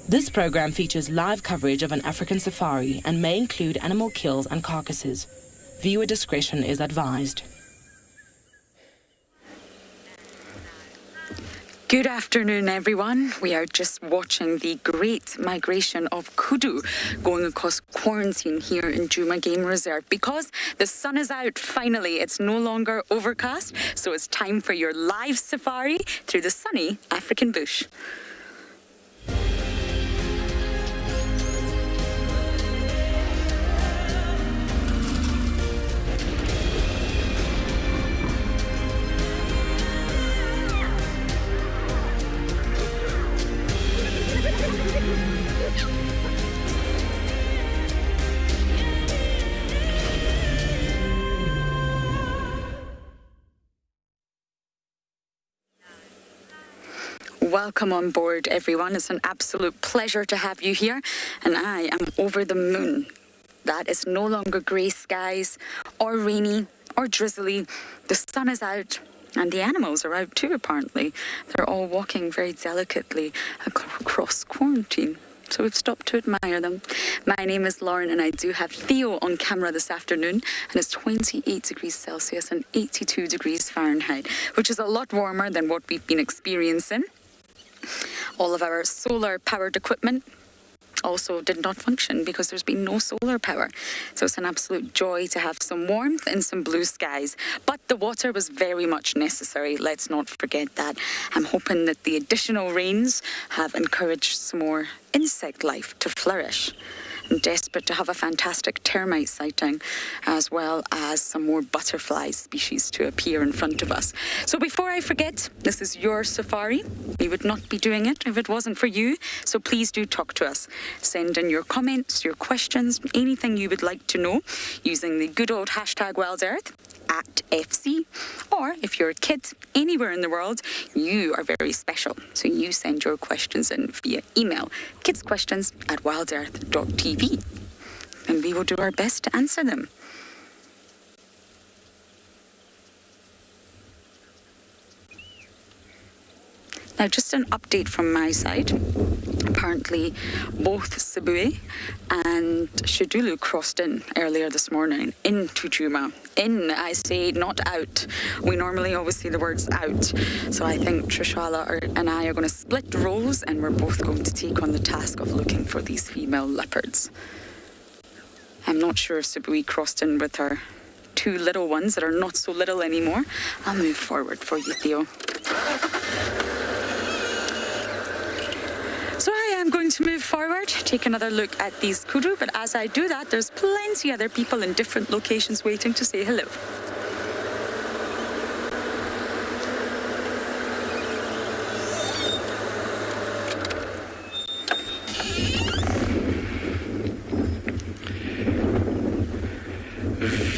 This program features live coverage of an African safari and may include animal kills and carcasses. Viewer discretion is advised. Good afternoon, everyone. We are just watching the great migration of kudu going across quarantine here in Djuma Game Reserve because the sun is out finally. It's no longer overcast, so it's time for your live safari through the sunny African bush. Welcome on board, everyone. It's an absolute pleasure to have you here, and I am over the moon. That is no longer grey skies, or rainy, or drizzly. The sun is out, and the animals are out too, apparently. They're all walking very delicately across quarantine. So we've stopped to admire them. My name is Lauren, and I do have Theo on camera this afternoon, and it's 28 degrees Celsius and 82 degrees Fahrenheit, which is a lot warmer than what we've been experiencing. All of our solar-powered equipment also did not function because there's been no solar power. So it's an absolute joy to have some warmth and some blue skies. But the water was very much necessary. Let's not forget that. I'm hoping that the additional rains have encouraged some more insect life to flourish. I'm desperate to have a fantastic termite sighting, as well as some more butterfly species to appear in front of us. So before I forget, this is your safari. We would not be doing it if it wasn't for you. So please do talk to us. Send in your comments, your questions, anything you would like to know using the good old hashtag WildEarth @FC. Or if you're a kid anywhere in the world, you are very special. So you send your questions in via email, kidsquestions@wildearth.tv. And we will do our best to answer them. Now, just an update from my side. Apparently, both Tswalu and Shidulu crossed in earlier this morning into Djuma. In, I say, not out. We normally always say the words out. So I think Tswalu and I are going to split roles, and we're both going to take on the task of looking for these female leopards. I'm not sure if Tswalu crossed in with her two little ones that are not so little anymore. I'll move forward for you, Theo. So I am going to move forward, take another look at these kudu, but as I do that, there's plenty other people in different locations waiting to say hello.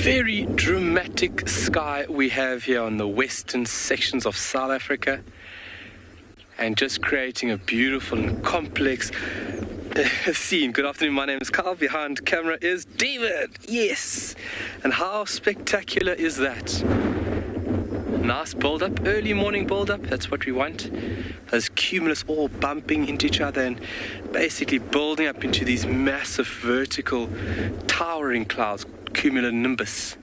Very dramatic sky we have here on the western sections of South Africa, and just creating a beautiful and complex scene. Good afternoon, my name is Carl. Behind camera is David. Yes. And how spectacular is that? Nice build-up, early morning build-up. That's what we want. Those cumulus all bumping into each other and basically building up into these massive vertical towering clouds, cumulonimbus.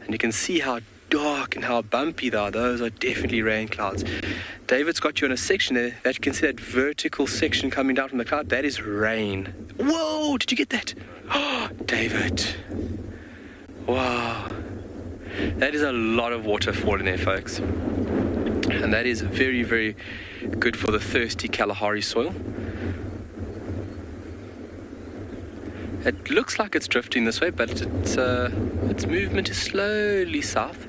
And you can see how dark and how bumpy they are. Those are definitely rain clouds. David's got you on a section there that you can see that vertical section coming down from the cloud. That is rain. Whoa, did you get that? Oh, David. Wow. That is a lot of water falling there, folks. And that is very, very good for the thirsty Kalahari soil. It looks like it's drifting this way, but its movement is slowly south.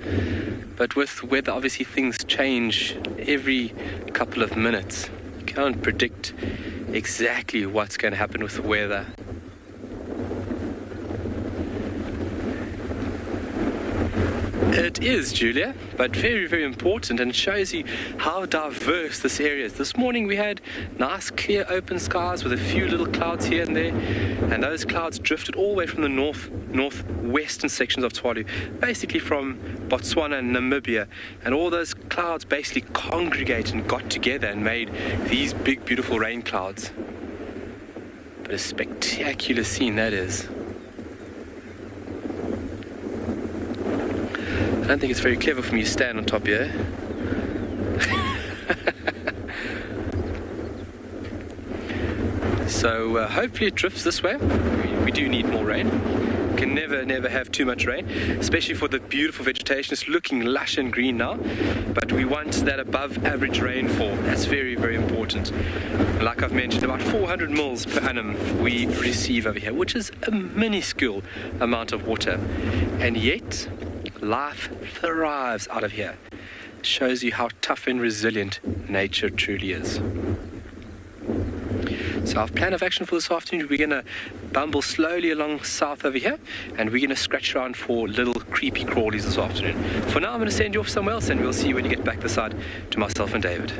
But with weather, obviously things change every couple of minutes. You can't predict exactly what's going to happen with the weather. It is, Julia, but very, very important, and it shows you how diverse this area is. This morning we had nice, clear, open skies with a few little clouds here and there, and those clouds drifted all the way from the northwestern sections of Tswalu, basically from Botswana and Namibia, and all those clouds basically congregated and got together and made these big, beautiful rain clouds. But a spectacular scene that is. I don't think it's very clever for me to stand on top here. So hopefully it drifts this way. We do need more rain. Can never have too much rain, especially for the beautiful vegetation. It's looking lush and green now, but we want that above average rainfall. That's very, very important. Like I've mentioned, about 400 mils per annum we receive over here, which is a minuscule amount of water. And yet, life thrives out of here. Shows you how tough and resilient nature truly is. So our plan of action for this afternoon, we're going to bumble slowly along south over here, and we're going to scratch around for little creepy crawlies this afternoon. For now, I'm going to send you off somewhere else, and we'll see you when you get back this side to myself and David.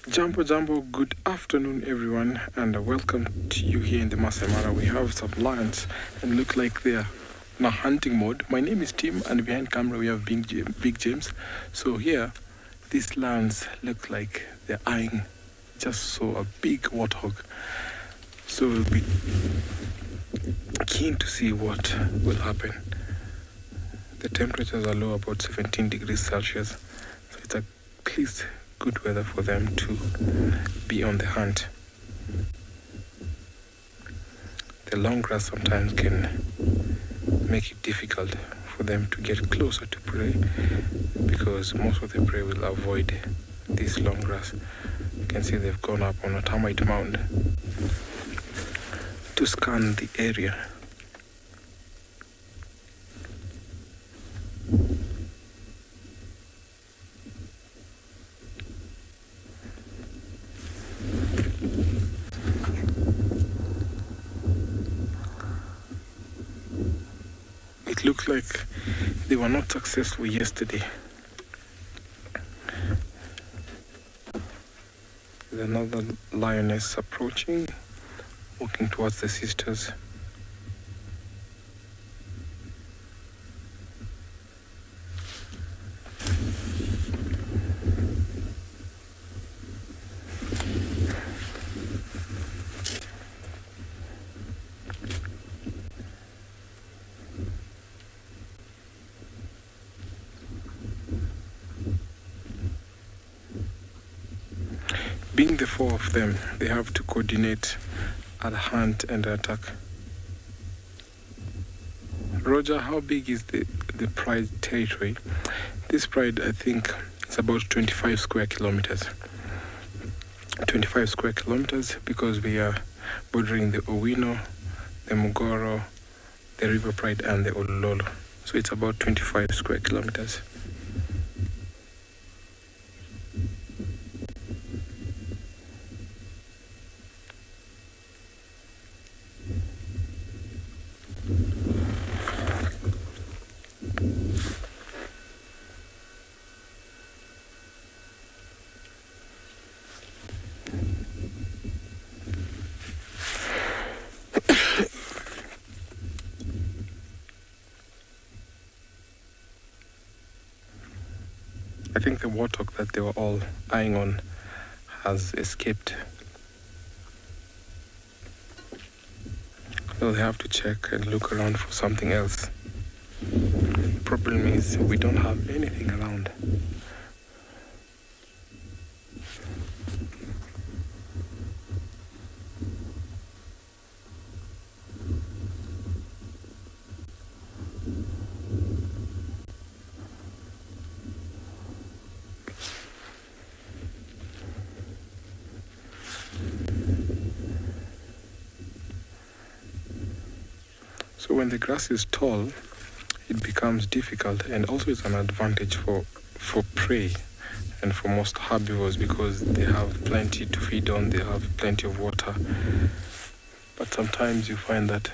Jambo, good afternoon everyone, and welcome to you here in the Masai Mara. We have some lions and look like they're in a hunting mode. My name is Tim, and behind camera we have Big James. So here, these lions look like they're eyeing just so a big warthog. So we'll be keen to see what will happen. The temperatures are low, about 17 degrees Celsius. So it's at least good weather for them to be on the hunt. The long grass sometimes can make it difficult for them to get closer to prey, because most of the prey will avoid this long grass. You can see they've gone up on a termite mound to scan the area. It looks like they were not successful yesterday. There's another lioness approaching, walking towards the sisters. Being the four of them, they have to coordinate a hunt and attack. Roger, how big is the pride territory? This pride, I think, is about 25 square kilometers. 25 square kilometers, because we are bordering the Owino, the Mugoro, the River Pride, and the Ololo. So it's about 25 square kilometers. I think the warthog that they were all eyeing on has escaped. So they have to check and look around for something else. The problem is we don't have anything around. So when the grass is tall, it becomes difficult, and also it's an advantage for prey and for most herbivores, because they have plenty to feed on, they have plenty of water. But sometimes you find that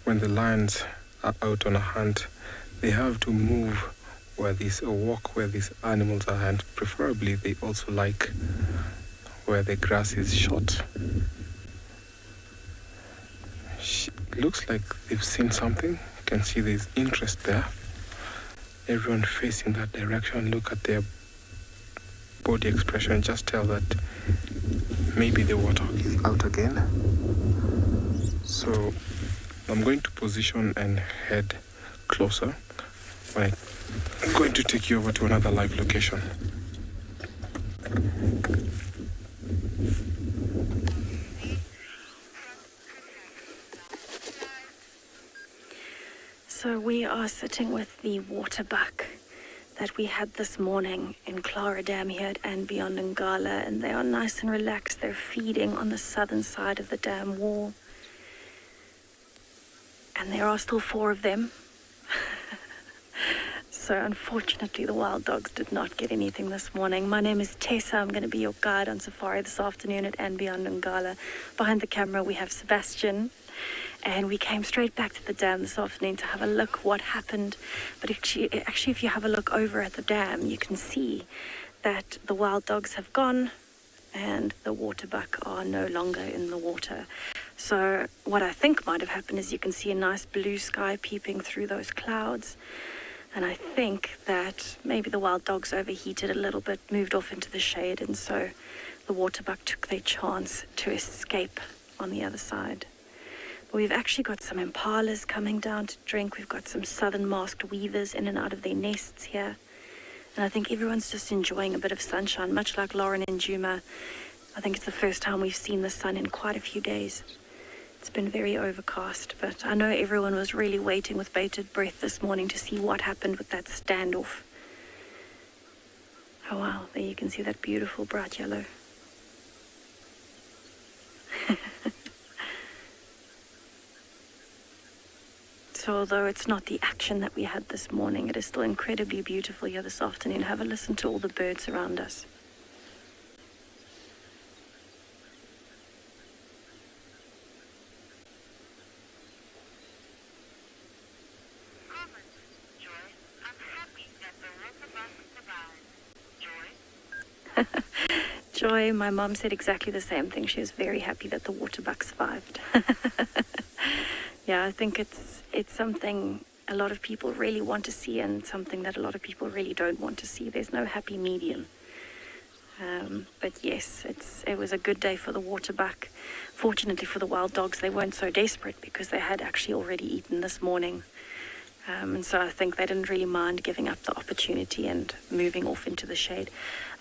when the lions are out on a hunt, they have to move or walk where these animals are, and preferably they also like where the grass is short. Looks like they've seen something. You can see there's interest there. everyone facing that direction, look at their body expression, just tell that maybe the water is out again. So I'm going to position and head closer. I'm going to take you over to another live location. So we are sitting with the water buck that we had this morning in Clara Dam here at and beyond Ngala, and they are nice and relaxed. They're feeding on the southern side of the dam wall, and there are still 4 of them. So unfortunately the wild dogs did not get anything this morning. My name is Tessa. I'm going to be your guide on safari this afternoon at and beyond Ngala. Behind the camera we have Sebastian. And we came straight back to the dam this afternoon to have a look what happened. But actually, if you have a look over at the dam, you can see that the wild dogs have gone and the water buck are no longer in the water. So what I think might have happened is you can see a nice blue sky peeping through those clouds. And I think that maybe the wild dogs overheated a little bit, moved off into the shade, and so the water buck took their chance to escape on the other side. We've actually got some impalas coming down to drink. We've got some southern masked weavers in and out of their nests here. And I think everyone's just enjoying a bit of sunshine, much like Lauren and Juma. I think it's the first time we've seen the sun in quite a few days. It's been very overcast, but I know everyone was really waiting with bated breath this morning to see what happened with that standoff. Oh wow, there you can see that beautiful bright yellow. So although it's not the action that we had this morning, it is still incredibly beautiful here this afternoon. Have a listen to all the birds around us. Joy, my mom said exactly the same thing. She was very happy that the water buck survived. Yeah, I think it's something a lot of people really want to see and something that a lot of people really don't want to see. There's no happy medium. But yes, it was a good day for the water buck. Fortunately for the wild dogs, they weren't so desperate because they had actually already eaten this morning. And so I think they didn't really mind giving up the opportunity and moving off into the shade.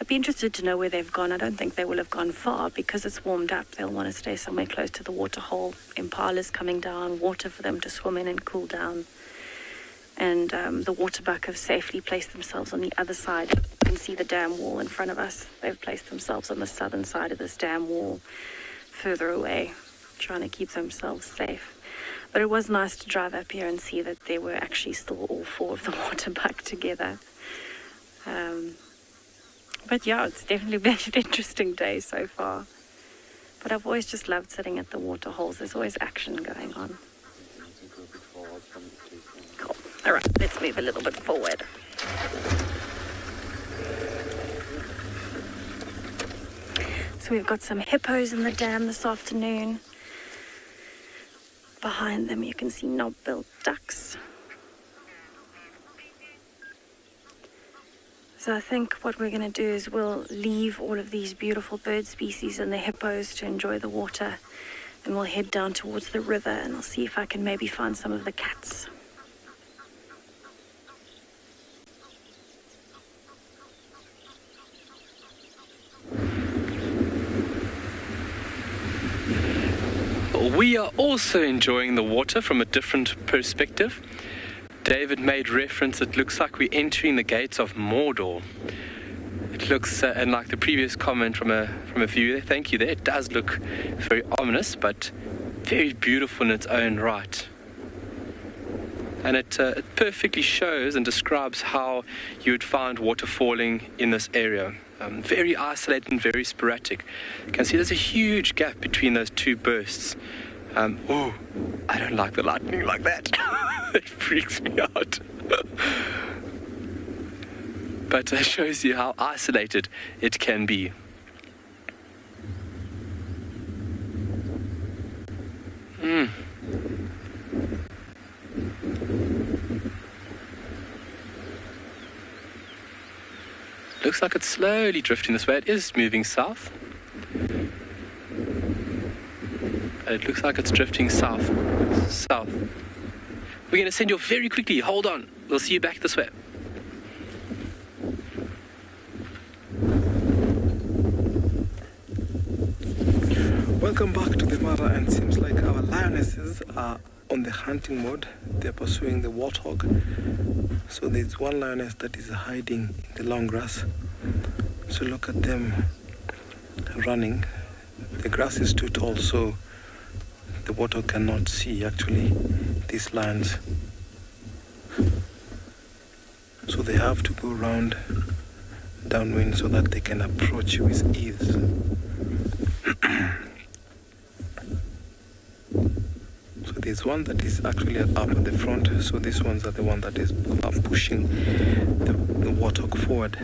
I'd be interested to know where they've gone. I don't think they will have gone far because it's warmed up. They'll want to stay somewhere close to the water hole. Impalas coming down, water for them to swim in and cool down. And the water buck have safely placed themselves on the other side. You can see the dam wall in front of us. They've placed themselves on the southern side of this dam wall, further away, trying to keep themselves safe. But it was nice to drive up here and see that there were actually still all 4 of the water buck together. But yeah, it's definitely been an interesting day so far. But I've always just loved sitting at the water holes. There's always action going on. Cool. All right, let's move a little bit forward. So we've got some hippos in the dam this afternoon. Behind them you can see knob-billed ducks. So I think what we're going to do is we'll leave all of these beautiful bird species and the hippos to enjoy the water, and we'll head down towards the river and I'll see if I can maybe find some of the cats. We are also enjoying the water from a different perspective. David made reference, it looks like we're entering the gates of Mordor. It looks, and like the previous comment from a viewer, thank you there, it does look very ominous, but very beautiful in its own right. And it perfectly shows and describes how you would find water falling in this area. Very isolated and very sporadic. You can see there's a huge gap between those 2 bursts. Oh, I don't like the lightning like that. It freaks me out. But it shows you how isolated it can be. looks like it's slowly drifting this way. It is moving south. It looks like it's drifting south. We're going to send you off very quickly. Hold on. We'll see you back this way. Welcome back to the Mara, and seems like our lionesses are on the hunting mode. They're pursuing the warthog. So there's one lioness that is hiding in the long grass. So look at them running. The grass is too tall, so the warthog cannot see actually these lions. So they have to go round downwind so that they can approach with ease. So there's one that is actually up at the front, so these ones are the one that is pushing the warthog forward.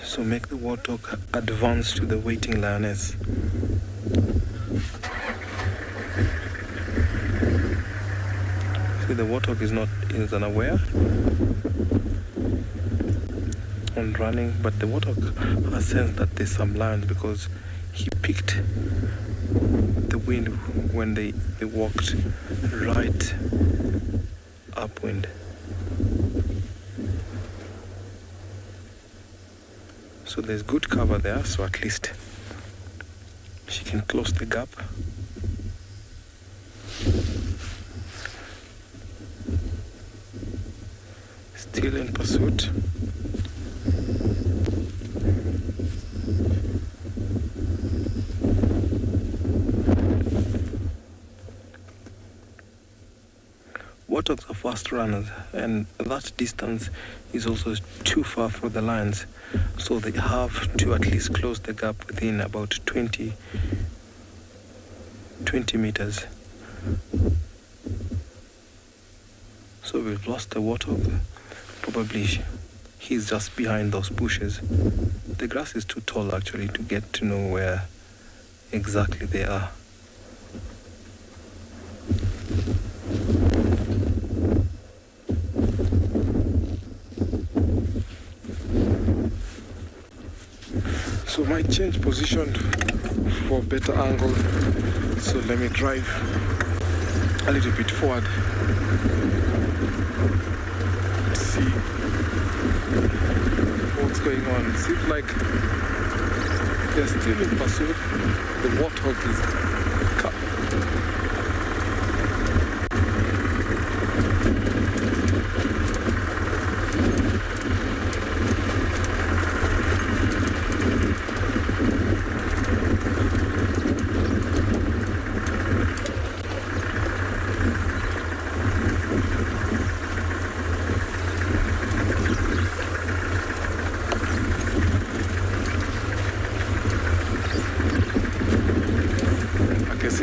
So make the warthog advance to the waiting lioness. See, the warthog is unaware and running, but the warthog has sensed that there's some lions because he picked the wind when they walked right upwind. So there's good cover there, so at least she can close the gap. Still in pursuit. Warthogs are fast runners, and that distance is also too far for the lions, so they have to at least close the gap within about 20 meters. So we've lost the warthog. Probably he's just behind those bushes. The grass is too tall actually to get to know where exactly they are. So I might change position for better angle. So let me drive a little bit forward. Let's see what's going on. It seems like they're still in pursuit. The warthog is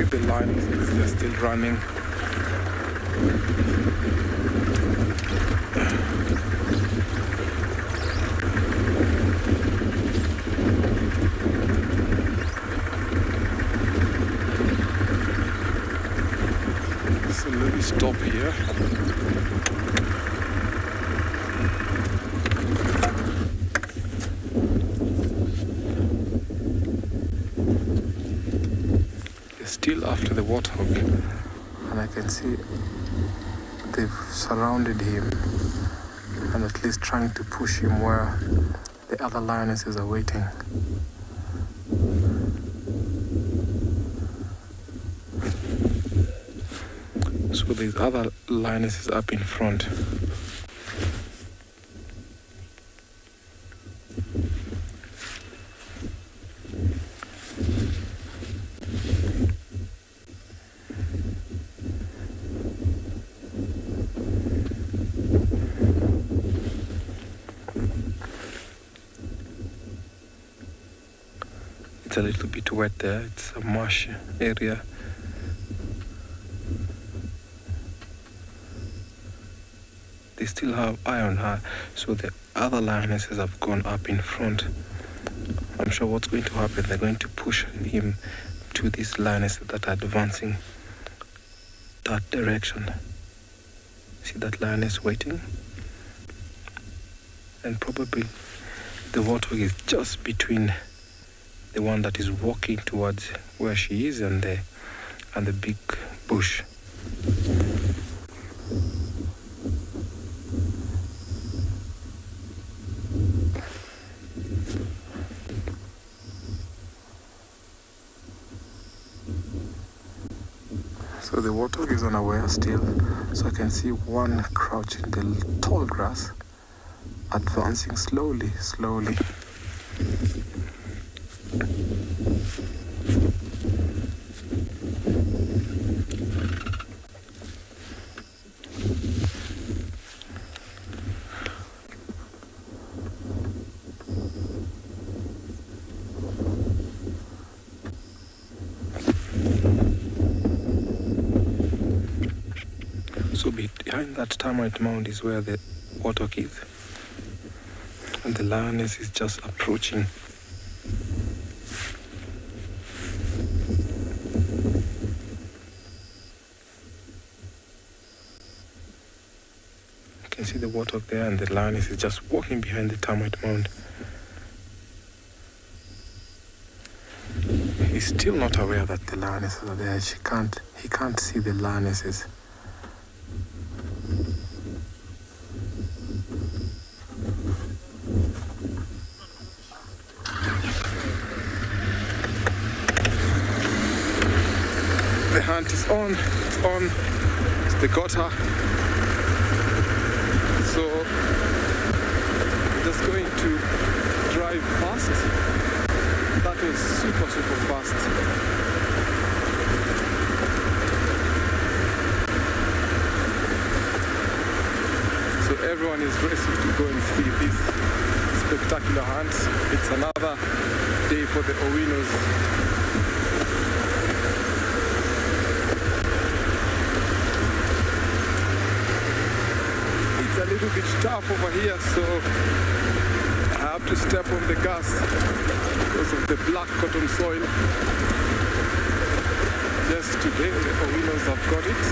the line is still running. So let me stop here. Still after the warthog, and I can see they've surrounded him and at least trying to push him where the other lionesses are waiting. So these other lionesses up in front. It's a little bit wet there, it's a marsh area. They still have eye on her, so the other lionesses have gone up in front. I'm sure what's going to happen, they're going to push him to these lionesses that are advancing that direction. See that lioness waiting? and probably the warthog is just between the one that is walking towards where she is and the big bush. So the warthog is unaware still, so I can see one crouch in the tall grass, advancing slowly. So behind that termite mound is where the warthog is. And the lioness is just approaching. You can see the warthog there, and the lioness is just walking behind the termite mound. He's still not aware that the lionesses are there. He can't see the lionesses. The hunt is on, they got her. So, just going to drive fast. That was super fast. So everyone is racing to go and see this spectacular hunt. It's another day for the Owinos. A little bit tough over here, so I have to step on the gas because of the black cotton soil. Just today the Owinos have got it.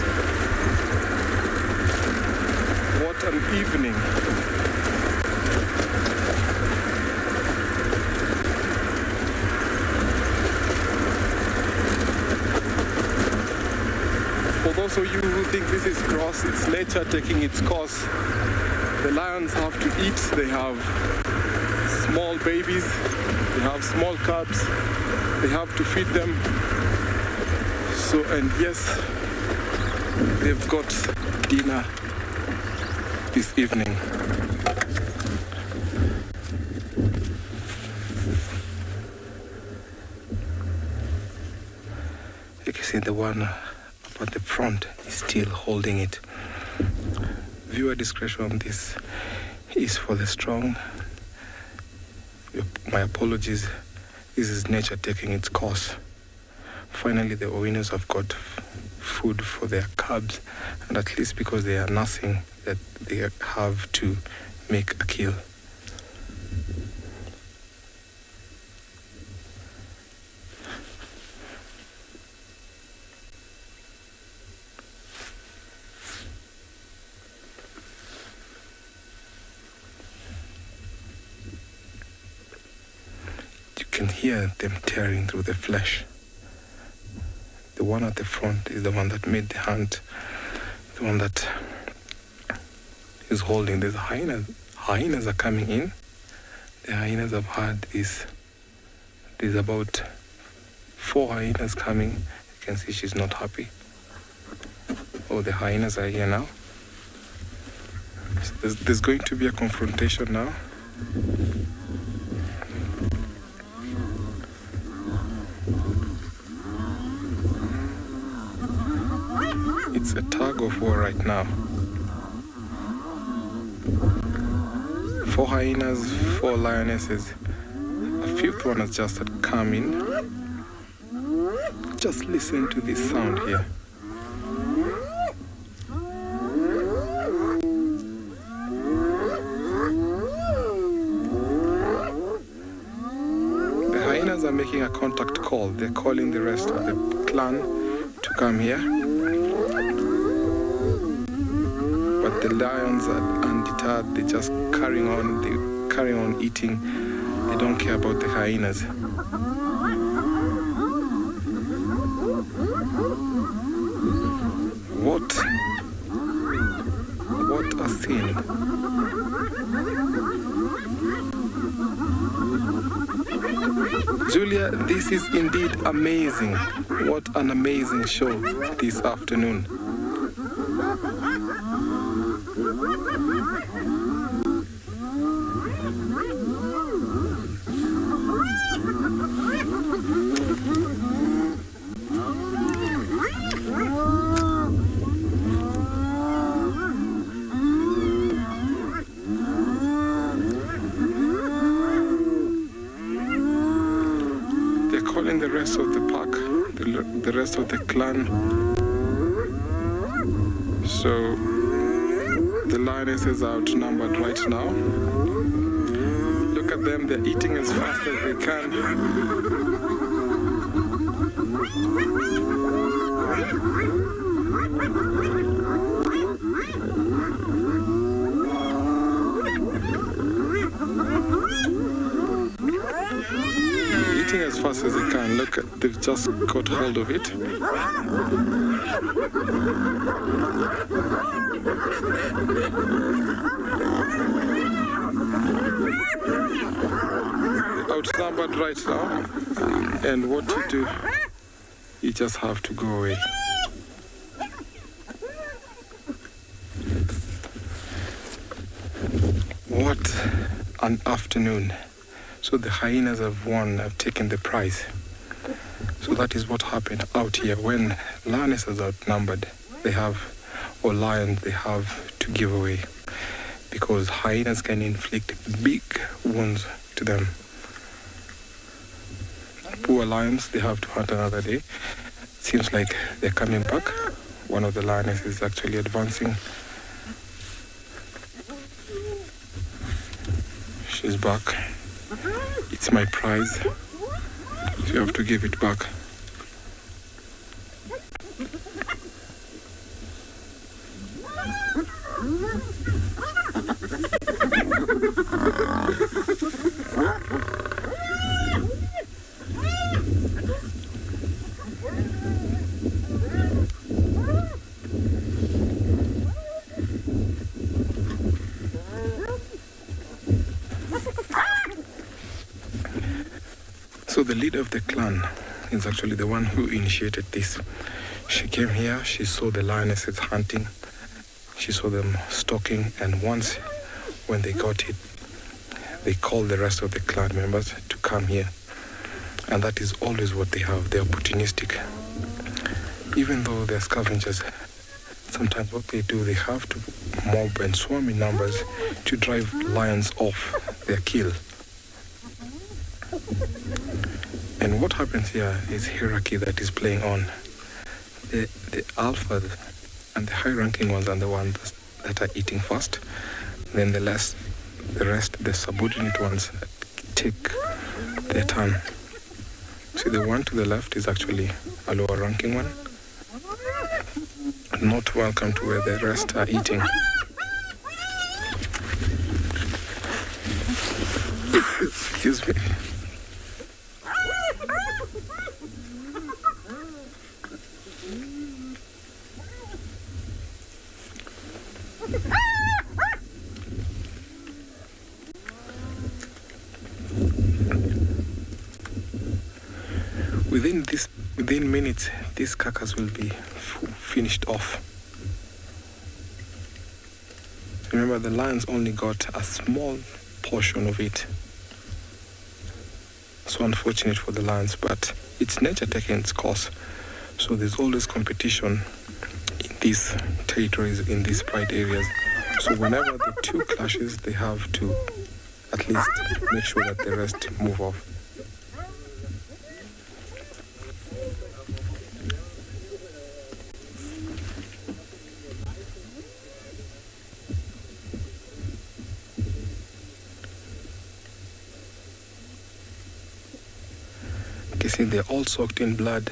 What an evening. For those of you who think this is gross, it's nature taking its course. The lions have to eat. They have small babies, they have small cubs, they have to feed them. So, and yes, they've got dinner this evening. You can see the one up at the front is still holding it. Viewer discretion on this is for the strong. My apologies. This is nature taking its course. Finally, the Owinos have got food for their cubs, and at least because they are nursing, that they have to make a kill. You can hear them tearing through the flesh. The one at the front is the one that made the hunt, the one that is holding. There's hyenas are coming in. The hyenas have had there's about 4 hyenas coming. You can see she's not happy. Oh, the hyenas are here now. So there's going to be a confrontation now. It's a tug of war right now. 4 hyenas, 4 lionesses. A 5th one has just come in. Just listen to this sound here. The hyenas are making a contact call. They're calling the rest of the clan to come here. But the lions are undeterred. They're just carrying on eating. They don't care about the hyenas. What a scene. Julia, this is indeed amazing. What an amazing show this afternoon. The rest of the pack, the rest of the clan. So the lionesses are outnumbered right now. Look at them, they're eating as fast as they can. Eating as fast as they can. Look, they've just got hold of it. They're outnumbered right now. And what you do, you just have to go away. What an afternoon. So the hyenas have won, have taken the prize. So that is what happened out here. When lionesses are outnumbered, they have to give away. Because hyenas can inflict big wounds to them. Poor lions, they have to hunt another day. Seems like they're coming back. One of the lionesses is actually advancing. She's back. It's my prize. So you have to give it back. So the leader of the clan is actually the one who initiated this. She came here, she saw the lionesses hunting, she saw them stalking, and once when they got it, they called the rest of the clan members to come here. And that is always what they have. They're opportunistic. Even though they're scavengers, sometimes what they do, they have to mob and swarm in numbers to drive lions off their kill. And what happens here is hierarchy that is playing on. The alphas and the high-ranking ones are the ones that are eating fast. Then the rest, the subordinate ones, take their turn. See, the one to the left is actually a lower-ranking one. Not welcome to where the rest are eating. Excuse me. Within minutes, this carcass will be finished off. Remember, the lions only got a small portion of it. So unfortunate for the lions, but it's nature taking its course. So there's always competition in these territories, in these pride areas. So whenever the two clashes, they have to at least make sure that the rest move off. You see, they're all soaked in blood,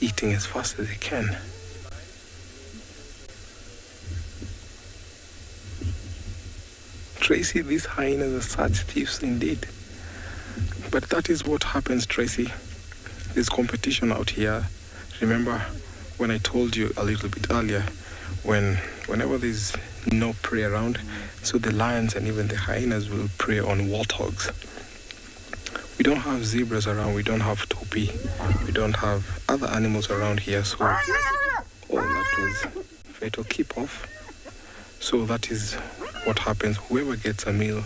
eating as fast as they can. Tracy, these hyenas are such thieves indeed. But that is what happens, Tracy. There's competition out here. Remember when I told you a little bit earlier, whenever there's no prey around, so the lions and even the hyenas will prey on warthogs. We don't have zebras around, we don't have topi, we don't have other animals around here, so that was fatal keep off. So that is what happens. Whoever gets a meal,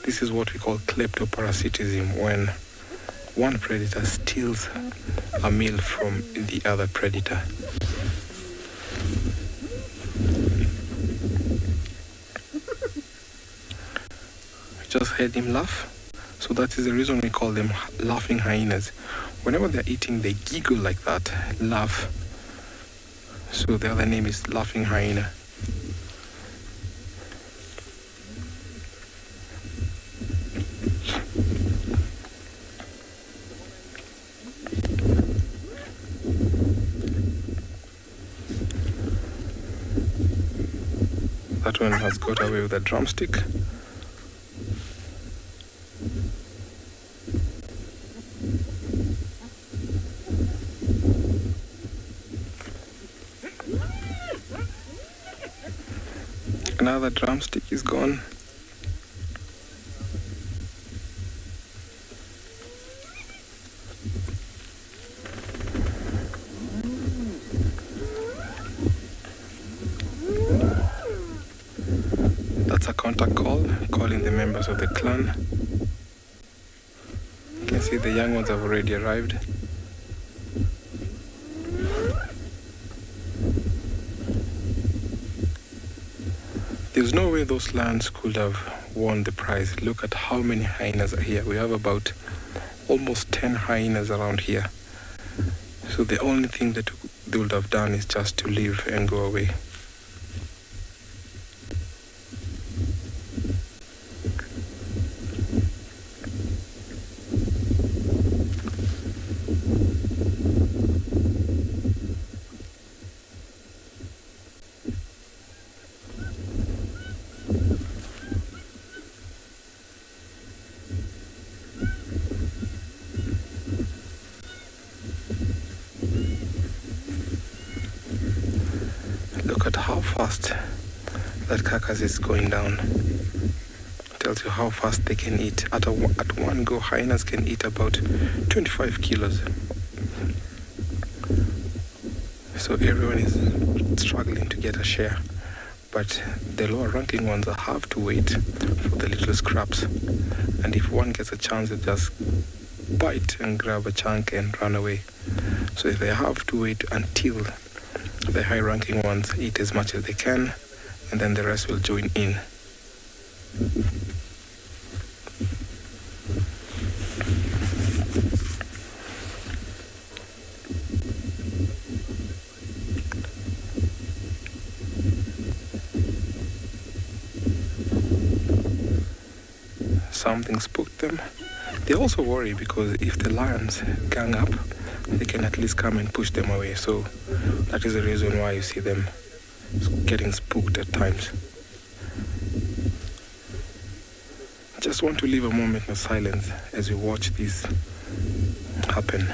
this is what we call kleptoparasitism, when one predator steals a meal from the other predator. Just heard him laugh. So that is the reason we call them laughing hyenas. Whenever they're eating, they giggle like that, laugh. So the other name is laughing hyena. That one has got away with a drumstick. Another drumstick is gone. That's a contact call, calling the members of the clan. You can see the young ones have already arrived. There's no way those lions could have won the prize. Look at how many hyenas are here. We have about almost 10 hyenas around here. So the only thing that they would have done is just to leave and go away. Look at how fast that carcass is going down. Tells you how fast they can eat. At one go, hyenas can eat about 25 kilos. So everyone is struggling to get a share. But the lower ranking ones have to wait for the little scraps. And if one gets a chance, they just bite and grab a chunk and run away. So if they have to wait until the high-ranking ones eat as much as they can, and then the rest will join in. Something spooked them. They also worry because if the lions gang up, they can at least come and push them away. So that is the reason why you see them getting spooked at times. Just want to leave a moment of silence as we watch this happen.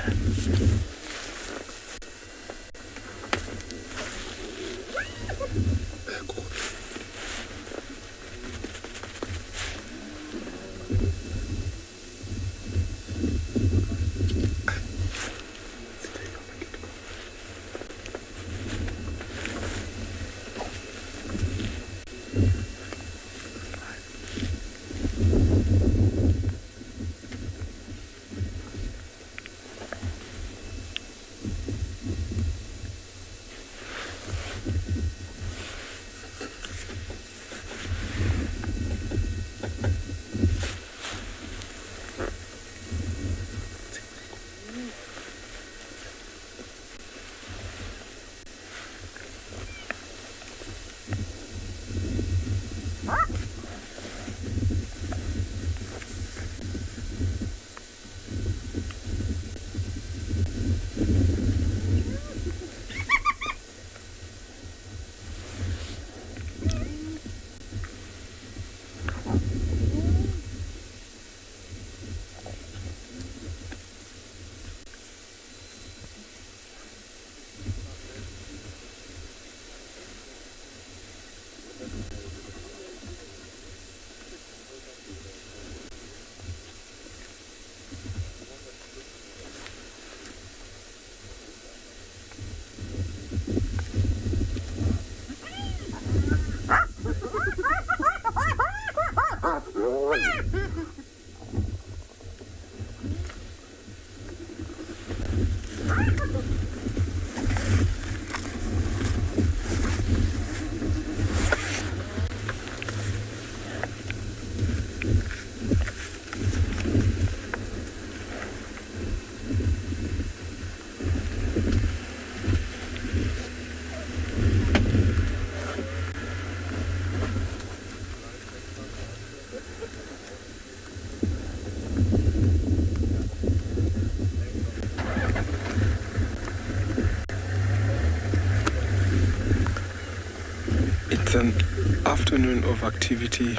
It's an afternoon of activity.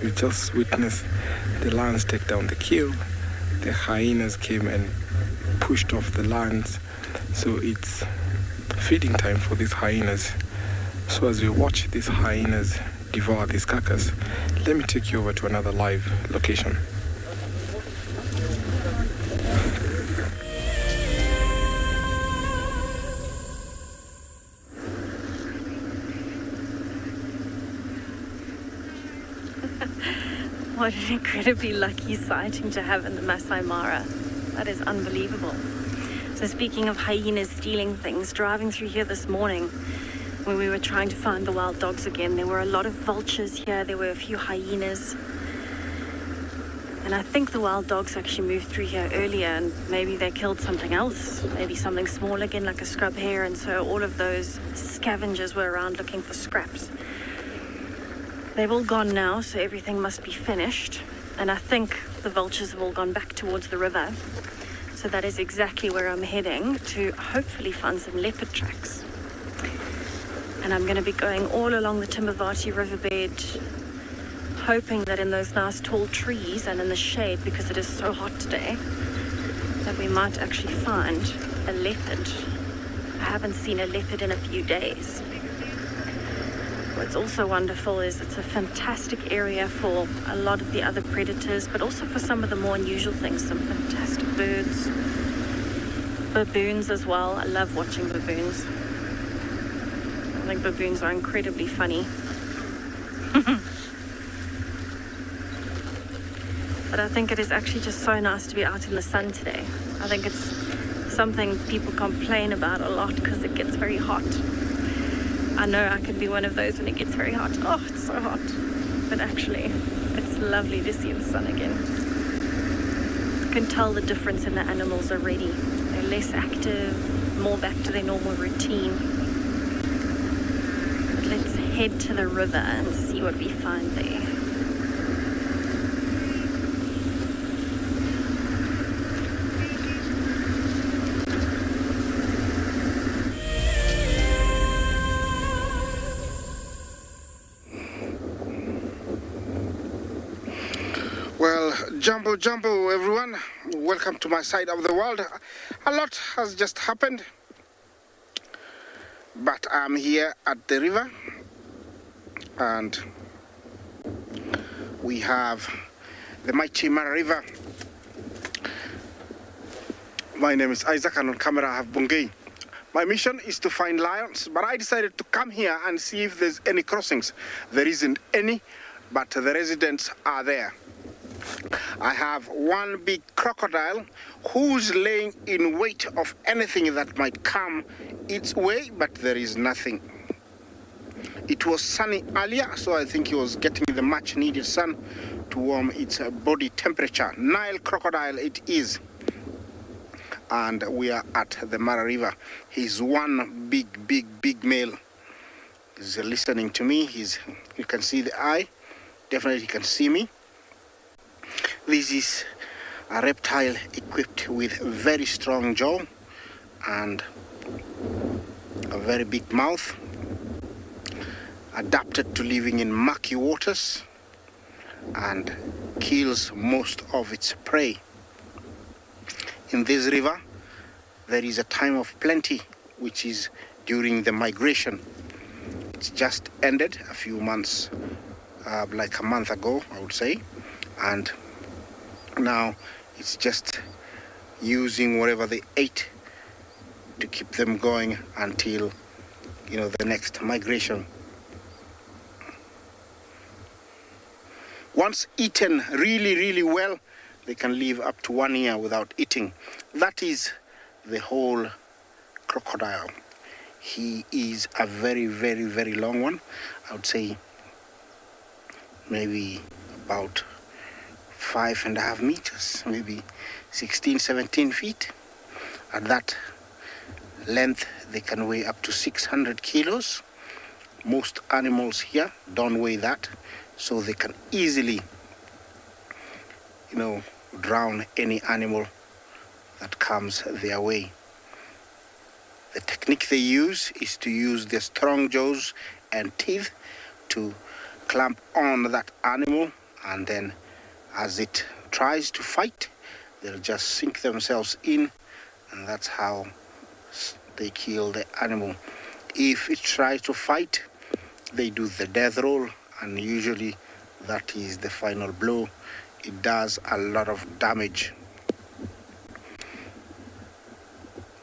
We just witnessed the lions take down the kill. The hyenas came and pushed off the lions. So it's feeding time for these hyenas. So as we watch these hyenas devour this carcass, let me take you over to another live location. What an incredibly lucky sighting to have in the Masai Mara. That is unbelievable. So speaking of hyenas stealing things, driving through here this morning when we were trying to find the wild dogs again, there were a lot of vultures here, there were a few hyenas. And I think the wild dogs actually moved through here earlier and maybe they killed something else, maybe something small again like a scrub hare, and so all of those scavengers were around looking for scraps. They've all gone now, so everything must be finished. And I think the vultures have all gone back towards the river. So that is exactly where I'm heading to hopefully find some leopard tracks. And I'm going to be going all along the Timbavati riverbed, hoping that in those nice tall trees and in the shade, because it is so hot today, that we might actually find a leopard. I haven't seen a leopard in a few days. What's also wonderful is it's a fantastic area for a lot of the other predators, but also for some of the more unusual things, some fantastic birds. Baboons as well. I love watching baboons. I think baboons are incredibly funny. But I think it is actually just so nice to be out in the sun today. I think it's something people complain about a lot because it gets very hot. I know I could be one of those when it gets very hot. Oh, it's so hot. But actually, it's lovely to see the sun again. You can tell the difference in the animals already. They're less active, more back to their normal routine. But let's head to the river and see what we find there. Jumbo everyone, welcome to my side of the world. A lot has just happened, but I'm here at the river and we have the mighty Mara River. My name is Isaac and on camera I have Bungei. My mission is to find lions, but I decided to come here and see if there's any crossings. There isn't any, but the residents are there. I have one big crocodile who's laying in wait of anything that might come its way, but there is nothing. It was sunny earlier, so I think he was getting the much needed sun to warm its body temperature. Nile crocodile it is. And we are at the Mara River. He's one big male. He's listening to me. You can see the eye. Definitely he can see me. This is a reptile equipped with a very strong jaw and a very big mouth, adapted to living in murky waters and kills most of its prey. In this river, there is a time of plenty, which is during the migration. It's just ended a few months, like a month ago, I would say, and now it's just using whatever they ate to keep them going until, the next migration. Once eaten really well, they can live up to 1 year without eating. That is the whole crocodile. He is a very long one. I would say maybe about 5.5 meters, maybe 16-17 feet. At that length, they can weigh up to 600 kilos. Most animals here don't weigh that, so they can easily, drown any animal that comes their way. The technique they use is to use their strong jaws and teeth to clamp on that animal, and then as it tries to fight, they'll just sink themselves in, and that's how they kill the animal. If it tries to fight, they do the death roll, and usually that is the final blow. It does a lot of damage.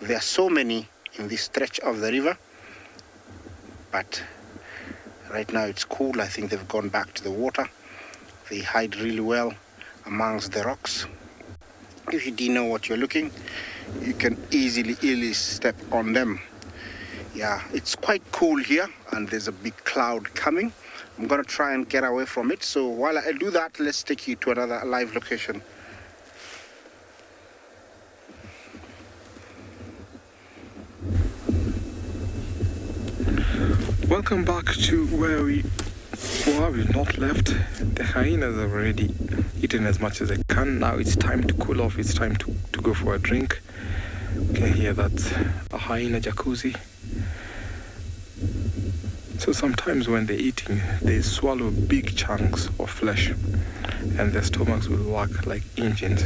There are so many in this stretch of the river, but right now it's cool. I think they've gone back to the water. They hide really well amongst the rocks. If you didn't know what you're looking, you can easily step on them. Yeah, it's quite cool here, and there's a big cloud coming. I'm gonna try and get away from it. So while I do that, let's take you to another live location. Welcome back to where we've not left. The hyenas have already eaten as much as they can. Now it's time to cool off. It's time to go for a drink. You can hear that's a hyena jacuzzi. So sometimes when they're eating, they swallow big chunks of flesh, and their stomachs will work like engines.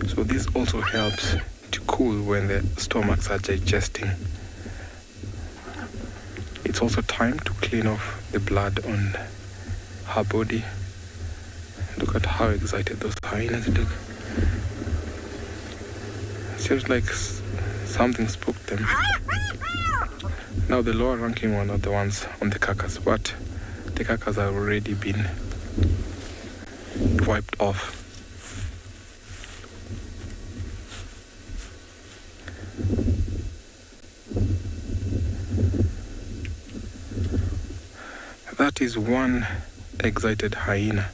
So this also helps to cool when their stomachs are digesting. It's also time to clean off the blood on her body. Look at how excited those hyenas look. Seems like something spooked them. Now the lower ranking one are the ones on the carcass, but the carcass have already been wiped off. That is one excited hyena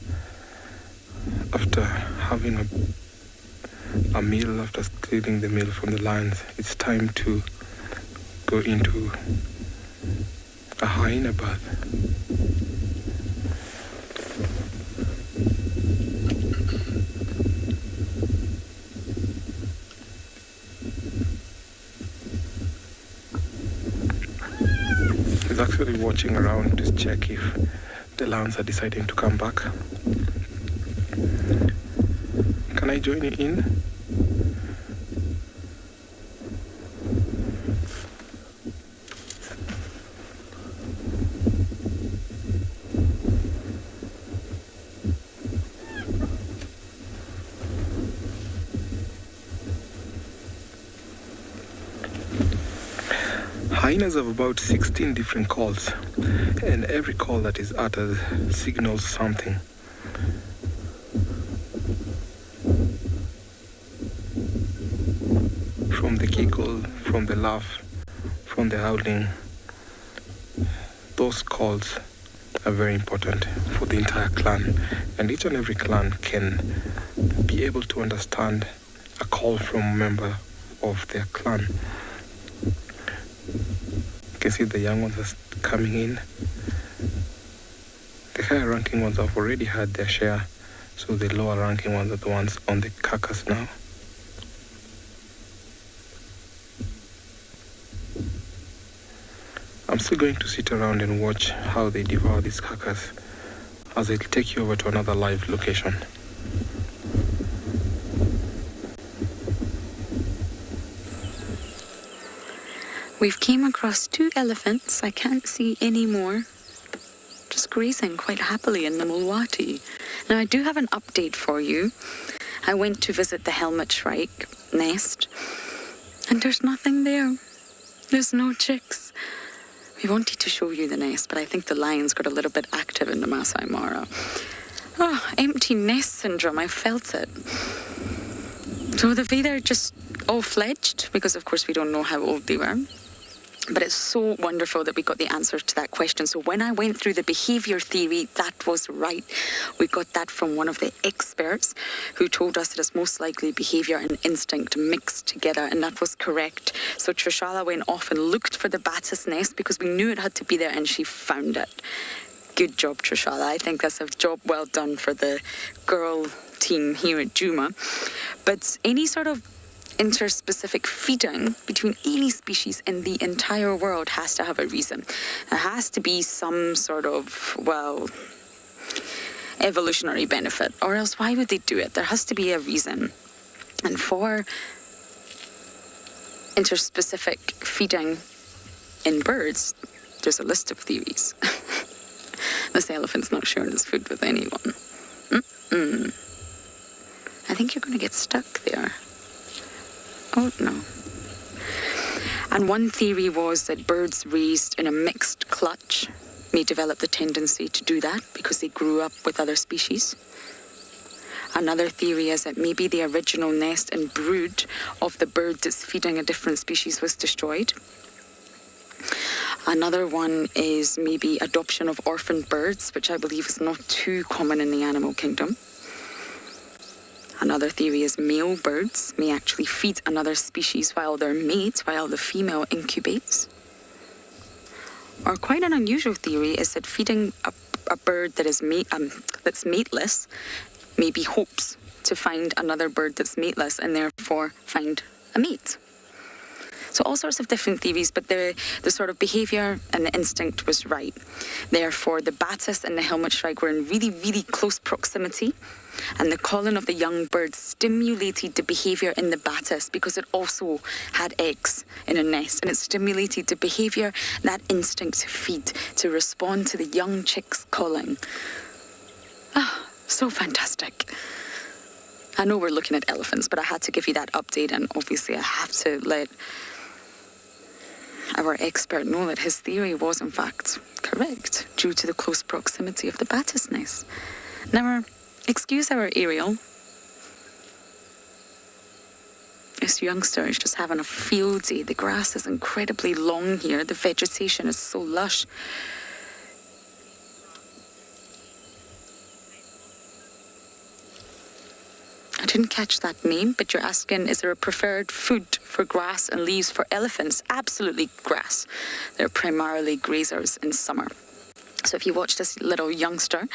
after having a meal, after stealing the meal from the lions. It's time to go into a hyena bath. He's actually watching around to check if the lions are deciding to come back. Can I join you in? Hyenas have about 16 different calls, and every call that is uttered signals something. From the giggle, from the laugh, from the howling, those calls are very important for the entire clan, and each and every clan can be able to understand a call from a member of their clan. You can see the young ones are coming in. The higher ranking ones have already had their share, so the lower ranking ones are the ones on the carcass now. I'm still going to sit around and watch how they devour this carcass as I'll take you over to another live location. We've came across 2 elephants. I can't see any more. Just grazing quite happily in the Mulwati. Now I do have an update for you. I went to visit the helmet shrike nest, and there's nothing there. There's no chicks. We wanted to show you the nest, but I think the lions got a little bit active in the Masai Mara. Oh, empty nest syndrome, I felt it. So they've either just all fledged, because of course we don't know how old they were. But it's so wonderful that we got the answer to that question. So when I went through the behaviour theory, that was right. We got that from one of the experts who told us that it's most likely behaviour and instinct mixed together, and that was correct. So Trishala went off and looked for the Batis nest because we knew it had to be there, and she found it. Good job, Trishala. I think that's a job well done for the girl team here at Juma. But any sort of interspecific feeding between any species in the entire world has to have a reason. There has to be some sort of, well, evolutionary benefit, or else why would they do it? There has to be a reason. And for interspecific feeding in birds, there's a list of theories. This elephant's not sharing his food with anyone. I think you're going to get stuck there. Oh, no. And one theory was that birds raised in a mixed clutch may develop the tendency to do that because they grew up with other species. Another theory is that maybe the original nest and brood of the bird that's feeding a different species was destroyed. Another one is maybe adoption of orphaned birds, which I believe is not too common in the animal kingdom. Another theory is male birds may actually feed another species while they're mates, while the female incubates. Or quite an unusual theory is that feeding a bird that is that's mateless maybe hopes to find another bird that's mateless and therefore find a mate. So all sorts of different theories, but the sort of behaviour and the instinct was right. Therefore, the batis and the helmet shrike were in really, really close proximity, and the calling of the young bird stimulated the behaviour in the batis because it also had eggs in a nest, and it stimulated the behaviour, that instinct to feed, to respond to the young chicks calling. Ah, so fantastic. I know we're looking at elephants, but I had to give you that update, and obviously I have to let our expert know that his theory was in fact correct due to the close proximity of the batis nest. Now, excuse our aerial. This youngster is just having a field day. The grass is incredibly long here. The vegetation is so lush. I didn't catch that name, but you're asking, is there a preferred food for grass and leaves for elephants? Absolutely grass. They're primarily grazers in summer. So if you watch this little youngster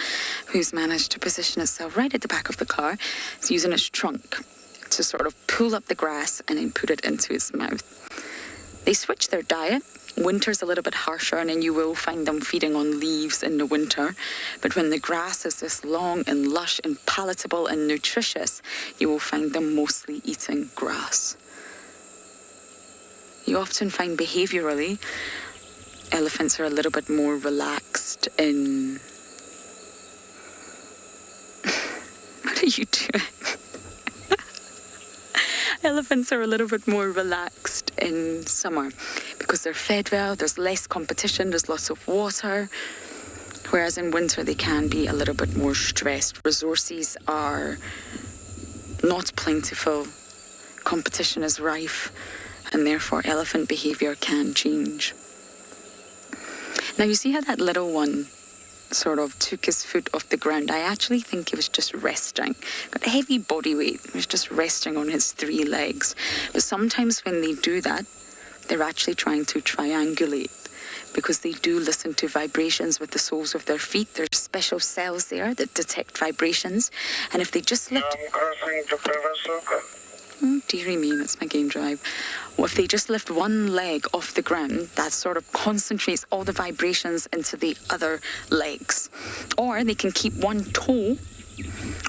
who's managed to position itself right at the back of the car, it's using its trunk to sort of pull up the grass and then put it into its mouth. They switch their diet. Winter's a little bit harsher, and then you will find them feeding on leaves in the winter. But when the grass is this long and lush and palatable and nutritious, you will find them mostly eating grass. You often find behaviourally, elephants are a little bit more relaxed in... What are you doing? Elephants are a little bit more relaxed in summer because they're fed well, there's less competition, there's lots of water, whereas in winter they can be a little bit more stressed. Resources are not plentiful, competition is rife, and therefore elephant behaviour can change. Now you see how that little one sort of took his foot off the ground? I actually think he was just resting. Got a heavy body weight. He was just resting on his 3 legs. But sometimes when they do that, they're actually trying to triangulate because they do listen to vibrations with the soles of their feet. There's special cells there that detect vibrations. And if they just lift... Oh, dearie me, that's my game drive. Well, if they just lift one leg off the ground, that sort of concentrates all the vibrations into the other legs. Or they can keep one toe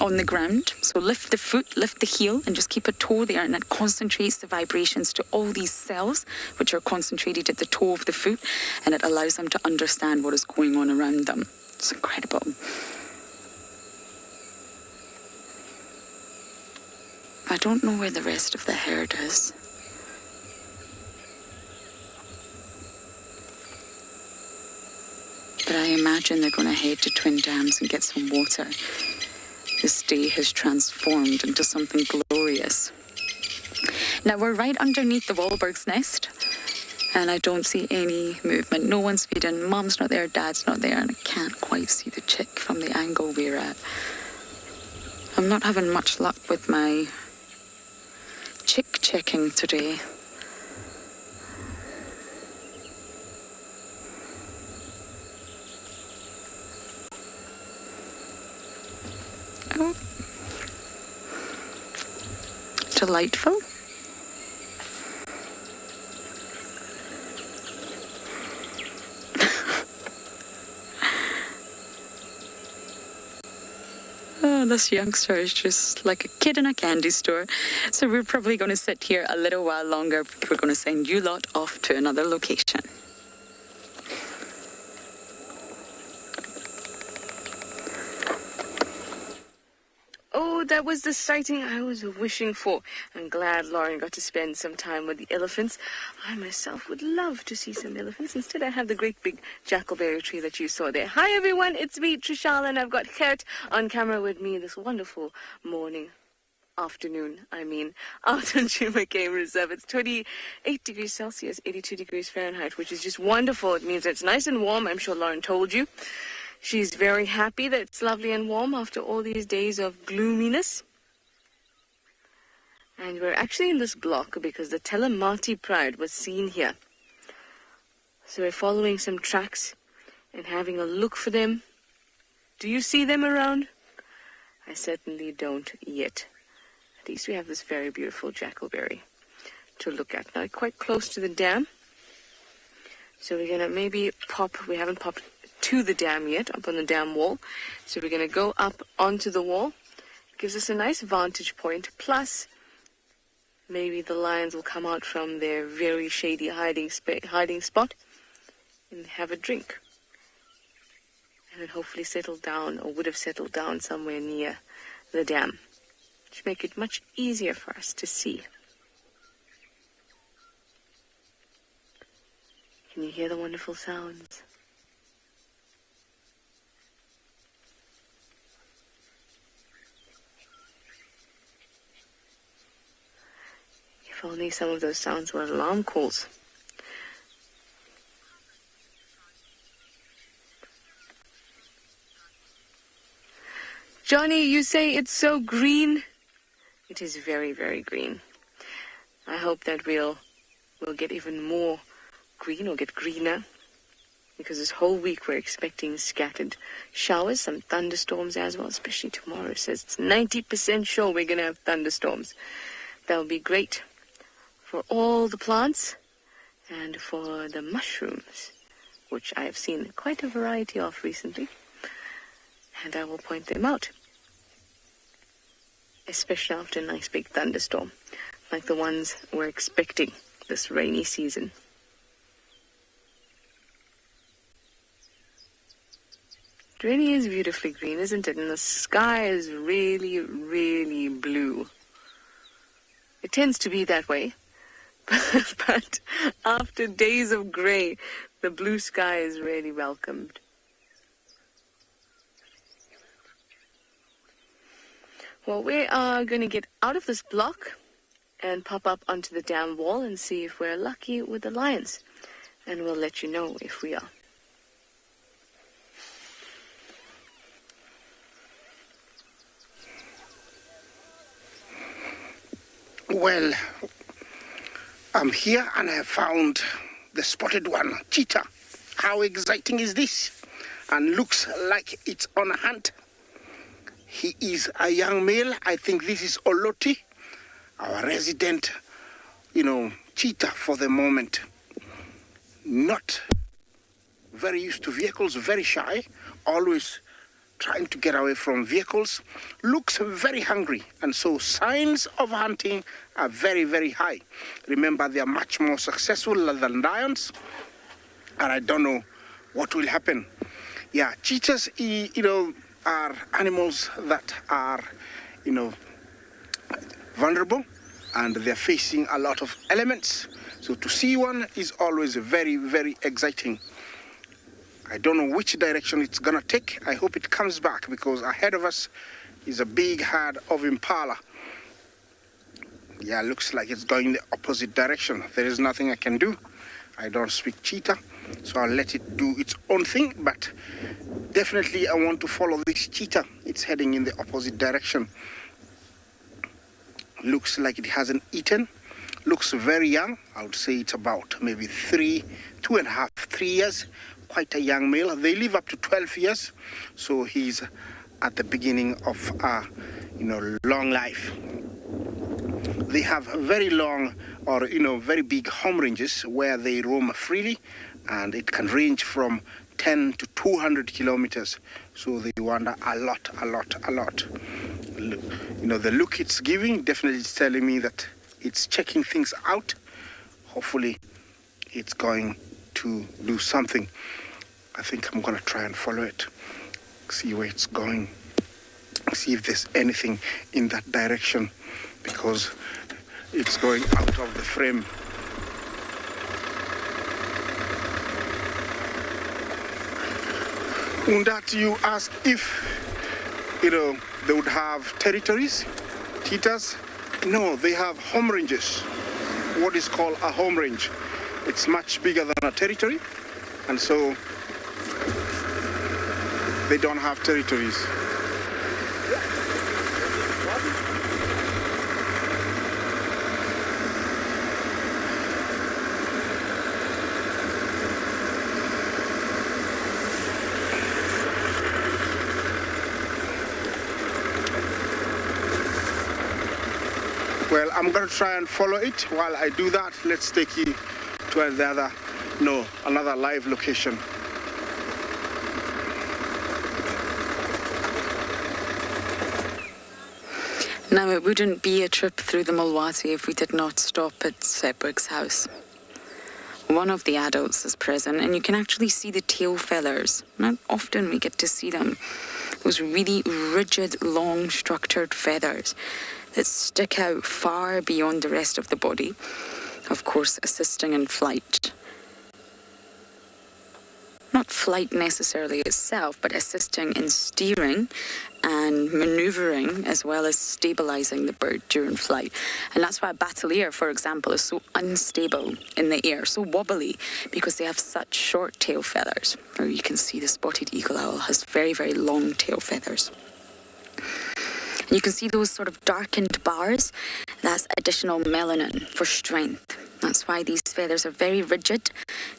on the ground. So lift the foot, lift the heel, and just keep a toe there, and that concentrates the vibrations to all these cells, which are concentrated at the toe of the foot, and it allows them to understand what is going on around them. It's incredible. I don't know where the rest of the herd is. But I imagine they're going to head to Twin Dams and get some water. This day has transformed into something glorious. Now we're right underneath the Wahlberg's nest, and I don't see any movement. No one's feeding. Mum's not there, Dad's not there, and I can't quite see the chick from the angle we're at. I'm not having much luck with my chick checking today. Oh. Delightful. Oh, this youngster is just like a kid in a candy store. So we're probably going to sit here a little while longer. We're going to send you lot off to another location. Oh, that was the sighting I was wishing for. I'm glad Lauren got to spend some time with the elephants. I myself would love to see some elephants. Instead, I have the great big jackalberry tree that you saw there. Hi, everyone. It's me, Trishal, and I've got Gert on camera with me this wonderful afternoon, out on Tswalu Game Reserve. It's 28 degrees Celsius, 82 degrees Fahrenheit, which is just wonderful. It means it's nice and warm. I'm sure Lauren told you. She's very happy that it's lovely and warm after all these days of gloominess. And we're actually in this block because the Telemati Pride was seen here. So we're following some tracks and having a look for them. Do you see them around? I certainly don't yet. At least we have this very beautiful jackalberry to look at. Now, quite close to the dam. So we're going to maybe we haven't popped to the dam yet, up on the dam wall. So we're going to go up onto the wall. It gives us a nice vantage point. Plus, maybe the lions will come out from their very shady hiding spot and have a drink. And then hopefully settle down, or would have settled down somewhere near the dam, which make it much easier for us to see. Can you hear the wonderful sounds? If only some of those sounds were alarm calls. Johnny, you say it's so green? It is very, very green. I hope that we'll get even more green, or get greener, because this whole week we're expecting scattered showers, some thunderstorms as well, especially tomorrow. It says it's 90% sure we're going to have thunderstorms. That'll be great for all the plants and for the mushrooms, which I have seen quite a variety of recently, and I will point them out, especially after a nice big thunderstorm, like the ones we're expecting this rainy season. It really is beautifully green, isn't it? And the sky is really, really blue. It tends to be that way. But after days of grey, the blue sky is really welcomed. Well, we are going to get out of this block and pop up onto the dam wall and see if we're lucky with the lions. And we'll let you know if we are. Well, I'm here and I have found the spotted one, cheetah. How exciting is this? And looks like it's on a hunt. He is a young male. I think this is Oloti, our resident, cheetah for the moment. Not very used to vehicles, very shy, always trying to get away from vehicles, looks very hungry, and so signs of hunting are very, very high. Remember, they are much more successful than lions, and I don't know what will happen. Yeah, cheetahs, are animals that are, vulnerable, and they're facing a lot of elements. So to see one is always very, very exciting. I don't know which direction it's gonna take. I hope it comes back, because ahead of us is a big herd of impala. Yeah, looks like it's going the opposite direction. There is nothing I can do. I don't speak cheetah, so I'll let it do its own thing, but definitely I want to follow this cheetah. It's heading in the opposite direction. Looks like it hasn't eaten. Looks very young. I would say it's about maybe 3 years. Quite a young male. They live up to 12 years, so he's at the beginning of a long life. They have very long or very big home ranges where they roam freely, and it can range from 10 to 200 kilometers so they wander a lot. You know, the look it's giving definitely is telling me that it's checking things out. Hopefully it's going to do something. I think I'm going to try and follow it, see where it's going, see if there's anything in that direction, because it's going out of the frame. Undat, you asked if, you know, they would have territories, cheetahs. No, they have home ranges, what is called a home range. It's much bigger than a territory, and so they don't have territories. Well, I'm going to try and follow it. While I do that, let's take you to another live location. Now, it wouldn't be a trip through the Mulwati if we did not stop at Sebwig's house. One of the adults is present, and you can actually see the tail feathers. Not often we get to see them. Those really rigid, long, structured feathers that stick out far beyond the rest of the body, of course, assisting in flight. Not flight necessarily itself, but assisting in steering and manoeuvring, as well as stabilizing the bird during flight. And that's why a battalier, for example, is so unstable in the air, so wobbly, because they have such short tail feathers. Or you can see the spotted eagle owl has very, very long tail feathers. And you can see those sort of darkened bars. That's additional melanin for strength. That's why these feathers are very rigid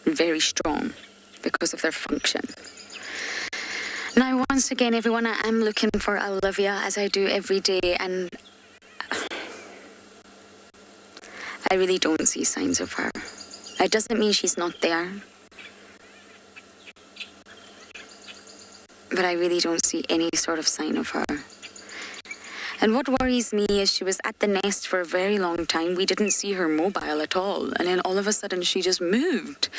and very strong, because of their function. Now, once again, everyone, I am looking for Olivia, as I do every day, and I really don't see signs of her. It doesn't mean she's not there, but I really don't see any sort of sign of her. And what worries me is she was at the nest for a very long time. We didn't see her mobile at all. And then all of a sudden she just moved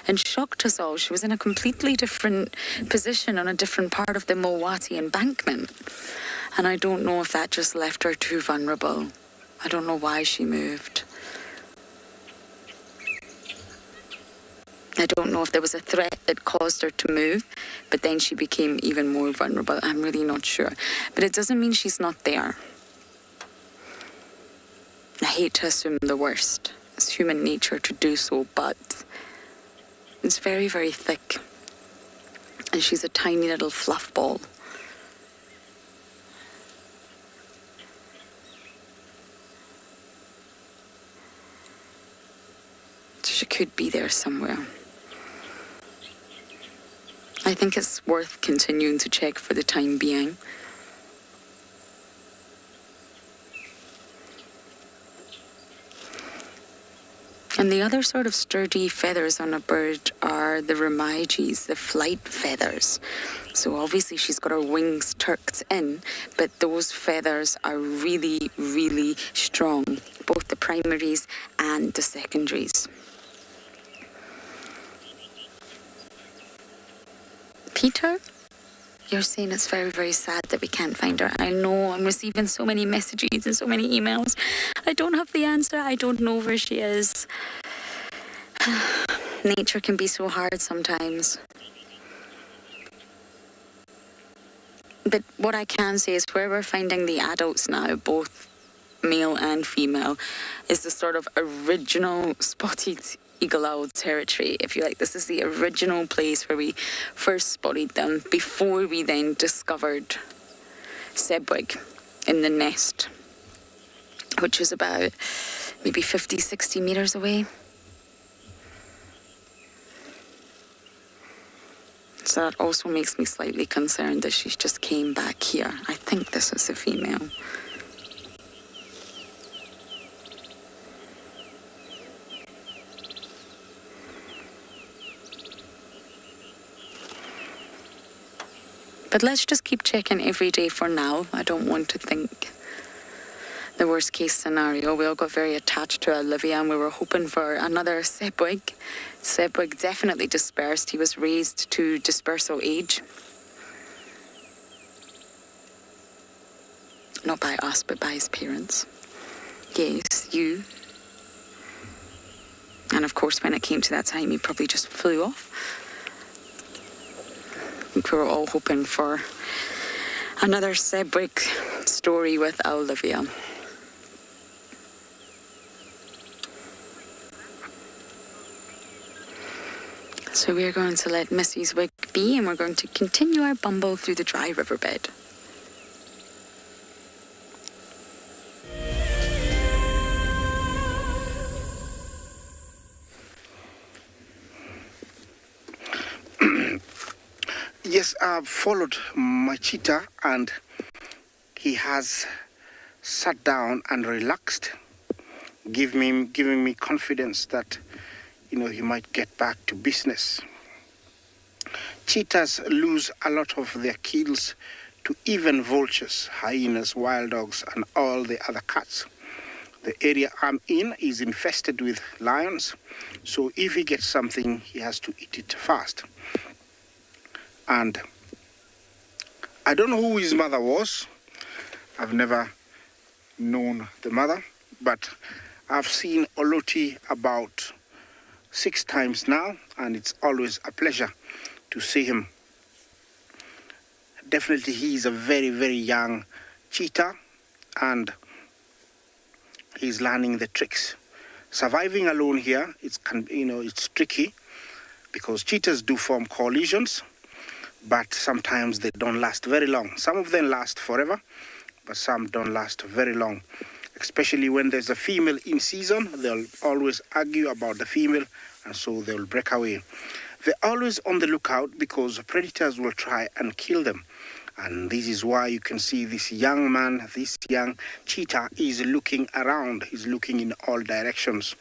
and shocked us all. She was in a completely different position on a different part of the Mulwati embankment. And I don't know if that just left her too vulnerable. I don't know why she moved. I don't know if there was a threat that caused her to move, but then she became even more vulnerable. I'm really not sure. But it doesn't mean she's not there. I hate to assume the worst. It's human nature to do so, but it's very, very thick. And she's a tiny little fluff ball. So she could be there somewhere. I think it's worth continuing to check for the time being. And the other sort of sturdy feathers on a bird are the ramages, the flight feathers. So obviously she's got her wings tucked in, but those feathers are really, really strong, both the primaries and the secondaries. Peter, you're saying it's very, very sad that we can't find her. I know I'm receiving so many messages and so many emails. I don't have the answer. I don't know where she is. Nature can be so hard sometimes. But what I can say is where we're finding the adults now, both male and female, is the sort of original spotted eagle owl territory, if you like. This is the original place where we first spotted them before we then discovered Sebwig in the nest, which was about maybe 50, 60 metres away. So that also makes me slightly concerned that she's just came back here. I think this is a female. But let's just keep checking every day for now. I don't want to think the worst case scenario. We all got very attached to Olivia and we were hoping for another Tswalu. Tswalu definitely dispersed. He was raised to dispersal age. Not by us, but by his parents. Yes, you. And of course, when it came to that time, he probably just flew off. I think we were all hoping for another Tswalu story with Olivia. So we're going to let Mrs. Wig be, and we're going to continue our bumble through the dry riverbed. Yes, I've followed my cheetah and he has sat down and relaxed, giving me confidence that, he might get back to business. Cheetahs lose a lot of their kills to even vultures, hyenas, wild dogs, and all the other cats. The area I'm in is infested with lions, so if he gets something, he has to eat it fast. And I don't know who his mother was. I've never known the mother, but I've seen Oloti about 6 times now, and it's always a pleasure to see him. Definitely he is a very, very young cheetah, and he's learning the tricks. Surviving alone here, it's tricky because cheetahs do form coalitions, but sometimes they don't last very long. Some of them last forever, but some don't last very long. Especially when there's a female in season, they'll always argue about the female, and so they'll break away. They're always on the lookout because predators will try and kill them. And this is why you can see this young man, this young cheetah is looking around. He's looking in all directions.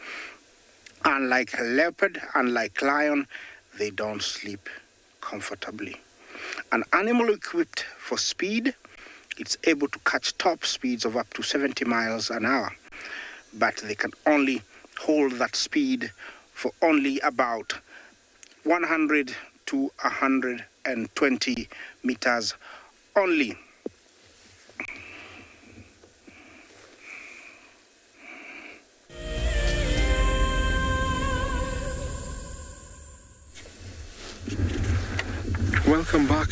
Unlike a leopard, unlike lion, they don't sleep comfortably. An animal equipped for speed, it's able to catch top speeds of up to 70 miles an hour. But they can only hold that speed for only about 100 to 120 meters only. Welcome back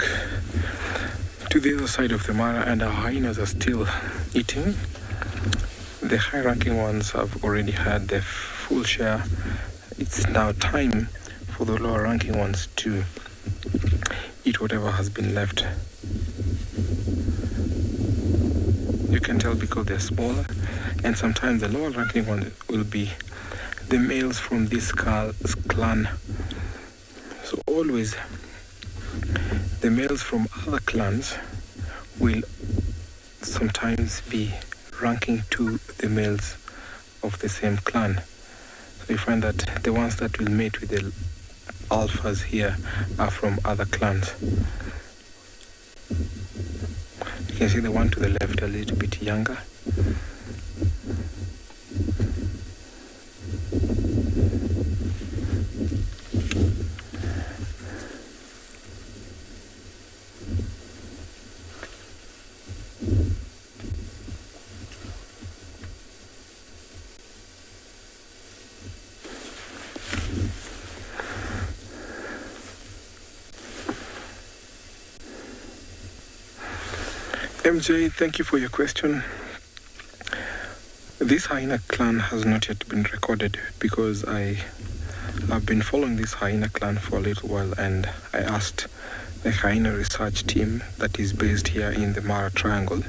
to the other side of the Mara, and our hyenas are still eating. The high-ranking ones have already had their full share. It's now time for the lower-ranking ones to eat whatever has been left. You can tell because they're smaller, and sometimes the lower-ranking one will be the males from this clan. So always the males from other clans will sometimes be ranking to the males of the same clan. So you find that the ones that will mate with the alphas here are from other clans. You can see the one to the left a little bit younger. MJ, thank you for your question. This hyena clan has not yet been recorded because I have been following this hyena clan for a little while, and I asked the hyena research team that is based here in the Mara Triangle.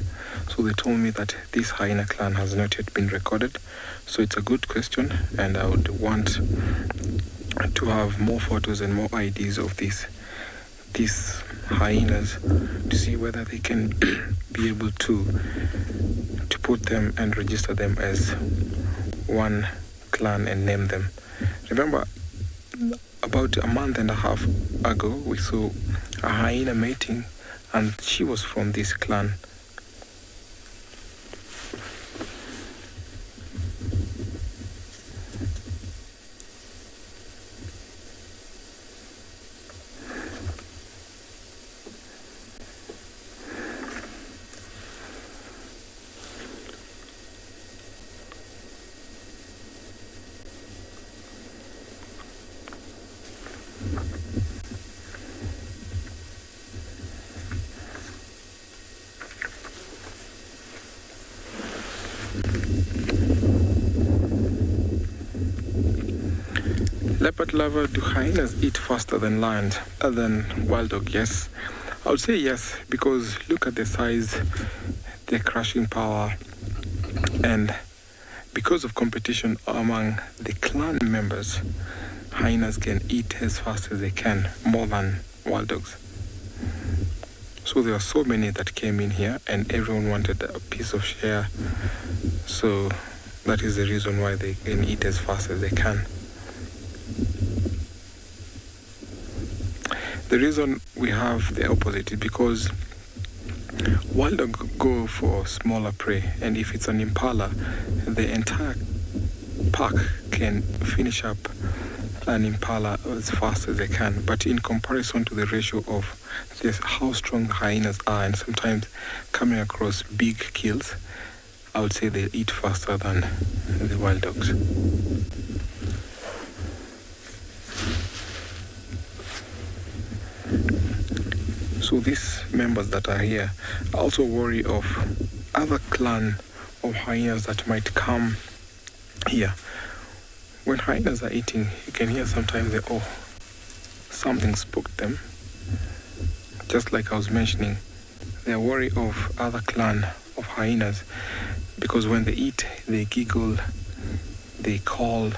So they told me that this hyena clan has not yet been recorded. So it's a good question, and I would want to have more photos and more IDs of these hyenas to see whether they can be able to put them and register them as one clan and name them. Remember, about a month and a half ago, we saw a hyena mating and she was from this clan. Leopard lover, do hyenas eat faster than lions, than wild dog? Yes. I would say yes, because look at the size, their crushing power, and because of competition among the clan members, hyenas can eat as fast as they can, more than wild dogs. So there are so many that came in here, and everyone wanted a piece of share. So that is the reason why they can eat as fast as they can. The reason we have the opposite is because wild dogs go for smaller prey, and if it's an impala, the entire pack can finish up an impala as fast as they can. But in comparison to the ratio of how strong hyenas are, and sometimes coming across big kills, I would say they eat faster than the wild dogs. So these members that are here also worry of other clan of hyenas that might come here. When hyenas are eating, you can hear sometimes something spooked them. Just like I was mentioning, they are worried of other clan of hyenas because when they eat, they giggle, they call.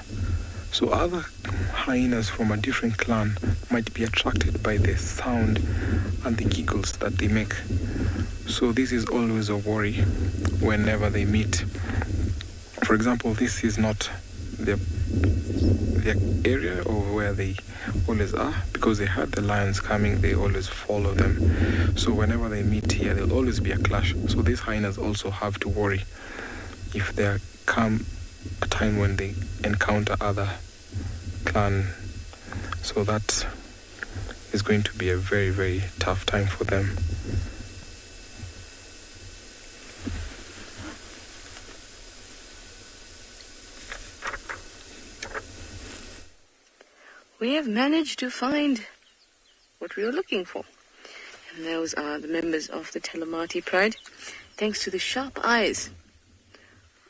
So other hyenas from a different clan might be attracted by the sound and the giggles that they make. So this is always a worry whenever they meet. For example, this is not their area or where they always are, because they heard the lions coming, they always follow them. So whenever they meet here, there'll always be a clash. So these hyenas also have to worry if there come a time when they encounter other clan. So that is going to be a very, very tough time for them. We have managed to find what we were looking for. And those are the members of the Talamati Pride, thanks to the sharp eyes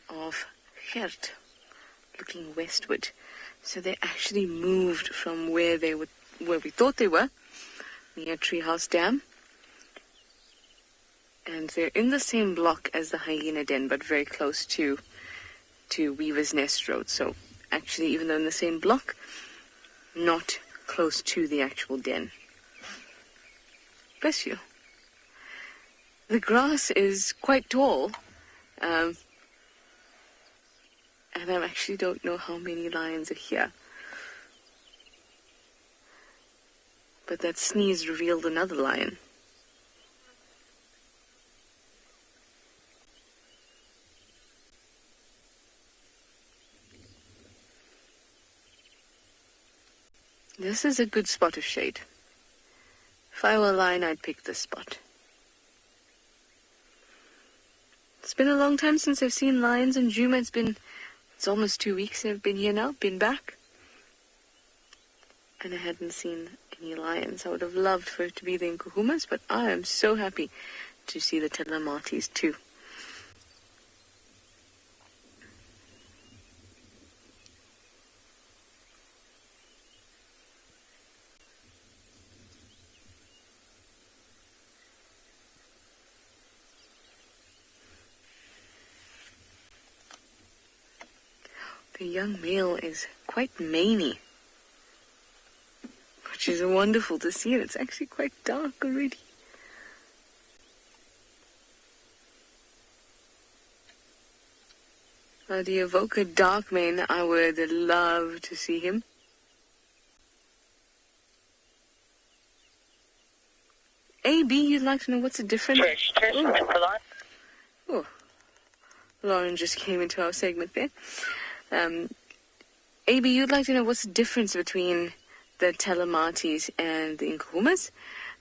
of Gert looking westward. So they actually moved from where we thought they were, near Treehouse Dam. And they're in the same block as the hyena den, but very close to Weaver's Nest Road. So actually, even though in the same block, not close to the actual den. Bless you. The grass is quite tall, and I actually don't know how many lions are here. But that sneeze revealed another lion. This is a good spot of shade. If I were a lion, I'd pick this spot. It's been a long time since I've seen lions in Juma. It's almost 2 weeks I've been here now, been back. And I hadn't seen any lions. I would have loved for it to be the Nkuhumas, but I am so happy to see the Telematis too. The young male is quite maney, which is wonderful to see, and it's actually quite dark already. The Avoca dark mane, I would love to see him. AB, you'd like to know what's the difference? Oh, Lauren just came into our segment there. AB, you'd like to know what's the difference between the Telematis and the Nkuhumas?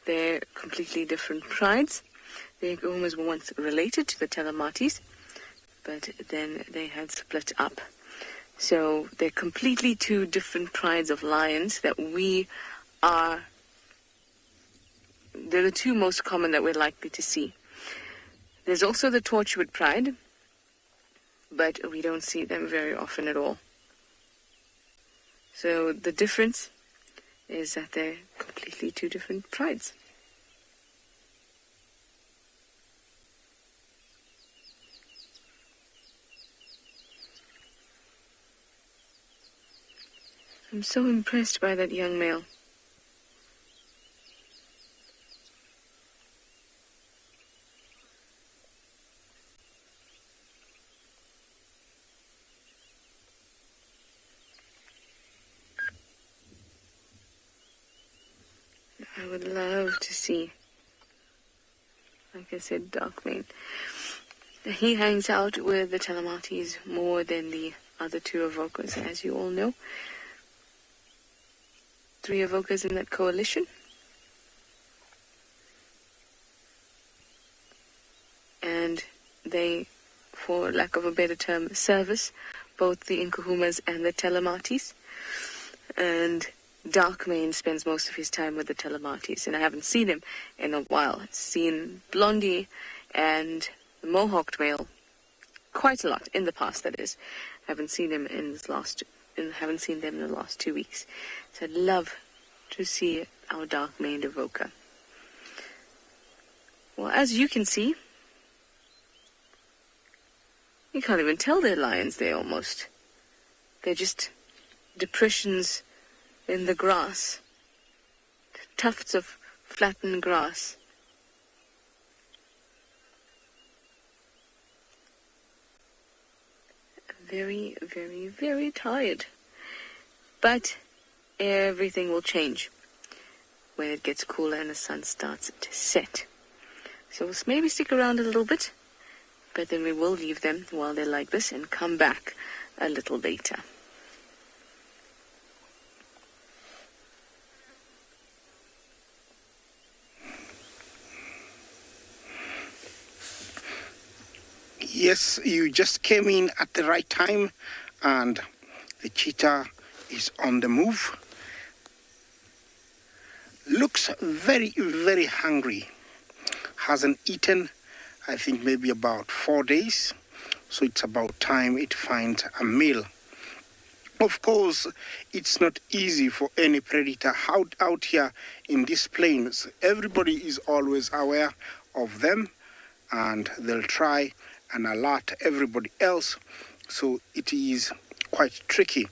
They're completely different prides. The Nkuhumas were once related to the Telematis, but then they had split up. So they're completely two different prides of lions that they're the two most common that we're likely to see. There's also the Torchwood pride, but we don't see them very often at all. So the difference is that they're completely two different prides. I'm so impressed by that young male. I would love to see, like I said, Darkmane. He hangs out with the Telematis more than the other two Avokas, as you all know. 3 Avokas in that coalition. And they, for lack of a better term, service both the Nkuhumas and the Telematis. And Darkmane spends most of his time with the Telematis, and I haven't seen him in a while. I've seen Blondie and the Mohawked male quite a lot in the past, that is. I haven't seen him haven't seen them in the last 2 weeks. So I'd love to see our Dark-maned Avoka. Well, as you can see, you can't even tell they're lions there almost. They're just depressions in the grass. Tufts of flattened grass. Very, very, very tired. But everything will change when it gets cooler and the sun starts to set. So we'll maybe stick around a little bit, but then we will leave them while they're like this and come back a little later. Yes, you just came in at the right time, and the cheetah is on the move. Looks very, very hungry. Hasn't eaten, I think, maybe about 4 days. So it's about time it finds a meal. Of course, it's not easy for any predator out here in these plains. Everybody is always aware of them, and they'll try and alert everybody else. So it is quite tricky.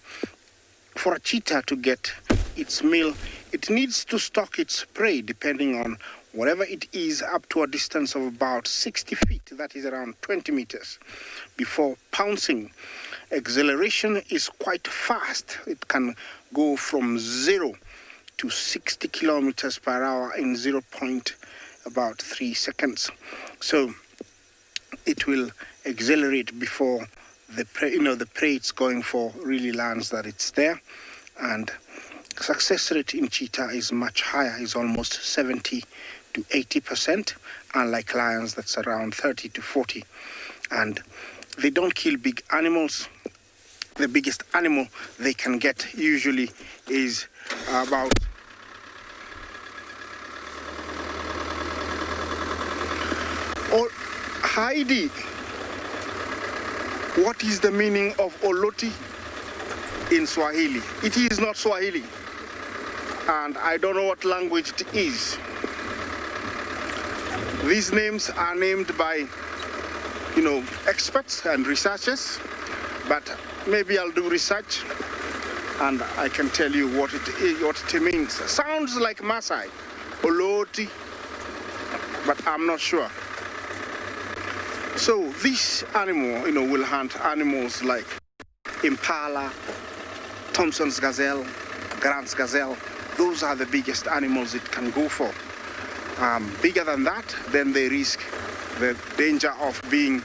For a cheetah to get its meal, it needs to stalk its prey, depending on whatever it is, up to a distance of about 60 feet, that is around 20 meters, before pouncing. Acceleration is quite fast. It can go from 0 to 60 kilometers per hour in about 3 seconds. So it will accelerate before the prey, the prey it's going for really lands that it's there. And success rate in cheetah is much higher, is almost 70 to 80%, unlike lions that's around 30 to 40. And they don't kill big animals. The biggest animal they can get usually is about Heidi, what is the meaning of Oloti in Swahili? It is not Swahili, and I don't know what language it is. These names are named by, experts and researchers, but maybe I'll do research and I can tell you what it means. Sounds like Maasai, Oloti, but I'm not sure. So this animal, will hunt animals like impala, Thompson's gazelle, Grant's gazelle. Those are the biggest animals it can go for. bigger than that, then they risk the danger of being,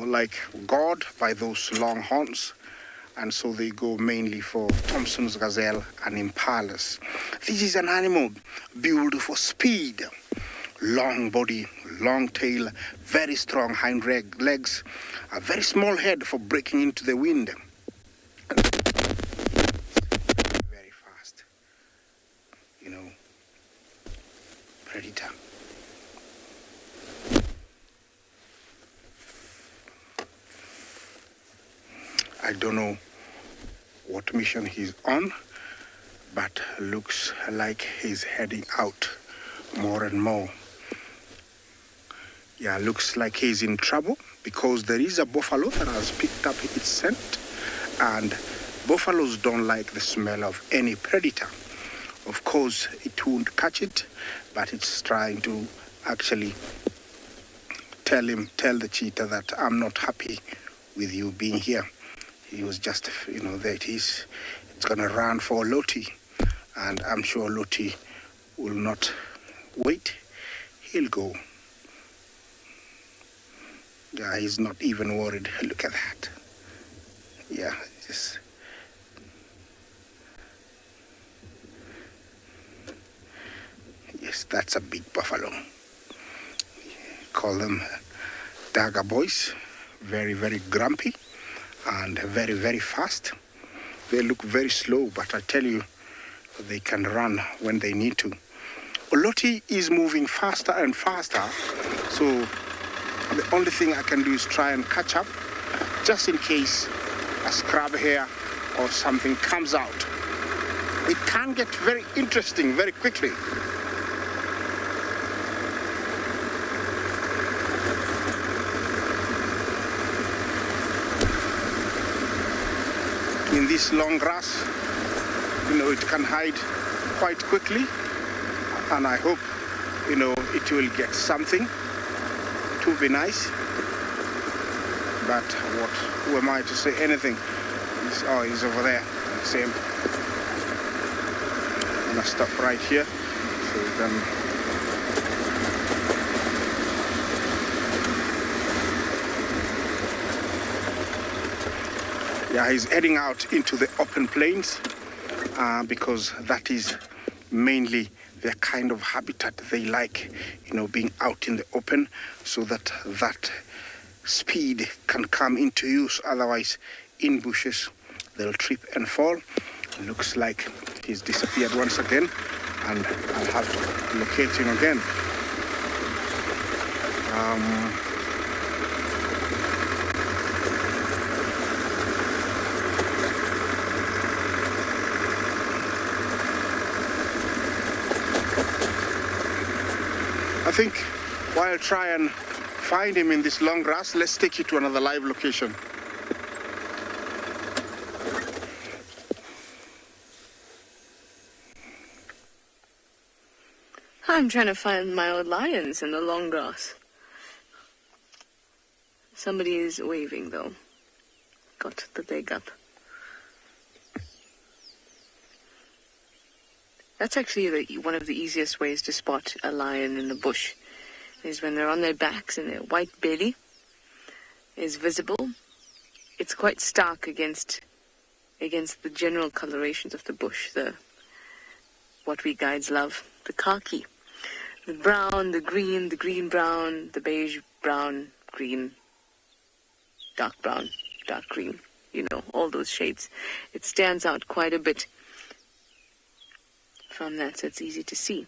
like gored by those long horns. And so they go mainly for Thompson's gazelle and impalas. This is an animal built for speed. Long body, long tail, very strong hind legs, a very small head for breaking into the wind. Very fast, predator. I don't know what mission he's on, but looks like he's heading out more and more. Yeah, looks like he's in trouble because there is a buffalo that has picked up its scent, and buffaloes don't like the smell of any predator. Of course, it won't catch it, but it's trying to actually tell the cheetah that I'm not happy with you being here. He was just, there it is. It's going to run for Loti. And I'm sure Loti will not wait. He'll go. Yeah, he's not even worried. Look at that. Yeah, just... Yes, that's a big buffalo. Call them dagger boys. Very, very grumpy. And very, very fast. They look very slow, but I tell you, they can run when they need to. Loti is moving faster and faster, so the only thing I can do is try and catch up, just in case a scrub hair or something comes out. It can get very interesting very quickly. In this long grass, it can hide quite quickly, and I hope, it will get something. It will be nice, but who am I to say anything? He's over there. Same. I'm gonna stop right here so we can. Yeah, he's heading out into the open plains because that is mainly their kind of habitat. They like, being out in the open so that speed can come into use. Otherwise, in bushes, they'll trip and fall. Looks like he's disappeared once again, and I'll have to locate him again. I think while I try and find him in this long grass, let's take you to another live location. I'm trying to find my old lions in the long grass. Somebody is waving, though. Got the leg up. That's actually one of the easiest ways to spot a lion in the bush, is when they're on their backs and their white belly is visible. It's quite stark against the general colorations of the bush, what we guides love, the khaki. The brown, the green brown, the beige brown, green, dark brown, dark green, all those shades. It stands out quite a bit from that, so it's easy to see.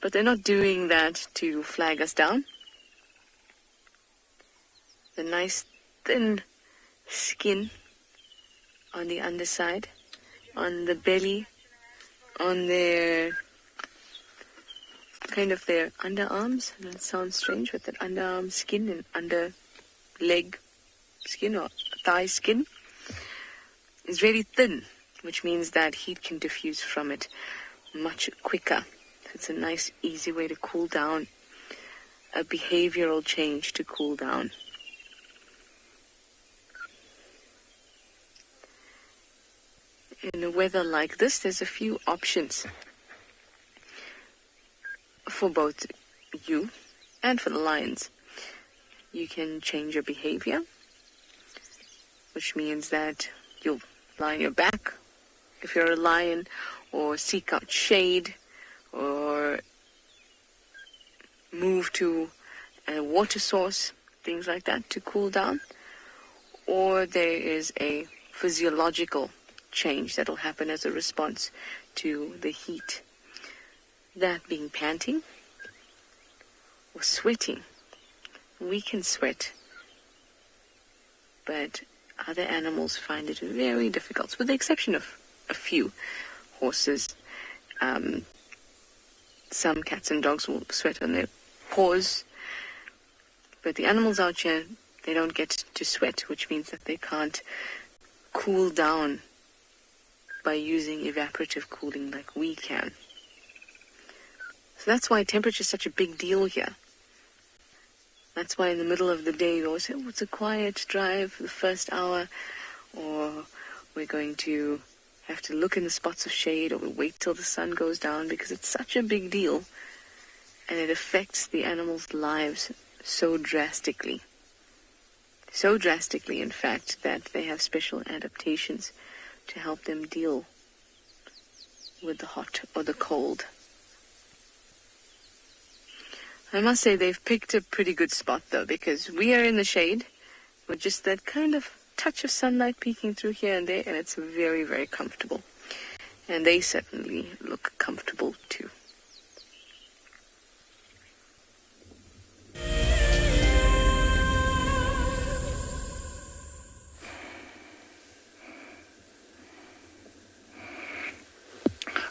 But they're not doing that to flag us down. The nice thin skin on the underside, on the belly, on their their underarms. And it sounds strange, but that underarm skin and under leg skin or thigh skin is really thin, which means that heat can diffuse from it much quicker. So it's a nice, easy way to cool down, a behavioral change to cool down. In a weather like this, there's a few options. for both you and for the lions. You can change your behavior, which means that you'll lie on your back if you're a lion, or seek out shade, or move to a water source, things like that, to cool down. Or there is a physiological change that will happen as a response to the heat. That being panting or sweating. We can sweat, but other animals find it very difficult, with the exception of a few. Horses, some cats and dogs will sweat on their paws, but the animals out here, they don't get to sweat, which means that they can't cool down by using evaporative cooling like we can. So that's why temperature is such a big deal here. That's why in the middle of the day you always say, oh, it's a quiet drive for the first hour, or we're going to have to look in the spots of shade, or we wait till the sun goes down, because it's such a big deal and it affects the animals' lives so drastically. So drastically, in fact, that they have special adaptations to help them deal with the hot or the cold. I must say they've picked a pretty good spot, though, because we are in the shade with just that kind of touch of sunlight peeking through here and there, and it's very, very comfortable. And they certainly look comfortable, too.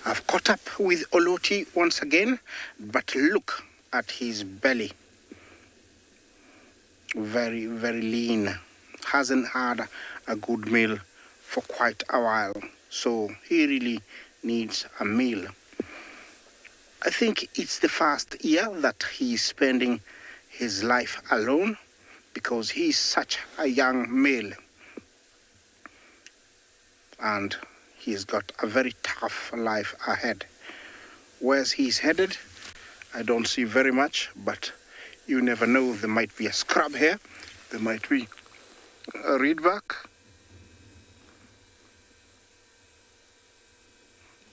I've caught up with Oloti once again, but look at his belly. Very, very lean. Hasn't had a good meal for quite a while, so he really needs a meal. I think it's the first year that he's spending his life alone, because he's such a young male, and he's got a very tough life ahead. Where's he's headed, I don't see very much, but you never know. There might be a scrub here, there might be a reedback.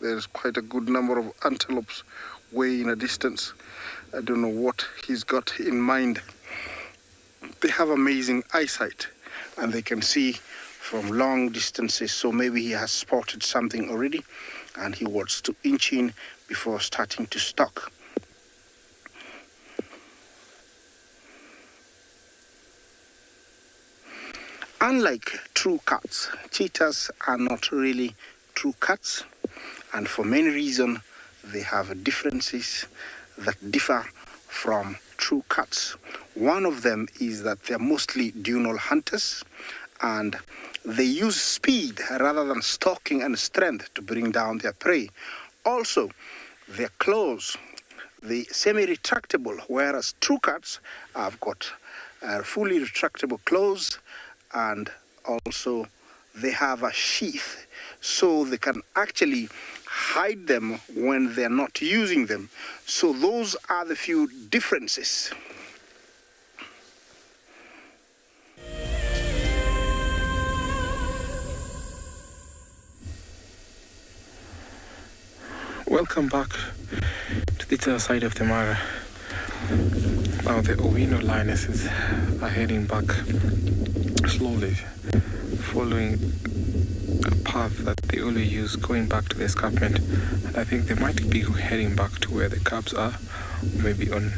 There's quite a good number of antelopes way in a distance. I don't know what he's got in mind. They have amazing eyesight and they can see from long distances, so maybe he has spotted something already and he wants to inch in before starting to stalk. Unlike true cats, cheetahs are not really true cats, and for many reasons they have differences that differ from true cats. One of them is that they're mostly diurnal hunters, and they use speed rather than stalking and strength to bring down their prey. Also, their claws, the semi-retractable, whereas true cats have got fully retractable claws, and also they have a sheath, so they can actually hide them when they're not using them. So those are the few differences. Welcome back to the other side of the Mara. Now the Owino lionesses are heading back slowly, following a path that they always use, going back to the escarpment. And I think they might be heading back to where the cubs are, maybe on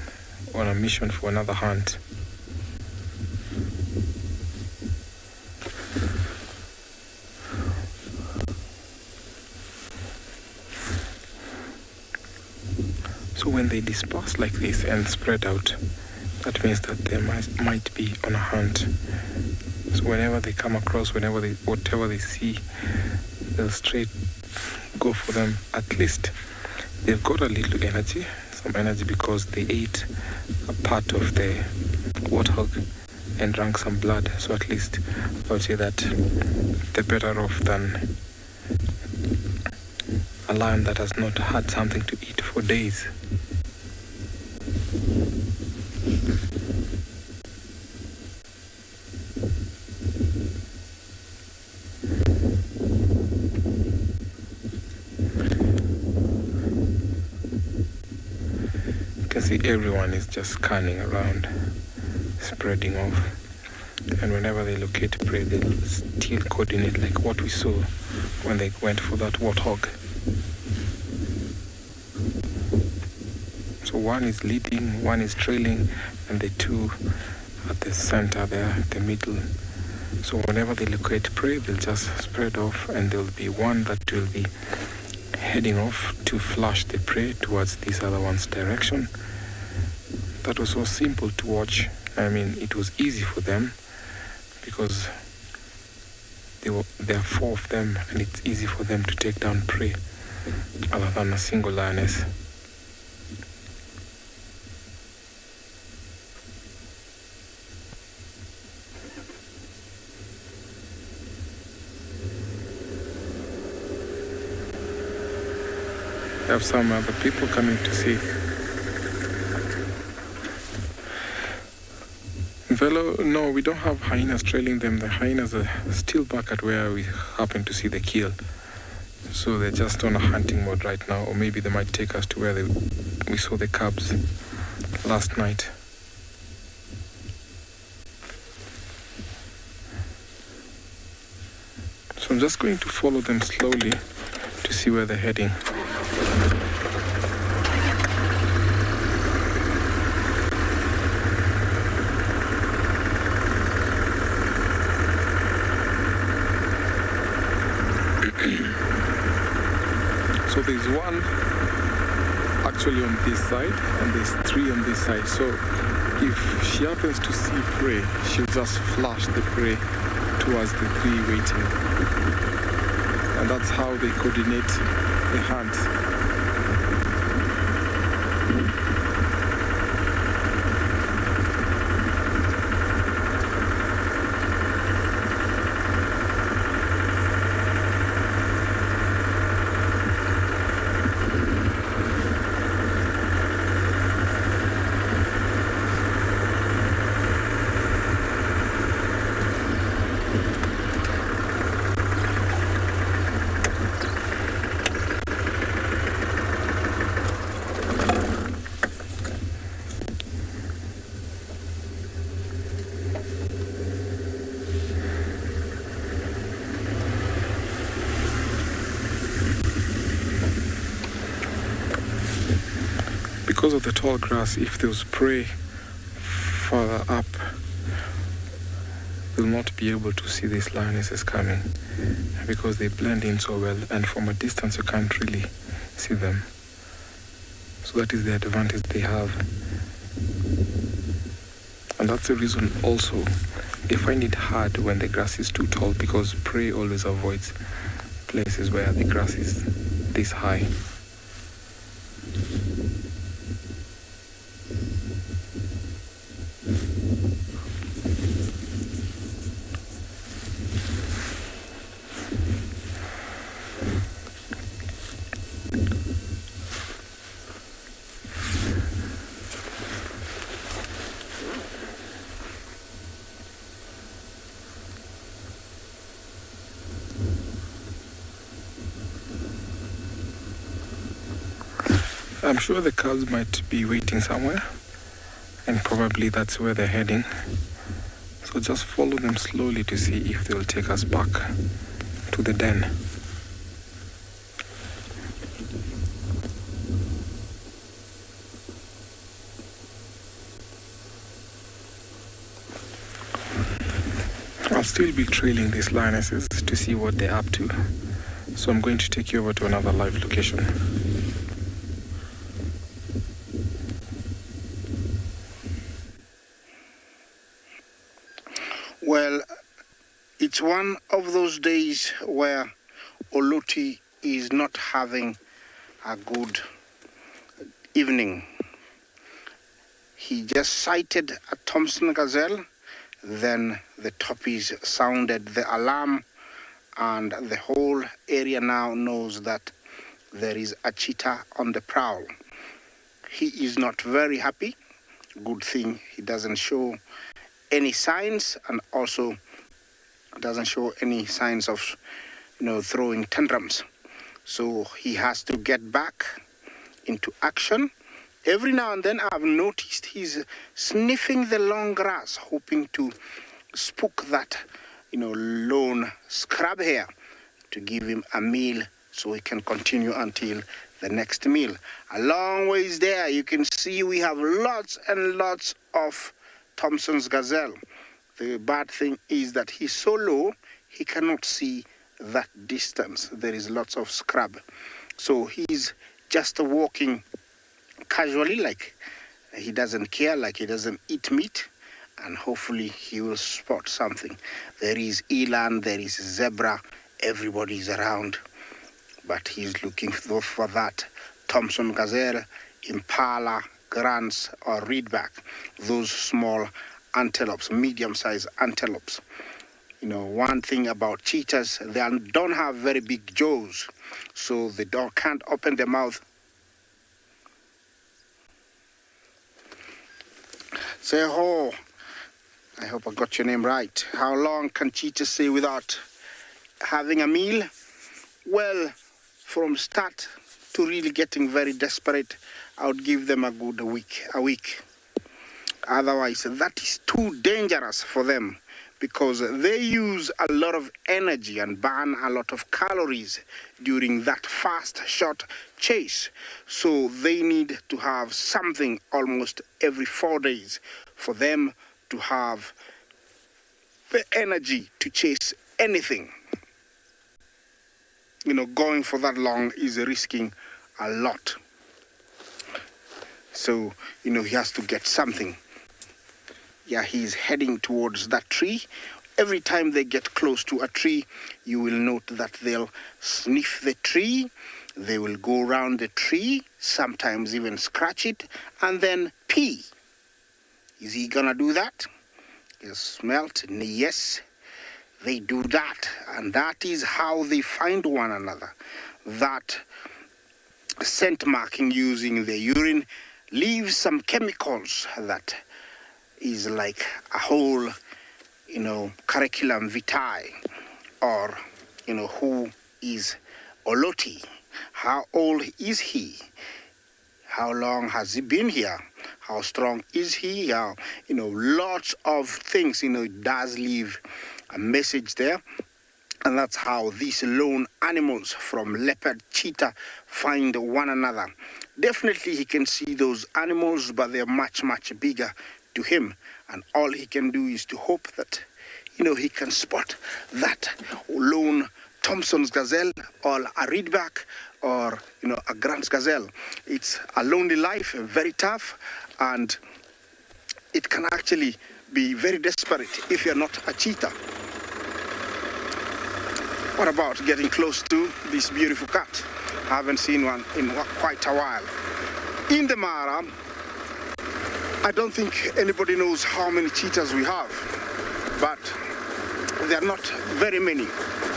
a mission for another hunt. So when they disperse like this and spread out, that means that they might be on a hunt. So whenever they come across, whatever they see, they'll straight go for them. At least they've got a little energy, some energy, because they ate a part of the warthog and drank some blood. So at least I would say that they're better off than a lion that has not had something to eat for days. see everyone is just scanning around, spreading off. And whenever they locate prey, they'll still coordinate like what we saw when they went for that warthog. So one is leading, one is trailing, and the two at the center there, the middle. So whenever they locate prey, they'll just spread off, and there'll be one that will be heading off to flush the prey towards this other one's direction. That was so simple to watch. I mean, it was easy for them because there are 4 of them, and it's easy for them to take down prey other than a single lioness. We have some other people coming to see. Velo, no, we don't have hyenas trailing them. The hyenas are still back at where we happen to see the kill. So they're just on a hunting mode right now, or maybe they might take us to where we saw the cubs last night. So I'm just going to follow them slowly to see where they're heading. So there's one actually on this side, and there's 3 on this side. So if she happens to see prey, she'll just flash the prey towards the 3 waiting. And that's how they coordinate the hunt. Because of the tall grass, if there was prey further up, we'll not be able to see these lionesses coming because they blend in so well, and from a distance you can't really see them. So that is the advantage they have. And that's the reason also they find it hard when the grass is too tall, because prey always avoids places where the grass is this high. I'm sure the cubs might be waiting somewhere, and probably that's where they're heading. So just follow them slowly to see if they'll take us back to the den. I'll still be trailing these lionesses to see what they're up to. So I'm going to take you over to another live location. Well, it's one of those days where Oluti is not having a good evening. He just sighted a Thompson gazelle, then the Toppies sounded the alarm, and the whole area now knows that there is a cheetah on the prowl. He is not very happy. Good thing he doesn't show any signs, and also doesn't show any signs of, throwing tantrums. So he has to get back into action every now and then I've noticed he's sniffing the long grass, hoping to spook that, lone scrub hare to give him a meal so he can continue until the next meal. A long ways there, you can see we have lots and lots of Thompson's gazelle. The bad thing is that he's so low, he cannot see that distance. There is lots of scrub. So he's just walking casually, like he doesn't care, like he doesn't eat meat, and hopefully he will spot something. There is eland, there is zebra, everybody's around, but he's looking for that Thompson gazelle, impala, grants, or reedback, those small antelopes, medium-sized antelopes. One thing about cheetahs, they don't have very big jaws, so they can't open their mouth. Say ho. I hope I got your name right. How long can cheetahs stay without having a meal? Well, from start to really getting very desperate, I would give them a good week. Otherwise, that is too dangerous for them, because they use a lot of energy and burn a lot of calories during that fast, short chase. So they need to have something almost every 4 days for them to have the energy to chase anything. Going for that long is risking a lot. So, he has to get something. Yeah, he's heading towards that tree. Every time they get close to a tree, you will note that they'll sniff the tree, they will go around the tree, sometimes even scratch it, and then pee. Is he gonna do that? You smelt? Yes, they do that, and that is how they find one another. That scent marking using the urine leaves some chemicals that is like a whole, curriculum vitae, or, who is Oloti? How old is he? How long has he been here? How strong is he? Lots of things, it does leave a message there. And that's how these lone animals from leopard, cheetah find one another. Definitely he can see those animals, but they're much, much bigger to him, and all he can do is to hope that he can spot that lone Thompson's gazelle or a reedback or a Grant's gazelle. It's a lonely life, very tough, and it can actually be very desperate if you're not a cheetah. What about getting close to this beautiful cat? I haven't seen one in quite a while. In the Mara, I don't think anybody knows how many cheetahs we have, but they are not very many.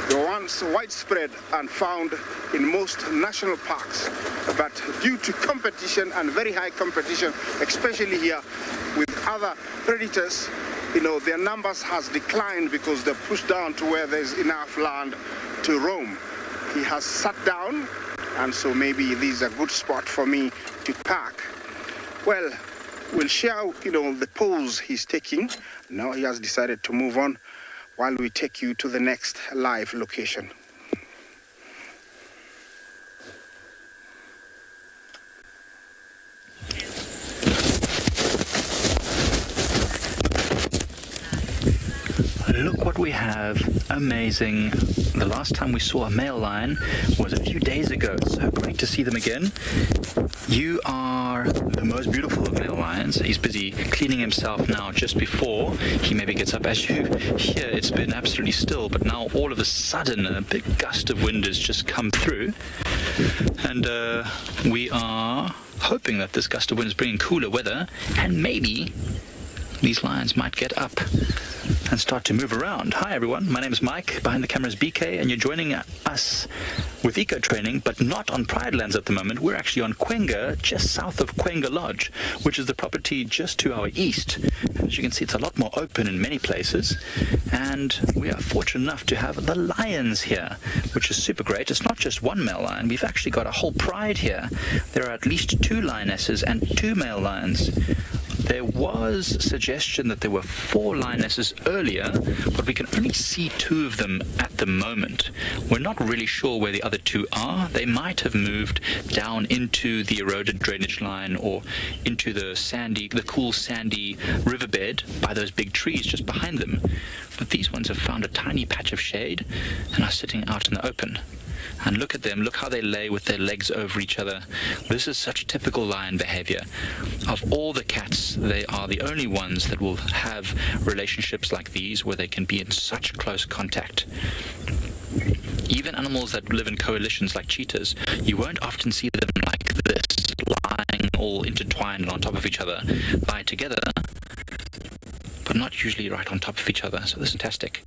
They were once widespread and found in most national parks, but due to competition and very high competition, especially here with other predators, their numbers has declined because they're pushed down to where there's enough land to roam. He has sat down, and so maybe this is a good spot for me to park. Well, we'll share, the pose he's taking. Now he has decided to move on while we take you to the next live location. Look what we have. Amazing. The last time we saw a male lion was a few days ago. So great to see them again. You are the most beautiful of male lions. He's busy cleaning himself now just before he maybe gets up. As you hear, it's been absolutely still, but now all of a sudden a big gust of wind has just come through. And we are hoping that this gust of wind is bringing cooler weather and maybe these lions might get up and start to move around. Hi everyone, my name is Mike, behind the camera is BK, and you're joining us with eco training, but not on Pride Lands at the moment. We're actually on Kwenga, just south of Kwenga Lodge, which is the property just to our east. And as you can see, it's a lot more open in many places, and we are fortunate enough to have the lions here, which is super great. It's not just one male lion, we've actually got a whole pride here. There are at least 2 lionesses and 2 male lions. There was suggestion that there were 4 lionesses earlier, but we can only see 2 of them at the moment. We're not really sure where the other 2 are. They might have moved down into the eroded drainage line or into the cool sandy riverbed by those big trees just behind them. But these ones have found a tiny patch of shade and are sitting out in the open. And look at them, look how they lay with their legs over each other. This is such typical lion behavior. Of all the cats, they are the only ones that will have relationships like these where they can be in such close contact. Even animals that live in coalitions like cheetahs, you won't often see them like this, lying all intertwined on top of each other, lie together, but not usually right on top of each other. So this is fantastic.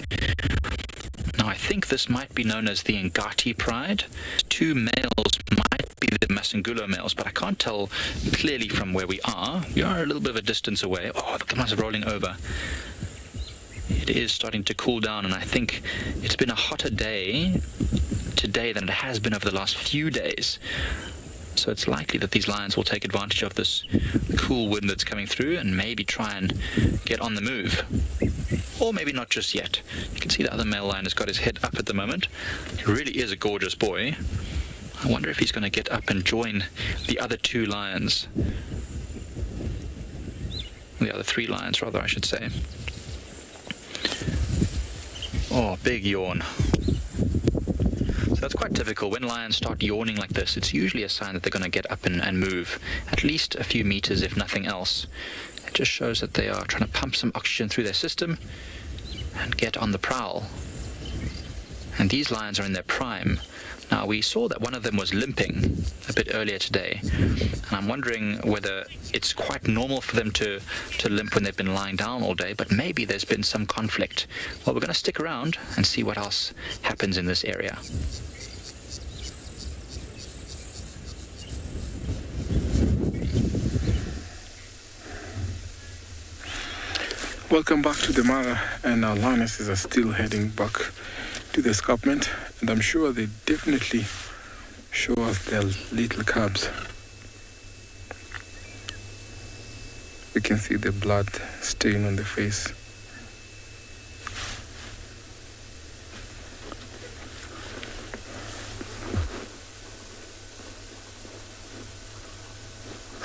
Now, I think this might be known as the Ngati Pride. 2 males might be the Masangulo males, but I can't tell clearly from where we are. We are a little bit of a distance away. Oh, the ones are rolling over. It is starting to cool down, and I think it's been a hotter day today than it has been over the last few days. So it's likely that these lions will take advantage of this cool wind that's coming through and maybe try and get on the move. Or maybe not just yet. You can see the other male lion has got his head up at the moment. He really is a gorgeous boy. I wonder if he's going to get up and join the other 2 lions. The other 3 lions, rather, I should say. Oh, big yawn. So that's quite typical. When lions start yawning like this, it's usually a sign that they're going to get up and move at least a few meters, if nothing else. It just shows that they are trying to pump some oxygen through their system and get on the prowl. And these lions are in their prime. Now, we saw that one of them was limping a bit earlier today, and I'm wondering whether it's quite normal for them to limp when they've been lying down all day, but maybe there's been some conflict. Well, we're going to stick around and see what else happens in this area. Welcome back to the Mara, and our lionesses are still heading back to the escarpment, and I'm sure they definitely show us their little cubs. We can see the blood stain on the face.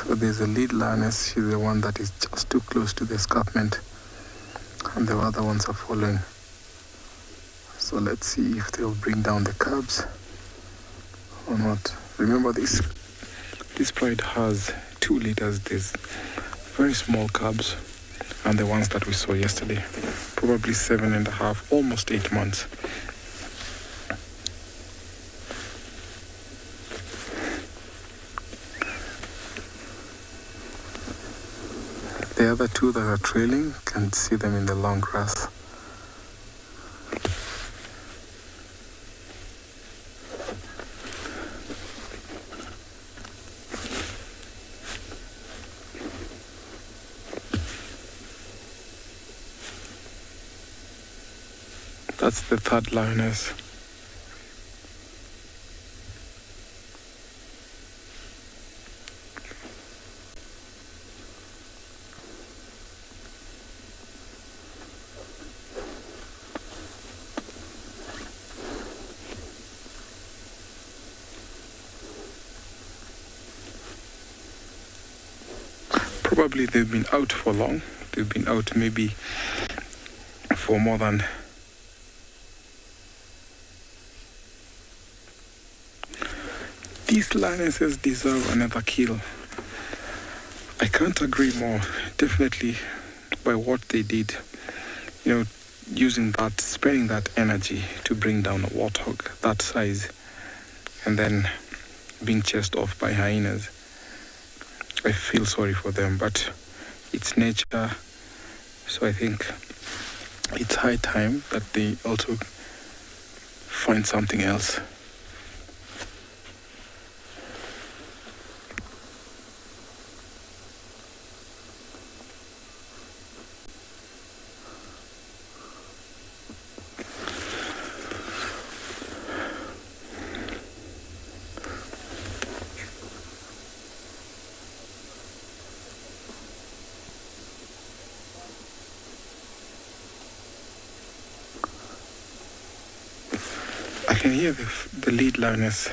So there's a lead lioness, she's the one that is just too close to the escarpment, and the other ones are following. So let's see if they'll bring down the cubs or not. Remember, this pride has 2 litters. There's very small cubs and the ones that we saw yesterday, probably 7.5, almost 8 months. The other 2 that are trailing, can see them in the long grass. That's the 3rd lioness. Probably they've been out for long. They've been out maybe for more than these lionesses deserve another kill. I can't agree more. Definitely by what they did. You know, spending that energy to bring down a warthog that size and then being chased off by hyenas. I feel sorry for them, but it's nature, So I think it's high time that they also find something else. I can hear the lead lioness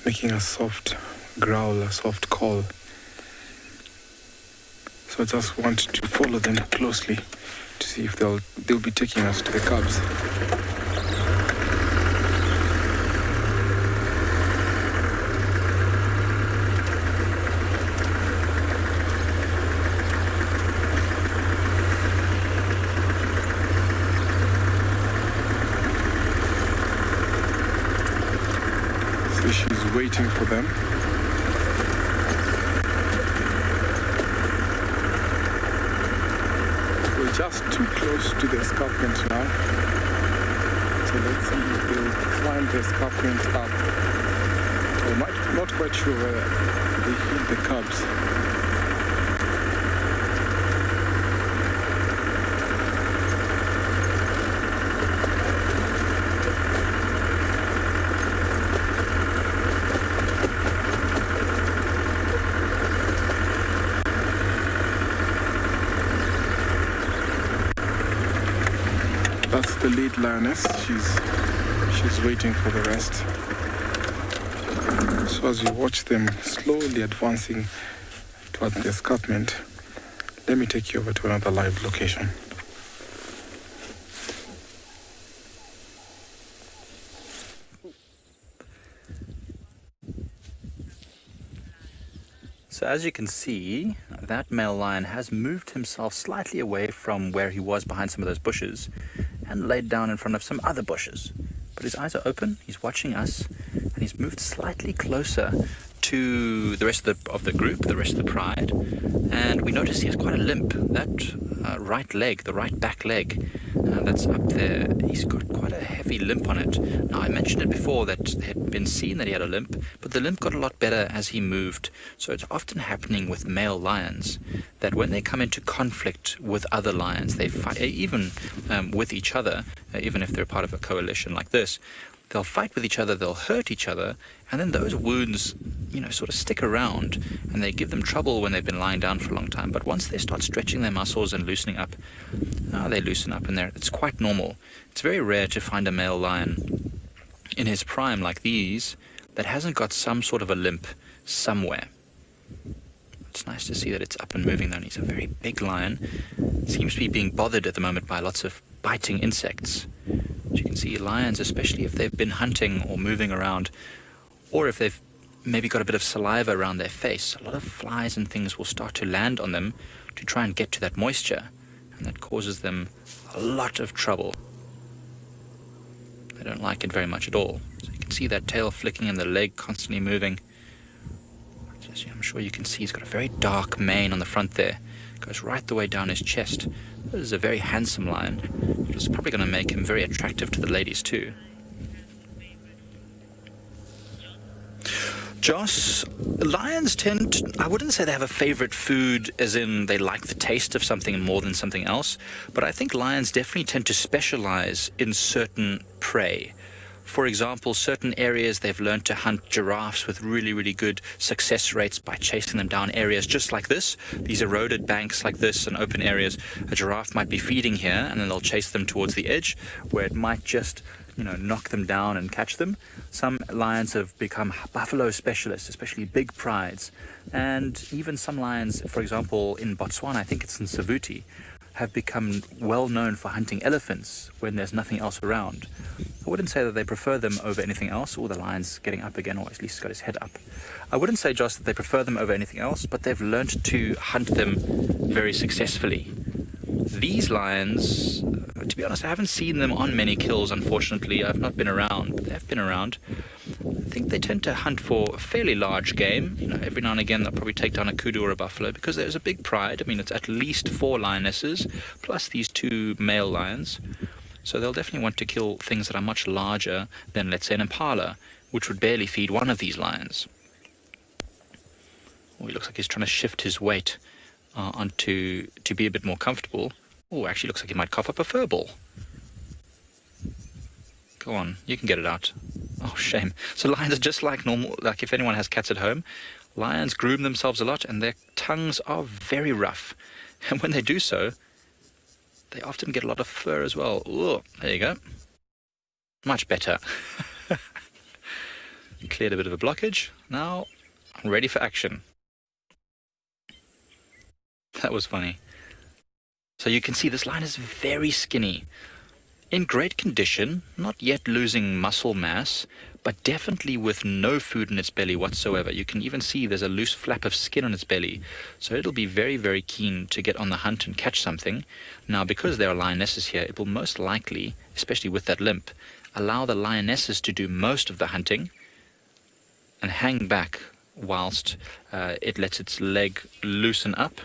making a soft growl, a soft call. So I just want to follow them closely to see if they'll be taking us to the cubs. She's waiting for them. We're just too close to the escarpment now. So let's see if they'll climb the escarpment up. We're not quite sure where they hit the cubs. That's the lead lioness. She's waiting for the rest. So as you watch them slowly advancing towards the escarpment, let me take you over to another live location. So as you can see, that male lion has moved himself slightly away from where he was behind some of those bushes and laid down in front of some other bushes. But his eyes are open, he's watching us, and he's moved slightly closer to the rest of the group, the rest of the pride. And we notice he has quite a limp. That right leg, the right back leg, that's up there, he's got quite a heavy limp on it. Now, I mentioned it before that it had been seen that he had a limp, but the limp got a lot better as he moved. So it's often happening with male lions that when they come into conflict with other lions, they fight, even with each other, even if they're part of a coalition like this, they'll fight with each other, they'll hurt each other, and then those wounds, sort of stick around, and they give them trouble when they've been lying down for a long time. But once they start stretching their muscles and loosening up, they loosen up, and it's quite normal. It's very rare to find a male lion in his prime like these that hasn't got some sort of a limp somewhere. It's nice to see that it's up and moving though, and he's a very big lion. Seems to be being bothered at the moment by lots of biting insects. As you can see, lions, especially if they've been hunting or moving around, or if they've maybe got a bit of saliva around their face, a lot of flies and things will start to land on them to try and get to that moisture, and that causes them a lot of trouble. They don't like it very much at all. So you can see that tail flicking and the leg constantly moving. As I'm sure you can see, he's got a very dark mane on the front there. It goes right the way down his chest. This is a very handsome lion, which is probably going to make him very attractive to the ladies too. Joss, lions tend to, I wouldn't say they have a favorite food as in they like the taste of something more than something else, but I think lions definitely tend to specialize in certain prey. For example, certain areas they've learned to hunt giraffes with really, really good success rates by chasing them down areas just like this, these eroded banks like this and open areas. A giraffe might be feeding here and then they'll chase them towards the edge where it might just knock them down and catch them. Some lions have become buffalo specialists, especially big prides. And even some lions, for example, in Botswana, I think it's in Savuti, have become well known for hunting elephants when there's nothing else around. I wouldn't say that they prefer them over anything else. The lion's getting up again, or at least he's got his head up. I wouldn't say, Joss, that they prefer them over anything else, but they've learned to hunt them very successfully. These lions, to be honest, I haven't seen them on many kills, unfortunately. I've not been around, but they've been around. I think they tend to hunt for fairly large game. You know, every now and again they'll probably take down a kudu or a buffalo because there's a big pride. I mean, it's at least 4 lionesses plus these 2 male lions. So they'll definitely want to kill things that are much larger than, let's say, an impala, which would barely feed one of these lions. Oh, he looks like he's trying to shift his weight onto to be a bit more comfortable. Oh, actually looks like he might cough up a fur ball. Go on, you can get it out. Oh, shame. So lions are just like normal, like if anyone has cats at home, lions groom themselves a lot and their tongues are very rough. And when they do so, they often get a lot of fur as well. Ooh, there you go. Much better. Cleared a bit of a blockage. Now, I'm ready for action. That was funny. So you can see this lion is very skinny. In great condition, not yet losing muscle mass, but definitely with no food in its belly whatsoever. You can even see there's a loose flap of skin on its belly. So it'll be very, very keen to get on the hunt and catch something. Now, because there are lionesses here, it will most likely, especially with that limp, allow the lionesses to do most of the hunting and hang back whilst it lets its leg loosen up.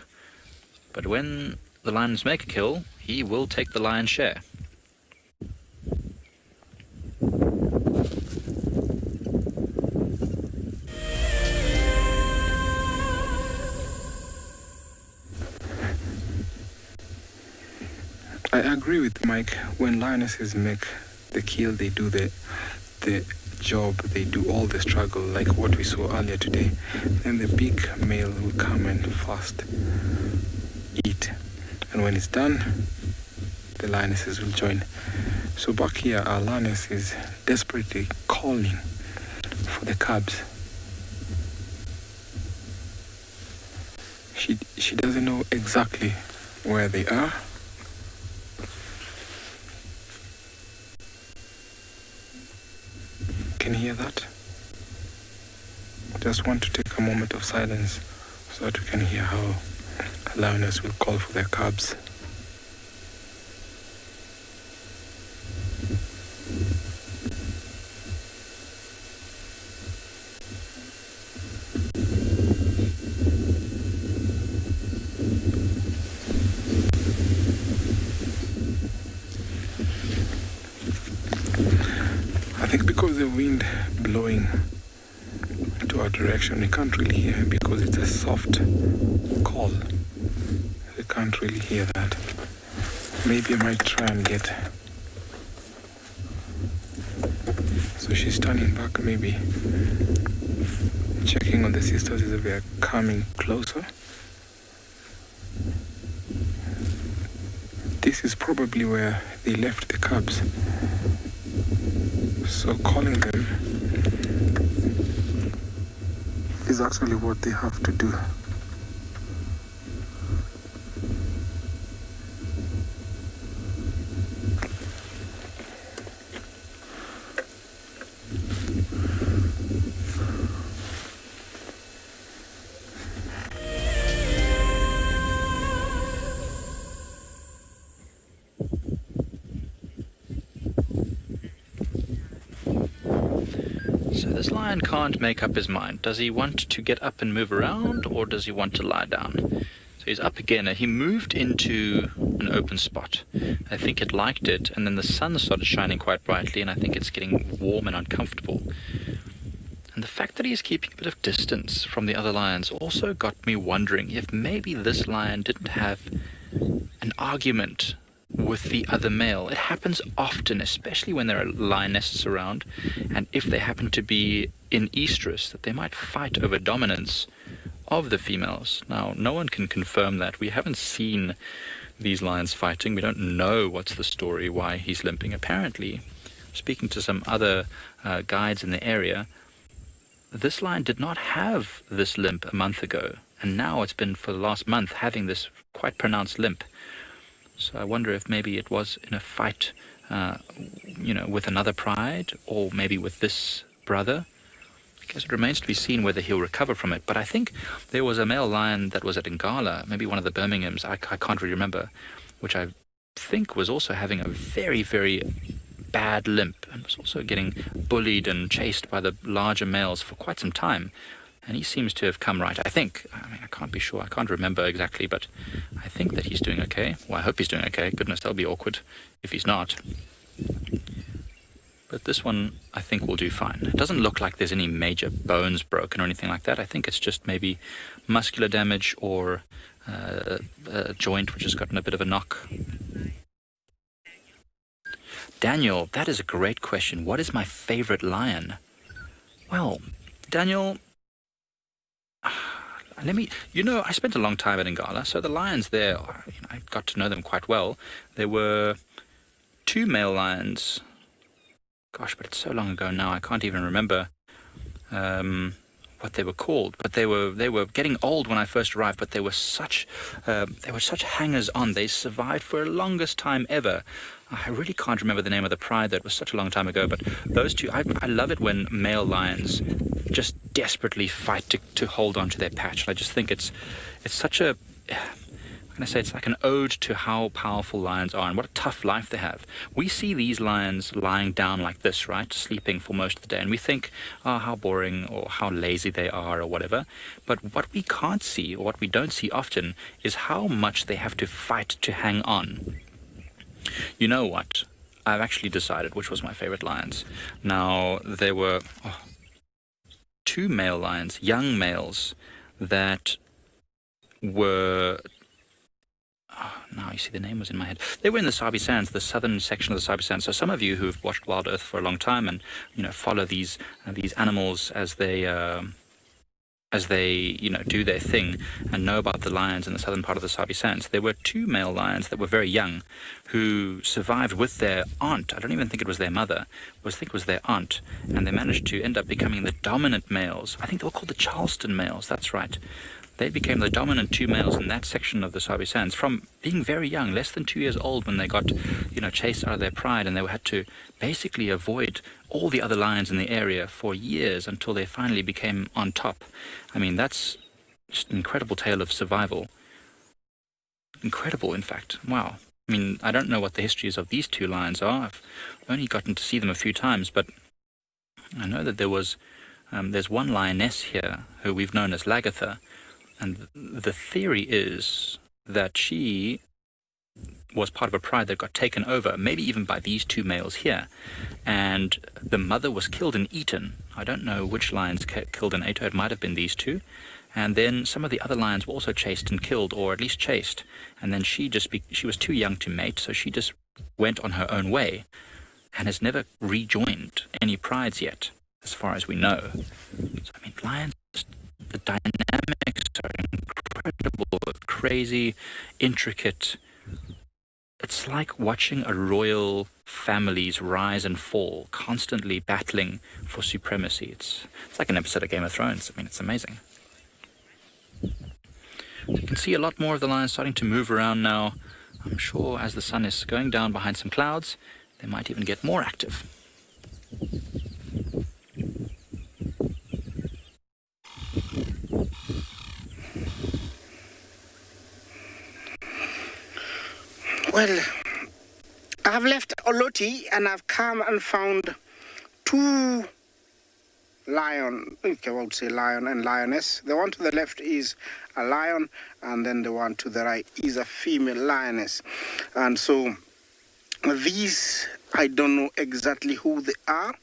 But when the lions make a kill, he will take the lion's share. I agree with Mike. When lionesses make the kill, they do the job, they do all the struggle, like what we saw earlier today. Then the big male will come and fast eat. And when it's done, the lionesses will join. So back here, our lioness is desperately calling for the cubs. She doesn't know exactly where they are. Can you hear that? Just want to take a moment of silence so that we can hear how a lioness will call for their cubs. I think because the wind blowing to our direction, we can't really hear because it's a soft call. We can't really hear that. Maybe I might try and get. So she's turning back, maybe checking on the sisters as they are coming closer. This is probably where they left the cubs. So calling them is actually what they have to do. So this lion can't make up his mind. Does he want to get up and move around, or does he want to lie down? So he's up again. He moved into an open spot. I think it liked it, and then the sun started shining quite brightly, and I think it's getting warm and uncomfortable. And the fact that he's keeping a bit of distance from the other lions also got me wondering if maybe this lion didn't have an argument with the other male. It happens often, especially when there are lionesses around, and if they happen to be in estrus, that they might fight over dominance of the females. Now, no one can confirm that. We haven't seen these lions fighting. We don't know what's the story, why he's limping. Apparently, speaking to some other guides in the area, this lion did not have this limp a month ago, and now it's been for the last month having this quite pronounced limp. So I wonder if maybe it was in a fight, with another pride, or maybe with this brother. I guess it remains to be seen whether he'll recover from it. But I think there was a male lion that was at Ngala, maybe one of the Birminghams, I can't really remember, which I think was also having a very, very bad limp. and was also getting bullied and chased by the larger males for quite some time. And he seems to have come right, I think. I mean, I can't be sure. I can't remember exactly, but I think that he's doing okay. Well, I hope he's doing okay. Goodness, that'll be awkward if he's not. But this one, I think, will do fine. It doesn't look like there's any major bones broken or anything like that. I think it's just maybe muscular damage or a joint which has gotten a bit of a knock. Daniel, that is a great question. What is my favorite lion? Well, Daniel, I spent a long time at Ngala, so the lions there, I got to know them quite well. There were 2 male lions. Gosh, but it's so long ago now, I can't even remember what they were called. But they were getting old when I first arrived, but they were such hangers on. They survived for the longest time ever. I really can't remember the name of the pride. That was such a long time ago. But those two, I love it when male lions just desperately fight to hold on to their patch. And I just think it's such a... I'm going to say it's like an ode to how powerful lions are and what a tough life they have. We see these lions lying down like this, right, sleeping for most of the day, and we think, oh, how boring or how lazy they are or whatever. But what we can't see, or what we don't see often, is how much they have to fight to hang on. You know what? I've actually decided which was my favorite lions. Now, there were 2 male lions, young males, that were... now you see the name was in my head. They were in the Sabi Sands, the southern section of the Sabi Sands. So some of you who've watched Wild Earth for a long time and follow these animals as they do their thing and know about the lions in the southern part of the Sabi Sands. There were 2 male lions that were very young who survived with their aunt. I don't even think it was their mother. I think it was their aunt, and they managed to end up becoming the dominant males. I think they were called the Charleston males. That's right. They became the dominant 2 males in that section of the Sabi Sands from being very young, less than 2 years old, when they got, chased out of their pride, and they had to basically avoid all the other lions in the area for years until they finally became on top. I mean, that's just an incredible tale of survival. Incredible, in fact. Wow. I mean, I don't know what the histories of these 2 lions are. I've only gotten to see them a few times, but I know that there's one lioness here who we've known as Lagatha. And the theory is that she was part of a pride that got taken over, maybe even by these 2 males here. And the mother was killed and eaten. I don't know which lions killed and ate her. It might have been these 2. And then some of the other lions were also chased and killed, or at least chased. And then she was too young to mate, so she just went on her own way and has never rejoined any prides yet, as far as we know. So, I mean, lions... the dynamics are incredible, crazy, intricate. It's like watching a royal family's rise and fall, constantly battling for supremacy. It's like an episode of Game of Thrones. I mean, it's amazing. So you can see a lot more of the lions starting to move around now. I'm sure as the sun is going down behind some clouds, they might even get more active. Well, I've left Oloti and I've come and found 2 lion and lioness. The one to the left is a lion, and then the one to the right is a female lioness. And so these, I don't know exactly who they are.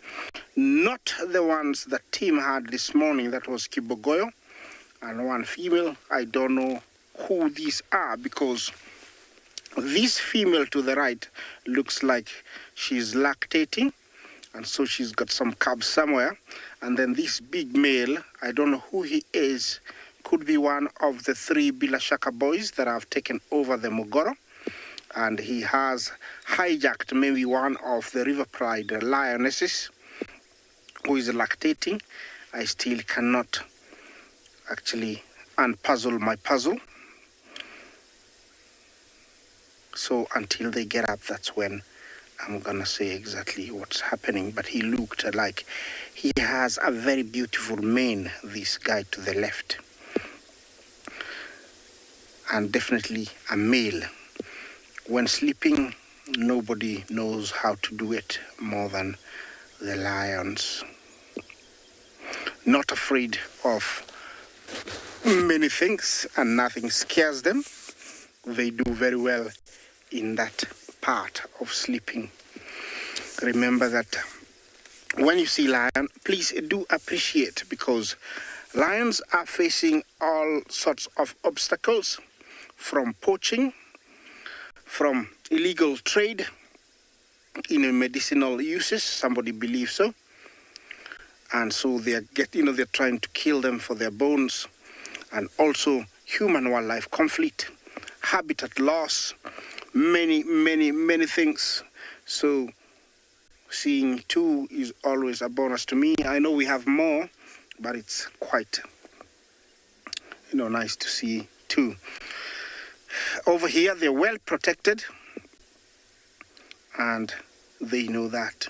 Not the ones that Tim had this morning, that was Kibogoyo, and one female. I don't know who these are, because this female to the right looks like she's lactating, and so she's got some cubs somewhere. And then this big male, I don't know who he is, could be one of the 3 Bilashaka boys that have taken over the Mogoro, and he has hijacked maybe one of the River Pride lionesses who is lactating. I still cannot actually unpuzzle my puzzle. So until they get up, that's when I'm gonna say exactly what's happening. But he looked like he has a very beautiful mane, this guy to the left. And definitely a male. When sleeping, nobody knows how to do it more than the lions. Not afraid of many things, and nothing scares them. They do very well in that part of sleeping. Remember that when you see lion, please do appreciate, because lions are facing all sorts of obstacles, from poaching, from illegal trade in medicinal uses, somebody believes so. And so they're trying to kill them for their bones, and also human-wildlife conflict, habitat loss, many things. So seeing two is always a bonus to me. I know we have more, but it's quite, nice to see two. Over here, they're well protected, and they know that.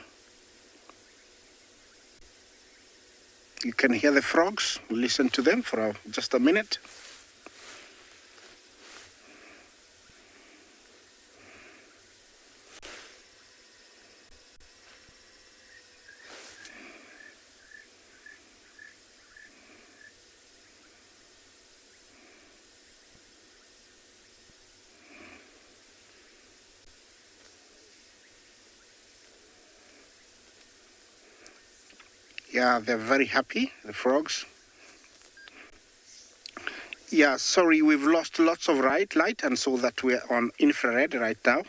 You can hear the frogs. Listen to them for just a minute. Yeah, they're very happy, the frogs. Yeah, sorry, we've lost lots of light, and so that we're on infrared right now.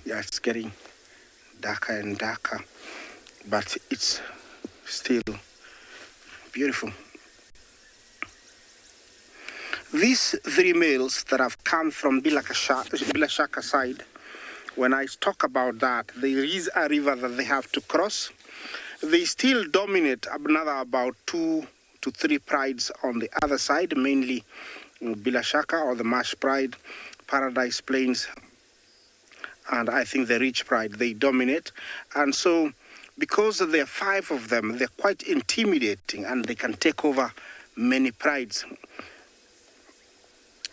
Yeah, it's getting darker and darker, but it's still beautiful. These three males that have come from Bilashaka side, when I talk about that, there is a river that they have to cross. They still dominate about 2 to 3 prides on the other side, mainly Bilashaka or the Marsh Pride, Paradise Plains, and I think the Rich Pride, they dominate. And so, because there are 5 of them, they're quite intimidating, and they can take over many prides.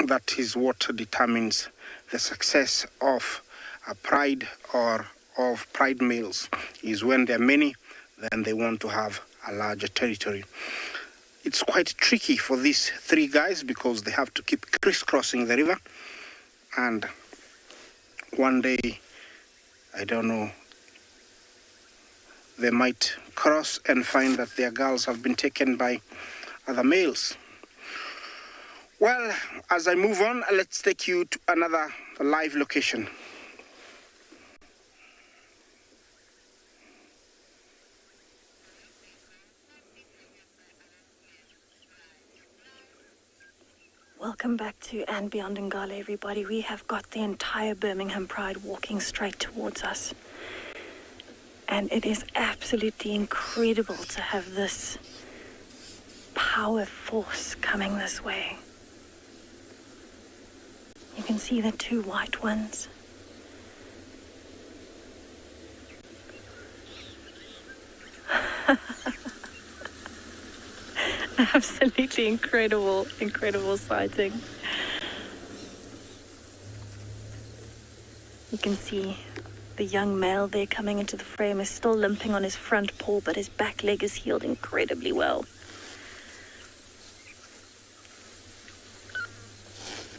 That is what determines the success of a pride or of pride males, is when there are many, then they want to have a larger territory. It's quite tricky for these 3 guys, because they have to keep crisscrossing the river, and one day, I don't know, they might cross and find that their girls have been taken by other males. Well, as I move on, let's take you to another live location. Welcome back to And Beyond Ngala, everybody. We have got the entire Birmingham Pride walking straight towards us. And it is absolutely incredible to have this power force coming this way. You can see the 2 white ones. Absolutely incredible sighting. You can see the young male there coming into the frame is still limping on his front paw, but his back leg is healed incredibly well.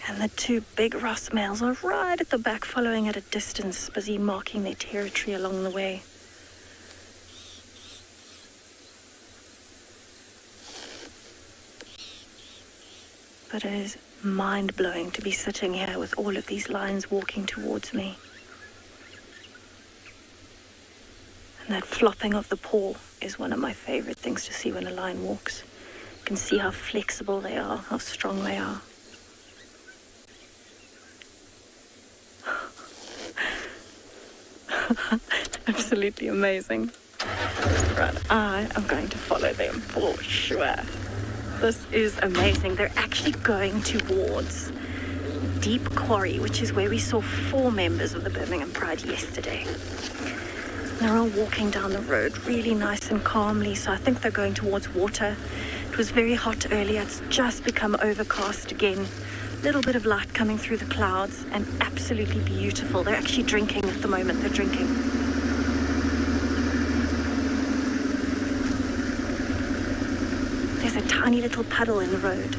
And the 2 big Ross males are right at the back, following at a distance, busy marking their territory along the way. But it is mind-blowing to be sitting here with all of these lions walking towards me. And that flopping of the paw is one of my favorite things to see when a lion walks. You can see how flexible they are, how strong they are. Absolutely amazing. Right, I am going to follow them for sure. This is amazing. They're actually going towards Deep Quarry, which is where we saw 4 members of the Birmingham Pride yesterday. They're all walking down the road really nice and calmly, so I think they're going towards water. It was very hot earlier. It's just become overcast again. little bit of light coming through the clouds, and absolutely beautiful. They're actually drinking at the moment. They're drinking. There's a tiny little puddle in the road.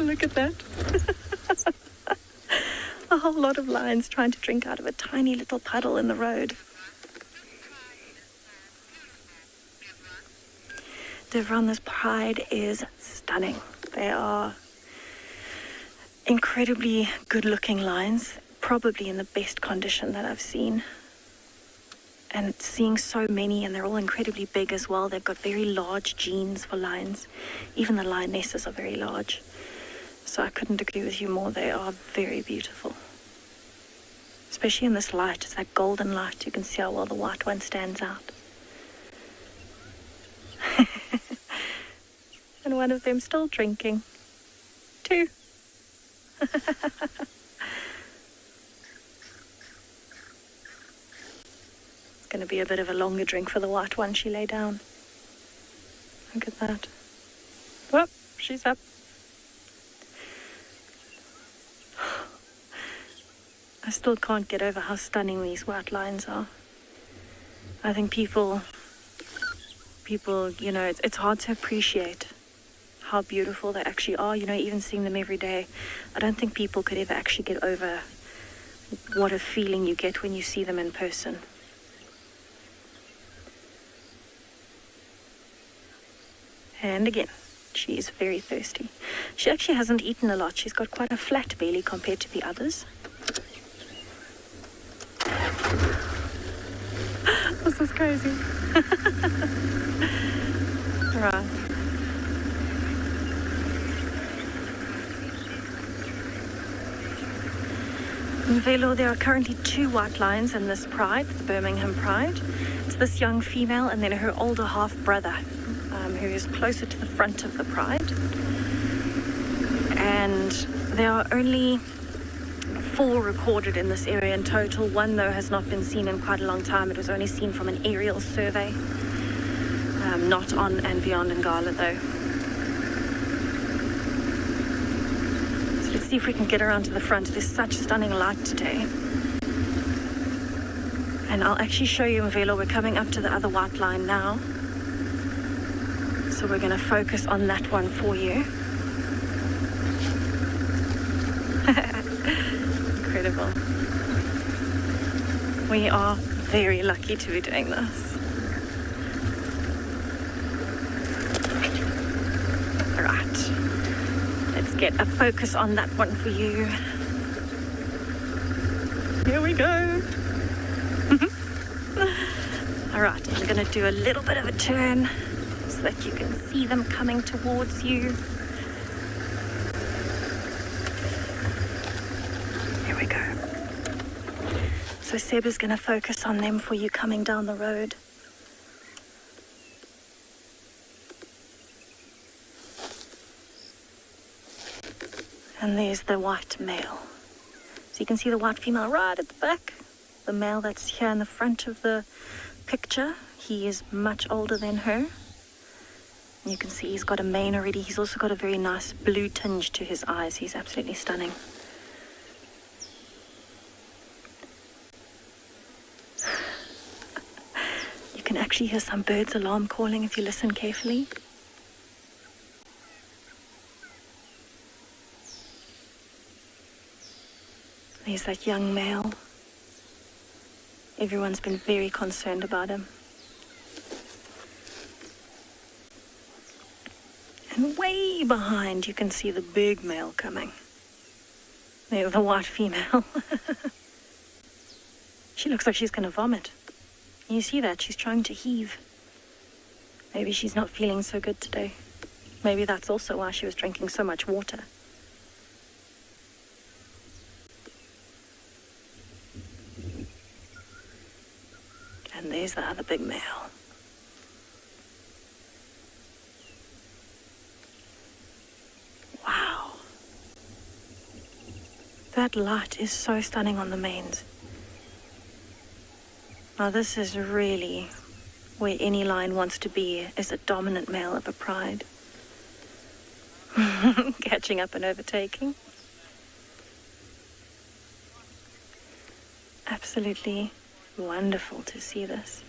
Look at that. A whole lot of lions trying to drink out of a tiny little puddle in the road. This pride is stunning. They are incredibly good-looking lions, probably in the best condition that I've seen. And seeing so many, and they're all incredibly big as well. They've got very large genes for lions. Even the lionesses are very large. So I couldn't agree with you more. They are very beautiful. Especially in this light. It's that golden light. You can see how well the white one stands out. And one of them still drinking. 2. It's going to be a bit of a longer drink for the white one. She lay down. Look at that. Whoop, she's up. I still can't get over how stunning these white lions are. I think people, you know, it's hard to appreciate how beautiful they actually are. You know, even seeing them every day, I don't think people could ever actually get over what a feeling you get when you see them in person. And again, she is very thirsty. She actually hasn't eaten a lot. She's got quite a flat belly compared to the others. This is crazy. Right. In Velo, there are currently 2 white lions in this pride, the Birmingham Pride. It's this young female and then her older half-brother, who is closer to the front of the pride. And there are only 4 recorded in this area in total. 1, though, has not been seen in quite a long time. It was only seen from an aerial survey. Not on and beyond Ngala, though. So let's see if we can get around to the front. It is such stunning light today. And I'll actually show you Mvelo. We're coming up to the other white line now. So we're going to focus on that one for you. Incredible. We are very lucky to be doing this. Right. Let's get a focus on that one for you. Here we go. All right, I'm going to do a little bit of a turn so that you can see them coming towards you. Here we go. So Seb is going to focus on them for you coming down the road. And there's the white male. So you can see the white female right at the back. The male that's here in the front of the picture, he is much older than her. You can see he's got a mane already. He's also got a very nice blue tinge to his eyes. He's absolutely stunning. You can actually hear some birds' alarm calling if you listen carefully. There's that young male. Everyone's been very concerned about him. And way behind, you can see the big male coming. There's the white female. She looks like she's going to vomit. You see that? She's trying to heave. Maybe she's not feeling so good today. Maybe that's also why she was drinking so much water. And there's the other big male. Wow. That light is so stunning on the manes. Now this is really where any lion wants to be, is a dominant male of a pride. Catching up and overtaking. Absolutely wonderful to see this.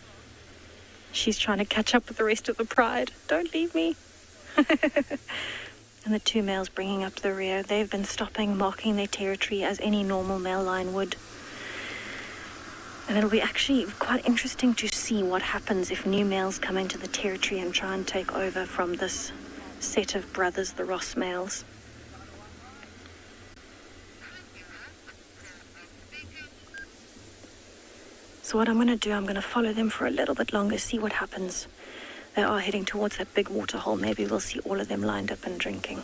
She's trying to catch up with the rest of the pride. Don't leave me. And the two males bringing up the rear, they've been stopping, marking their territory as any normal male lion would. And it'll be actually quite interesting to see what happens if new males come into the territory and try and take over from this set of brothers, the Ross males. So what I'm going to do, I'm going to follow them for a little bit longer, see what happens. They are heading towards that big water hole. Maybe we'll see all of them lined up and drinking.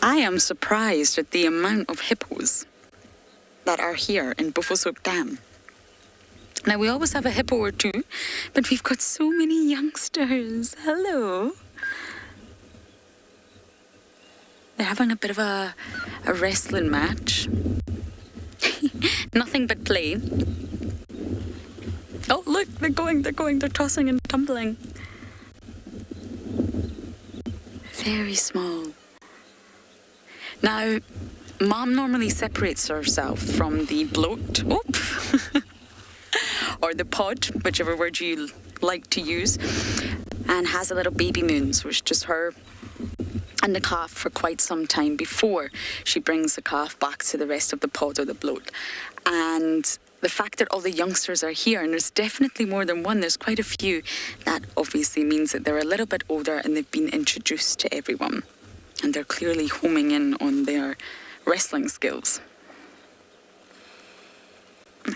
I am surprised at the amount of hippos that are here in Buffelshoek Dam. Now, we always have a hippo or two, but we've got so many youngsters. Hello. They're having a bit of a wrestling match. Nothing but play. Oh, look, they're tossing and tumbling. Very small. Now, Mom normally separates herself from the bloat, or the pod, whichever word you like to use, and has a little baby moon, so it's just her and the calf for quite some time before she brings the calf back to the rest of the pod or the bloat. And the fact that all the youngsters are here, and there's definitely more than one, there's quite a few, that obviously means that they're a little bit older and they've been introduced to everyone. And they're clearly homing in on their wrestling skills.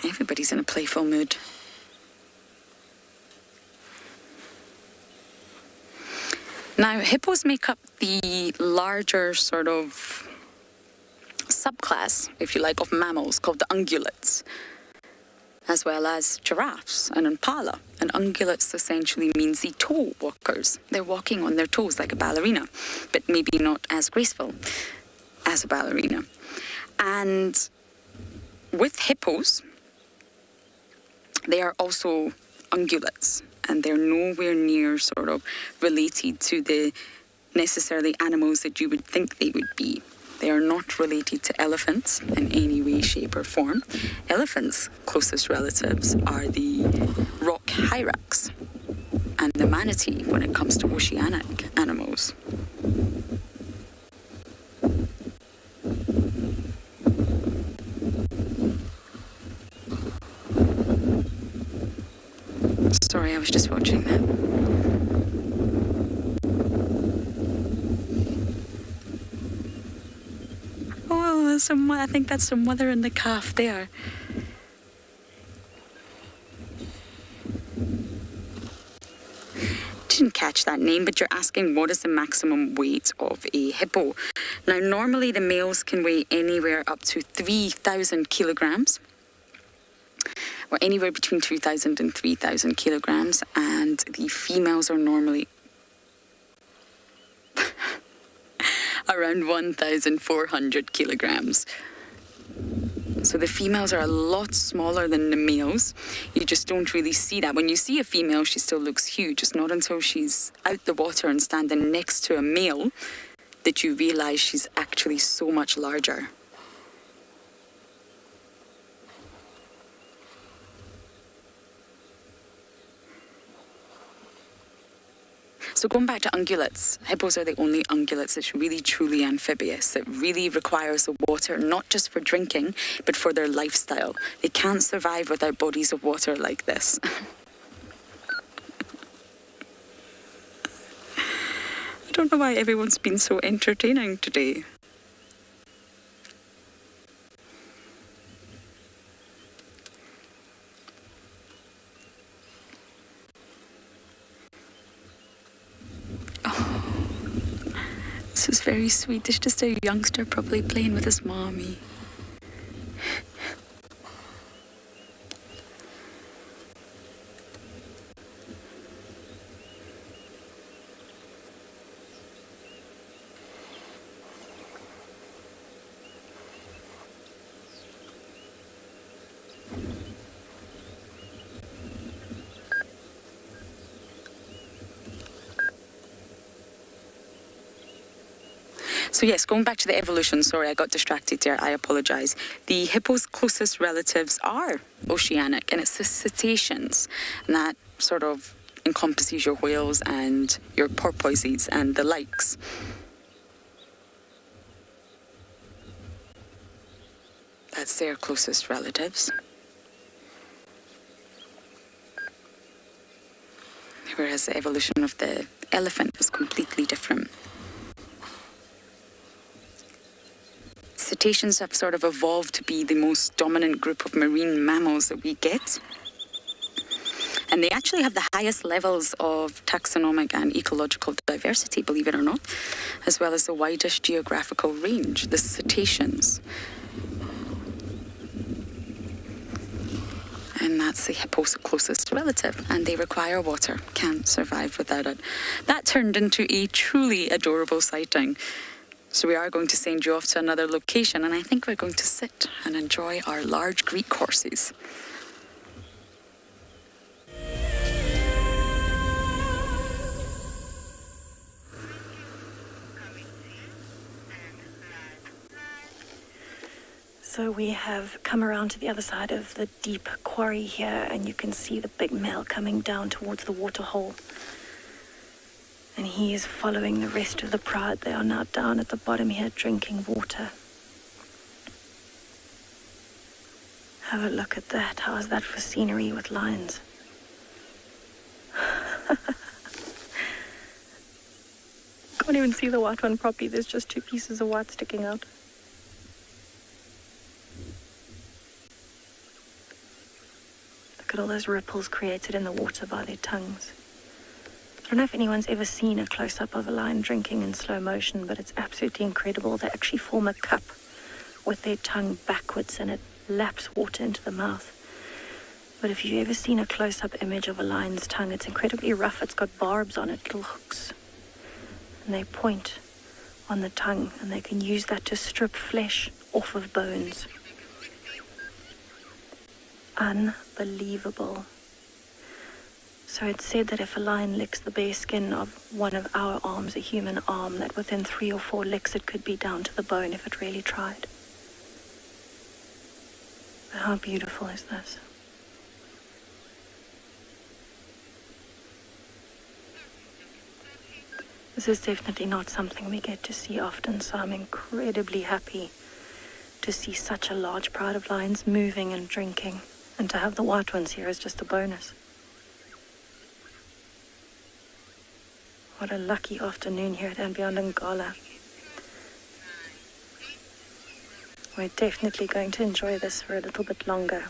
Everybody's in a playful mood. Now, hippos make up the larger sort of subclass, if you like, of mammals called the ungulates, as well as giraffes and impala. And ungulates essentially means the toe walkers. They're walking on their toes like a ballerina, but maybe not as graceful as a ballerina. And with hippos, they are also ungulates, and they're nowhere near sort of related to the necessarily animals that you would think they would be. They are not related to elephants in any way, shape or form. Elephants' closest relatives are the rock hyrax and the manatee when it comes to oceanic animals. Sorry, I was just watching that. I think that's the mother and the calf there. Didn't catch that name, but you're asking what is the maximum weight of a hippo. Now, normally the males can weigh anywhere up to 3,000 kilograms, or anywhere between 2,000 and 3,000 kilograms, and the females are normally around 1,400 kilograms. So the females are a lot smaller than the males. You just don't really see that. When you see a female, she still looks huge. It's not until she's out the water and standing next to a male that you realize she's actually so much larger. So going back to ungulates, hippos are the only ungulates that's really truly amphibious, that really requires the water, not just for drinking, but for their lifestyle. They can't survive without bodies of water like this. I don't know why everyone's been so entertaining today. This is very sweet. It's just a youngster probably playing with his mommy. So yes, going back to the evolution, sorry, I got distracted there, I apologise. The hippo's closest relatives are oceanic, and it's the cetaceans, and that sort of encompasses your whales and your porpoises and the likes. That's their closest relatives. Whereas the evolution of the elephant is completely different. Cetaceans have sort of evolved to be the most dominant group of marine mammals that we get. And they actually have the highest levels of taxonomic and ecological diversity, believe it or not, as well as the widest geographical range, the cetaceans. And that's the hippo's closest relative, and they require water, can't survive without it. That turned into a truly adorable sighting. So we are going to send you off to another location, and I think we're going to sit and enjoy our large Greek horses. So we have come around to the other side of the deep quarry here, and you can see the big male coming down towards the waterhole. And he is following the rest of the pride. They are now down at the bottom here drinking water. Have a look at that. How is that for scenery with lions? Can't even see the white one properly. There's just two pieces of white sticking out. Look at all those ripples created in the water by their tongues. I don't know if anyone's ever seen a close-up of a lion drinking in slow motion, but it's absolutely incredible. They actually form a cup with their tongue backwards, and it laps water into the mouth. But if you've ever seen a close-up image of a lion's tongue, it's incredibly rough. It's got barbs on it, little hooks. And they point on the tongue, and they can use that to strip flesh off of bones. Unbelievable. So it's said that if a lion licks the bare skin of one of our arms, a human arm, that within 3 or 4 licks it could be down to the bone if it really tried. But how beautiful is this? This is definitely not something we get to see often, so I'm incredibly happy to see such a large pride of lions moving and drinking, and to have the white ones here is just a bonus. What a lucky afternoon here at Untitled. We're definitely going to enjoy this for a little bit longer.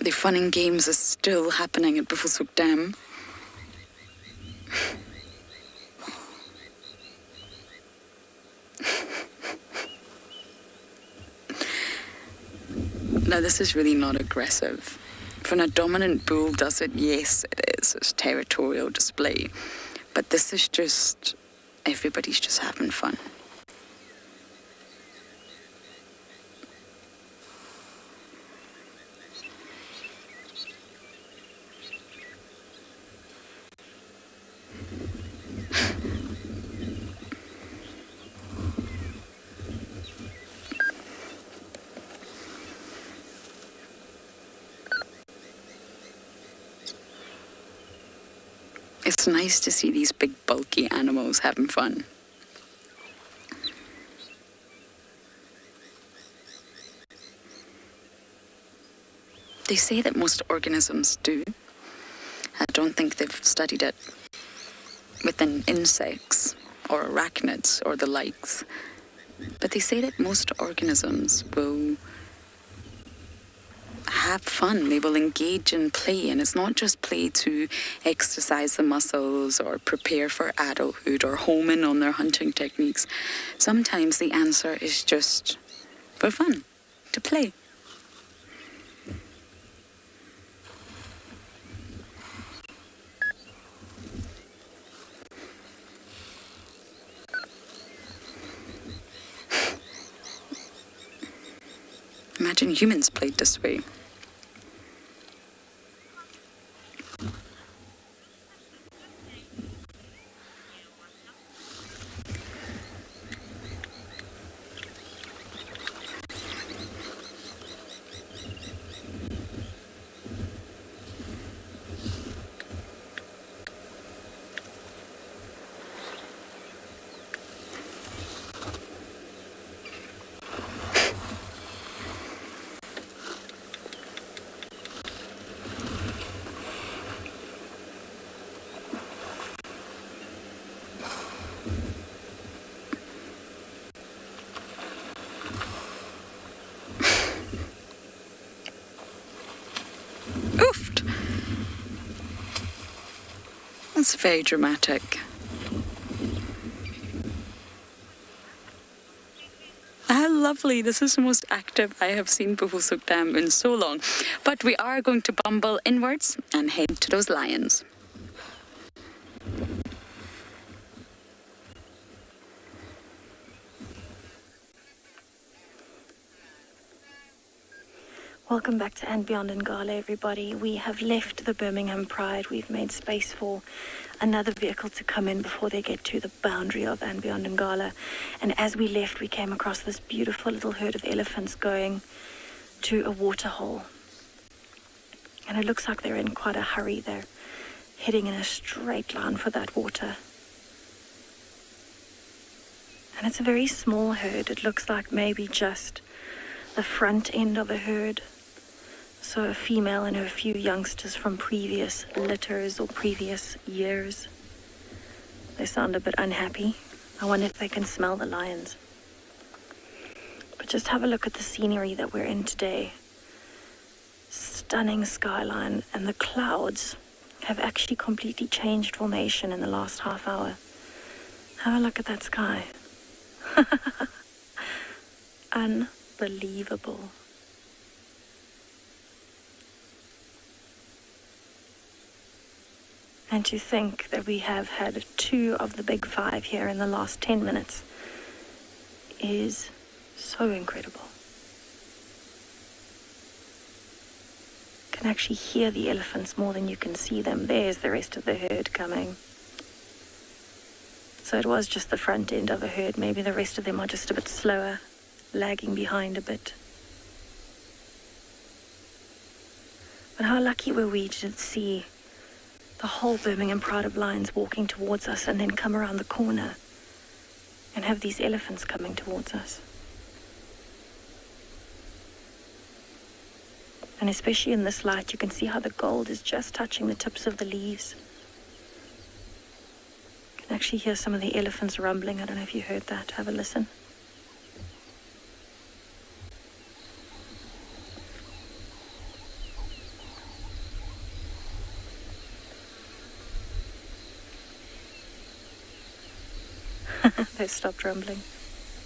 The fun and games is still happening at Buffelshoek Dam. Now, this is really not aggressive. When a dominant bull does it, yes, it is. It's territorial display. But this is just, everybody's just having fun. It's nice to see these big, bulky animals having fun. They say that most organisms do. I don't think they've studied it within insects or arachnids or the likes. But they say that most organisms will have fun, they will engage in play, and it's not just play to exercise the muscles or prepare for adulthood or home in on their hunting techniques. Sometimes the answer is just for fun, to play. imagine humans played this way. Oofed! That's very dramatic. How lovely. This is the most active I have seen Buhusuk Dam in so long. But we are going to bumble inwards and head to those lions. Welcome back to And Beyond Ngala, everybody. We have left the Birmingham Pride. We've made space for another vehicle to come in before they get to the boundary of And Beyond Ngala. And as we left, we came across this beautiful little herd of elephants going to a waterhole. And it looks like they're in quite a hurry. They're heading in a straight line for that water. And it's a very small herd. It looks like maybe just the front end of a herd. So a female and her few youngsters from previous litters or previous years. They sound a bit unhappy. I wonder if they can smell the lions. But just have a look at the scenery that we're in today. Stunning skyline, and the clouds have actually completely changed formation in the last half hour. Have a look at that sky. Unbelievable. And to think that we have had 2 of the big 5 here in the last 10 minutes is so incredible. You can actually hear the elephants more than you can see them. There's the rest of the herd coming. So it was just the front end of a herd. Maybe the rest of them are just a bit slower, lagging behind a bit. But how lucky were we to see the whole Birmingham Pride of Lions walking towards us and then come around the corner and have these elephants coming towards us. And especially in this light, you can see how the gold is just touching the tips of the leaves. You can actually hear some of the elephants rumbling. I don't know if you heard that. Have a listen. They've stopped rumbling.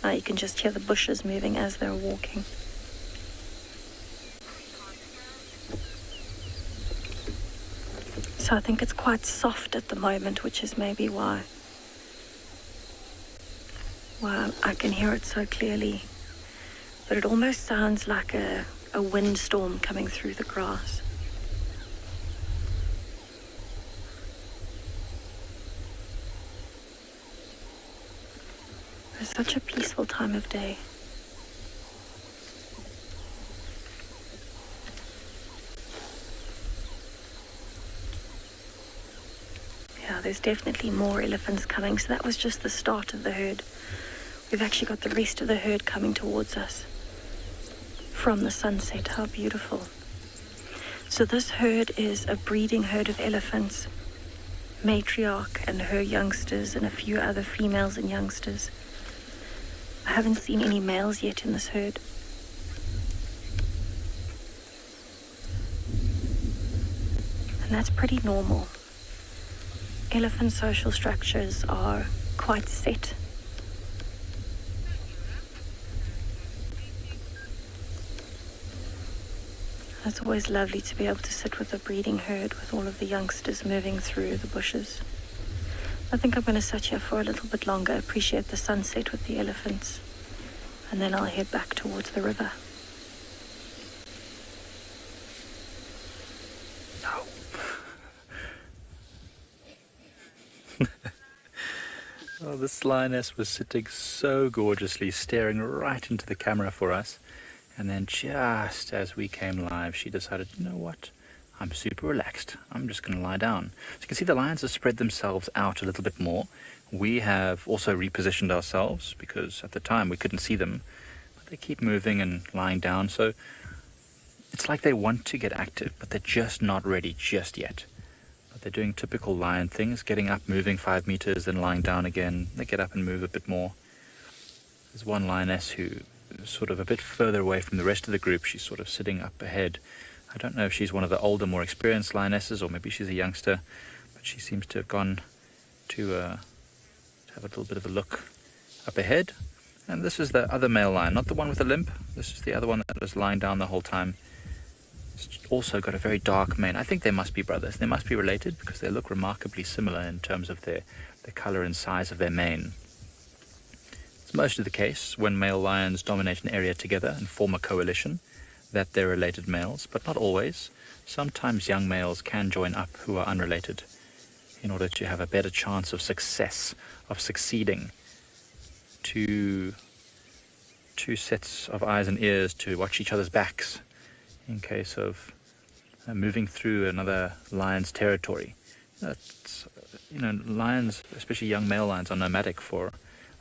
Now you can just hear the bushes moving as they're walking. So I think it's quite soft at the moment, which is maybe why I can hear it so clearly. But it almost sounds like a windstorm coming through the grass. It's such a peaceful time of day. Yeah, there's definitely more elephants coming. So that was just the start of the herd. We've actually got the rest of the herd coming towards us from the sunset. How beautiful. So this herd is a breeding herd of elephants. Matriarch and her youngsters and a few other females and youngsters. I haven't seen any males yet in this herd. And that's pretty normal. Elephant social structures are quite set. It's always lovely to be able to sit with a breeding herd with all of the youngsters moving through the bushes. I think I'm going to sit here for a little bit longer, appreciate the sunset with the elephants, and then I'll head back towards the river. Oh, this lioness was sitting so gorgeously, staring right into the camera for us. And then just as we came live, she decided, you know what? I'm super relaxed. I'm just going to lie down. So you can see the lions have spread themselves out a little bit more. We have also repositioned ourselves because at the time we couldn't see them. But they keep moving and lying down. So it's like they want to get active, but they're just not ready just yet. But they're doing typical lion things, getting up, moving 5 meters, then lying down again. They get up and move a bit more. There's one lioness who is sort of a bit further away from the rest of the group. She's sort of sitting up ahead. I don't know if she's one of the older, more experienced lionesses, or maybe she's a youngster, but she seems to have gone to have a little bit of a look up ahead. And this is the other male lion, not the one with the limp. This is the other one that was lying down the whole time. It's also got a very dark mane. I think they must be brothers. They must be related because they look remarkably similar in terms of the color and size of their mane. It's mostly the case when male lions dominate an area together and form a coalition that they're related males, but not always. Sometimes young males can join up who are unrelated in order to have a better chance of success, of succeeding. Two sets of eyes and ears to watch each other's backs in case of moving through another lion's territory. Lions, especially young male lions, are nomadic for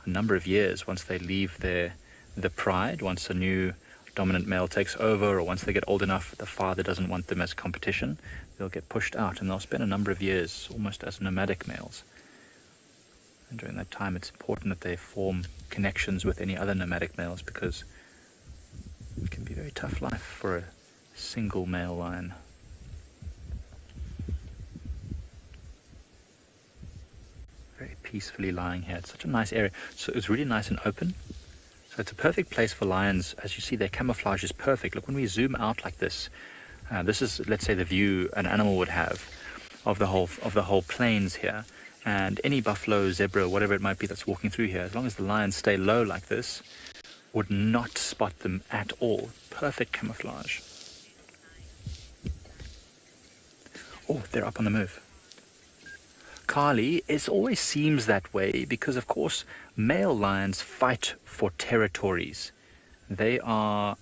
a number of years once they leave the pride, once a new dominant male takes over, or once they get old enough the father doesn't want them as competition, they'll get pushed out and they'll spend a number of years almost as nomadic males. And during that time it's important that they form connections with any other nomadic males because it can be a very tough life for a single male lion. Very peacefully lying here. It's such a nice area. So it's really nice and open. So it's a perfect place for lions. As you see, their camouflage is perfect. Look, when we zoom out like this, this is, let's say, the view an animal would have of the whole plains here. And any buffalo, zebra, whatever it might be that's walking through here, as long as the lions stay low like this, would not spot them at all. Perfect camouflage. Oh, they're up on the move. Kali, it always seems that way because, of course, male lions fight for territories. They are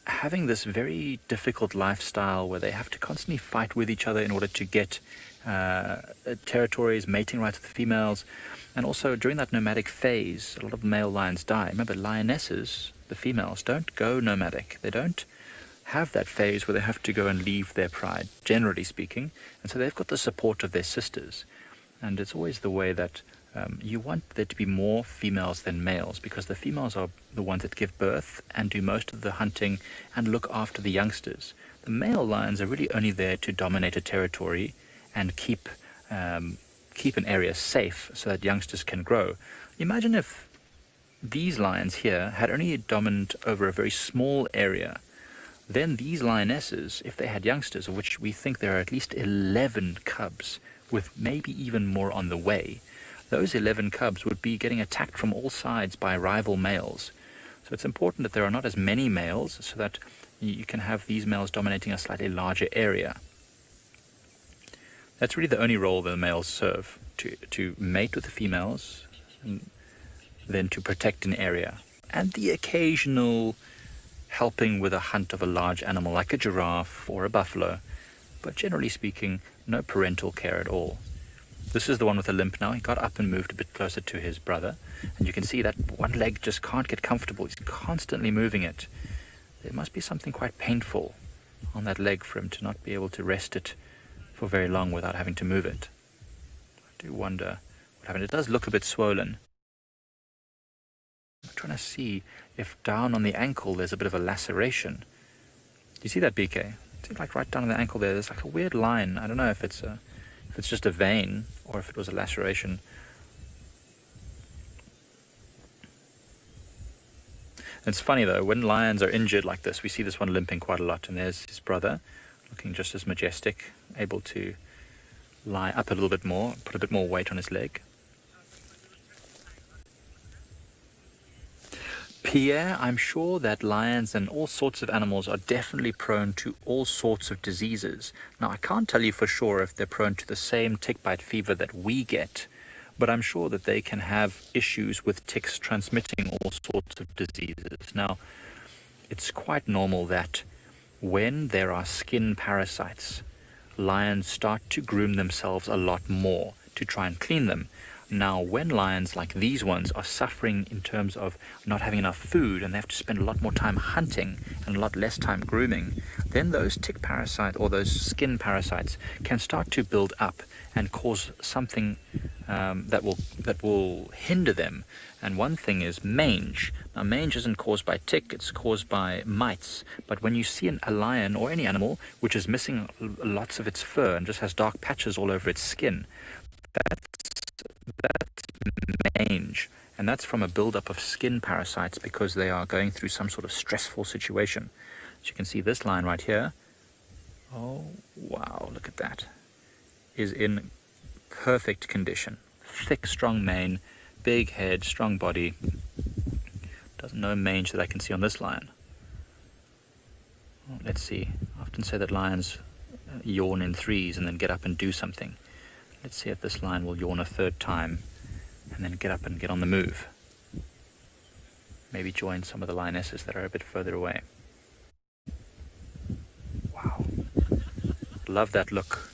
having this very difficult lifestyle where they have to constantly fight with each other in order to get territories, mating rights with the females. And also during that nomadic phase, a lot of male lions die. Remember, lionesses, the females, don't go nomadic. They don't have that phase where they have to go and leave their pride, generally speaking. And so they've got the support of their sisters. And it's always the way that you want there to be more females than males, because the females are the ones that give birth and do most of the hunting and look after the youngsters. The male lions are really only there to dominate a territory and keep an area safe so that youngsters can grow. Imagine if these lions here had only dominant over a very small area. Then these lionesses, if they had youngsters, of which we think there are at least 11 cubs, with maybe even more on the way, those 11 cubs would be getting attacked from all sides by rival males. So it's important that there are not as many males so that you can have these males dominating a slightly larger area. That's really the only role the males serve, to mate with the females, and then to protect an area. And the occasional helping with a hunt of a large animal like a giraffe or a buffalo, but generally speaking, no parental care at all. This is the one with a limp now. He got up and moved a bit closer to his brother, and you can see that one leg just can't get comfortable. He's constantly moving it. There must be something quite painful on that leg for him to not be able to rest it for very long without having to move it. I do wonder what happened. It does look a bit swollen. I'm trying to see if down on the ankle there's a bit of a laceration. Do you see that, BK? It seems like right down on the ankle there's like a weird line. I don't know if it's just a vein or if it was a laceration. It's funny though, when lions are injured like this, we see this one limping quite a lot, and there's his brother looking just as majestic, able to lie up a little bit more, put a bit more weight on his leg. Pierre, I'm sure that lions and all sorts of animals are definitely prone to all sorts of diseases. Now, I can't tell you for sure if they're prone to the same tick bite fever that we get, but I'm sure that they can have issues with ticks transmitting all sorts of diseases. Now, it's quite normal that when there are skin parasites, lions start to groom themselves a lot more to try and clean them. Now, when lions like these ones are suffering in terms of not having enough food and they have to spend a lot more time hunting and a lot less time grooming, then those tick parasites or those skin parasites can start to build up and cause something that will hinder them. And one thing is mange. Now, mange isn't caused by tick, it's caused by mites. But when you see a lion or any animal which is missing lots of its fur and just has dark patches all over its skin, that's mange. And that's from a buildup of skin parasites because they are going through some sort of stressful situation. As you can see, this lion right here, oh wow, look at that, is in perfect condition. Thick, strong mane, big head, strong body. Doesn't no mange that I can see on this lion. Well, let's see. I often say that lions yawn in threes and then get up and do something. Let's see if this lion will yawn a third time and then get up and get on the move. Maybe join some of the lionesses that are a bit further away. Wow. Love that look.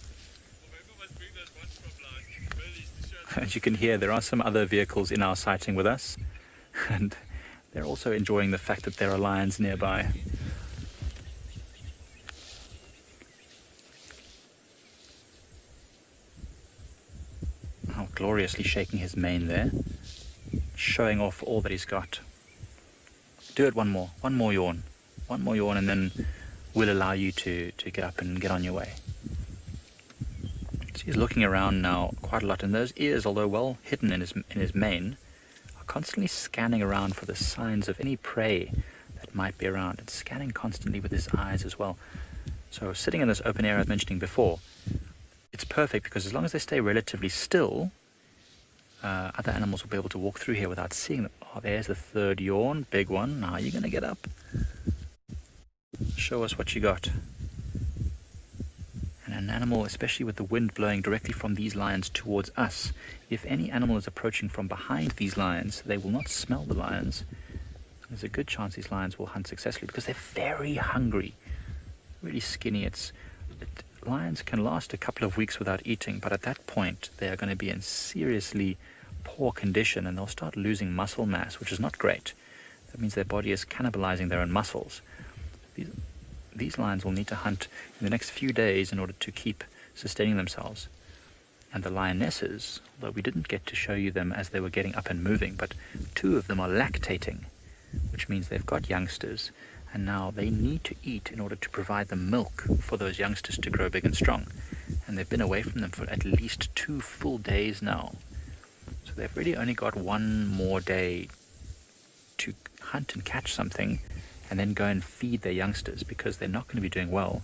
As you can hear, there are some other vehicles in our sighting with us, and they're also enjoying the fact that there are lions nearby. Oh, gloriously shaking his mane there, showing off all that he's got. Do it one more yawn, and then we'll allow you to get up and get on your way. He's looking around now quite a lot, and those ears, although well hidden in his mane, are constantly scanning around for the signs of any prey that might be around, and scanning constantly with his eyes as well. So sitting in this open area I was mentioning before, it's perfect because as long as they stay relatively still, other animals will be able to walk through here without seeing them. Oh, there's the third yawn, big one. Now you're going to get up. Show us what you got. An animal, especially with the wind blowing directly from these lions towards us, if any animal is approaching from behind these lions, they will not smell the lions. There's a good chance these lions will hunt successfully because they're very hungry, really skinny. Lions can last a couple of weeks without eating, but at that point they are going to be in seriously poor condition and they'll start losing muscle mass, which is not great. That means their body is cannibalizing their own muscles. These lions will need to hunt in the next few days in order to keep sustaining themselves. And the lionesses, although we didn't get to show you them as they were getting up and moving, but two of them are lactating, which means they've got youngsters, and now they need to eat in order to provide the milk for those youngsters to grow big and strong. And they've been away from them for at least 2 full days now. So they've really only got one more day to hunt and catch something, and then go and feed their youngsters, because they're not going to be doing well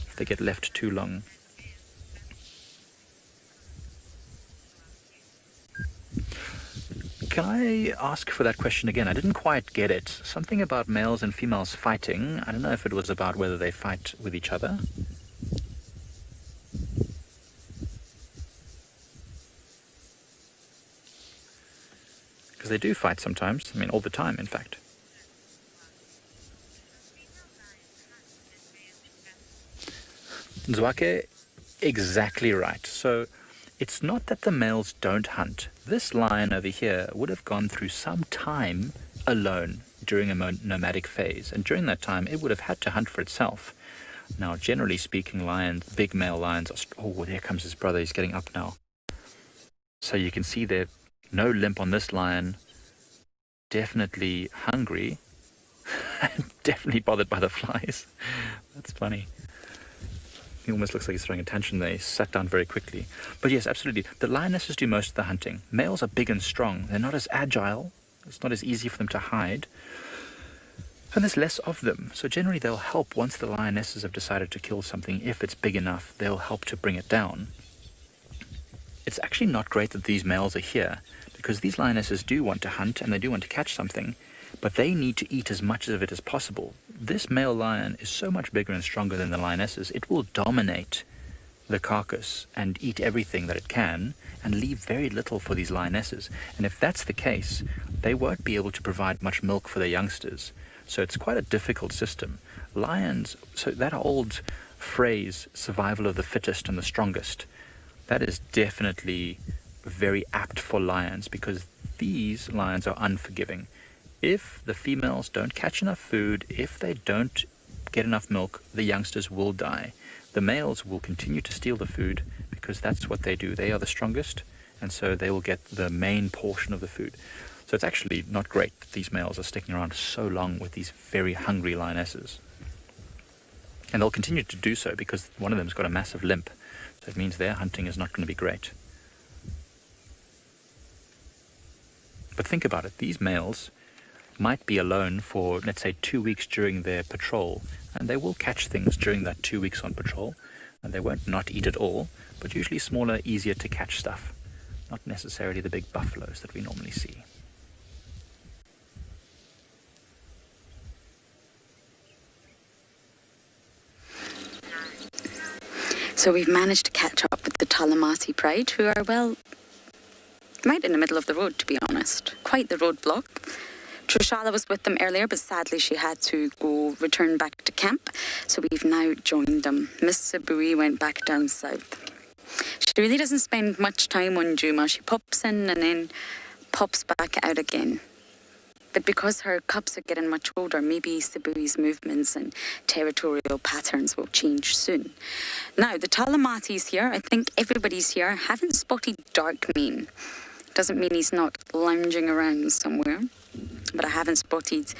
if they get left too long. Can I ask for that question again? I didn't quite get it. Something about males and females fighting. I don't know if it was about whether they fight with each other. Because they do fight sometimes. I mean, all the time, in fact. Zwake, exactly right. So it's not that the males don't hunt. This lion over here would have gone through some time alone during a nomadic phase, and during that time it would have had to hunt for itself. Now, generally speaking, lions, big male lions, oh, there comes his brother, he's getting up now. So you can see there, no limp on this lion, definitely hungry, definitely bothered by the flies. That's funny. He almost looks like he's throwing a tantrum there. He sat down very quickly. But yes, absolutely. The lionesses do most of the hunting. Males are big and strong. They're not as agile. It's not as easy for them to hide. And there's less of them. So generally they'll help once the lionesses have decided to kill something. If it's big enough, they'll help to bring it down. It's actually not great that these males are here, because these lionesses do want to hunt and they do want to catch something, but they need to eat as much of it as possible. This male lion is so much bigger and stronger than the lionesses, it will dominate the carcass and eat everything that it can and leave very little for these lionesses. And if that's the case, they won't be able to provide much milk for their youngsters. So it's quite a difficult system. Lions, so that old phrase, survival of the fittest and the strongest, that is definitely very apt for lions, because these lions are unforgiving. If the females don't catch enough food, if they don't get enough milk, the youngsters will die. The males will continue to steal the food because that's what they do. They are the strongest, and so they will get the main portion of the food. So it's actually not great that these males are sticking around so long with these very hungry lionesses. And they'll continue to do so because one of them's got a massive limp. So it means their hunting is not going to be great. But think about it. These males might be alone for, let's say, 2 weeks during their patrol, and they will catch things during that 2 weeks on patrol, and they won't not eat at all, but usually smaller, easier to catch stuff, not necessarily the big buffaloes that we normally see. So we've managed to catch up with the Talamati Pride, who are, well, right in the middle of the road, to be honest. Quite the roadblock. Trishala was with them earlier, but sadly she had to return back to camp. So we've now joined them. Miss Sabui went back down south. She really doesn't spend much time on Djuma. She pops in and then pops back out again. But because her cubs are getting much older, maybe Sabui's movements and territorial patterns will change soon. Now, the Talamati's here. I think everybody's here. Haven't spotted Dark Mane. Doesn't mean he's not lounging around somewhere. But I haven't spotted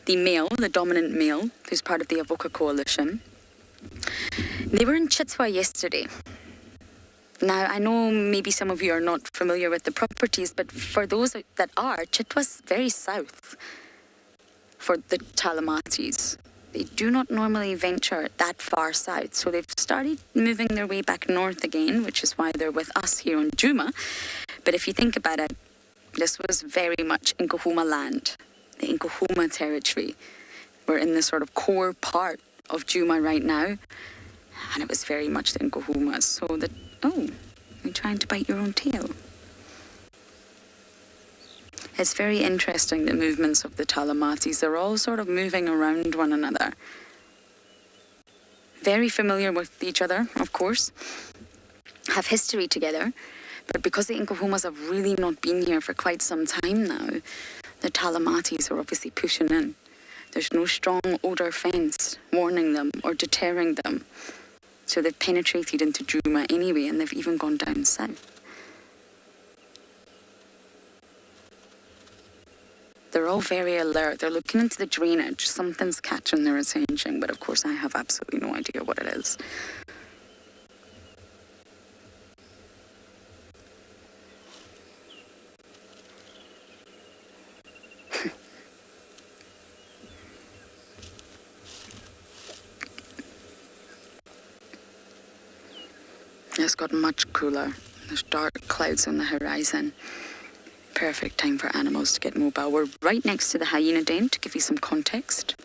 the male, the dominant male, who's part of the Avoca Coalition. They were in Chitwa yesterday. Now, I know maybe some of you are not familiar with the properties, but for those that are, Chitwa's very south for the Talamatis. They do not normally venture that far south, so they've started moving their way back north again, which is why they're with us here on Djuma. But if you think about it, this was very much Nkuhuma land, the Nkuhuma territory. We're in the sort of core part of Djuma right now, and it was very much the Nkuhumas. So that, oh, you're trying to bite your own tail. It's very interesting, the movements of the Talamatis. They're all sort of moving around one another. Very familiar with each other, of course. Have history together. But because the Nkuhumas have really not been here for quite some time now, the Talamatis are obviously pushing in. There's no strong odor fence warning them or deterring them. So they've penetrated into Djuma anyway, and they've even gone down south. They're all very alert. They're looking into the drainage. Something's catching their attention, but of course I have absolutely no idea what it is. It's got much cooler. There's dark clouds on the horizon. Perfect time for animals to get mobile. We're right next to the hyena den, to give you some context.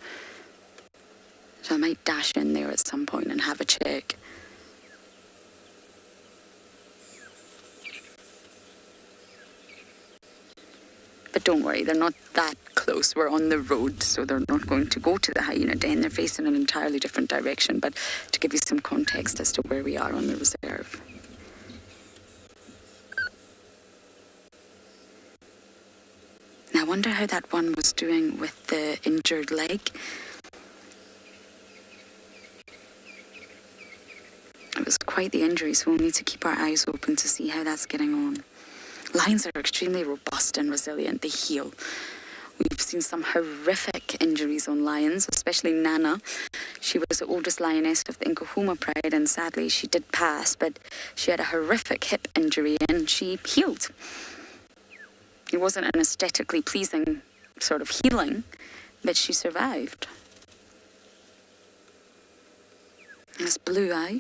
So I might dash in there at some point and have a check. But don't worry, they're not that close. We're on the road, so they're not going to go to the hyena den. They're facing an entirely different direction, but to give you some context as to where we are on the reserve. Now, I wonder how that one was doing with the injured leg. It was quite the injury, so we'll need to keep our eyes open to see how that's getting on. Lions are extremely robust and resilient. They heal. We've seen some horrific injuries on lions, especially Nana. She was the oldest lioness of the Nkuhuma Pride, and sadly she did pass, but she had a horrific hip injury and she healed. It wasn't an aesthetically pleasing sort of healing, but she survived. There's Blue Eye,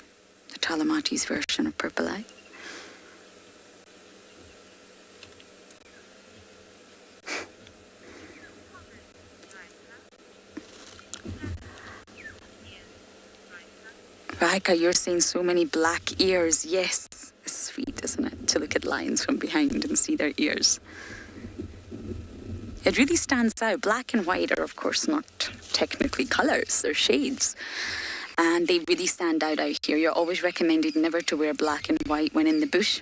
the Talamati's version of Purple Eye. Rika, you're seeing so many black ears. Yes, it's sweet, isn't it, to look at lions from behind and see their ears. It really stands out. Black and white are, of course, not technically colours, they're shades. And they really stand out here. You're always recommended never to wear black and white when in the bush,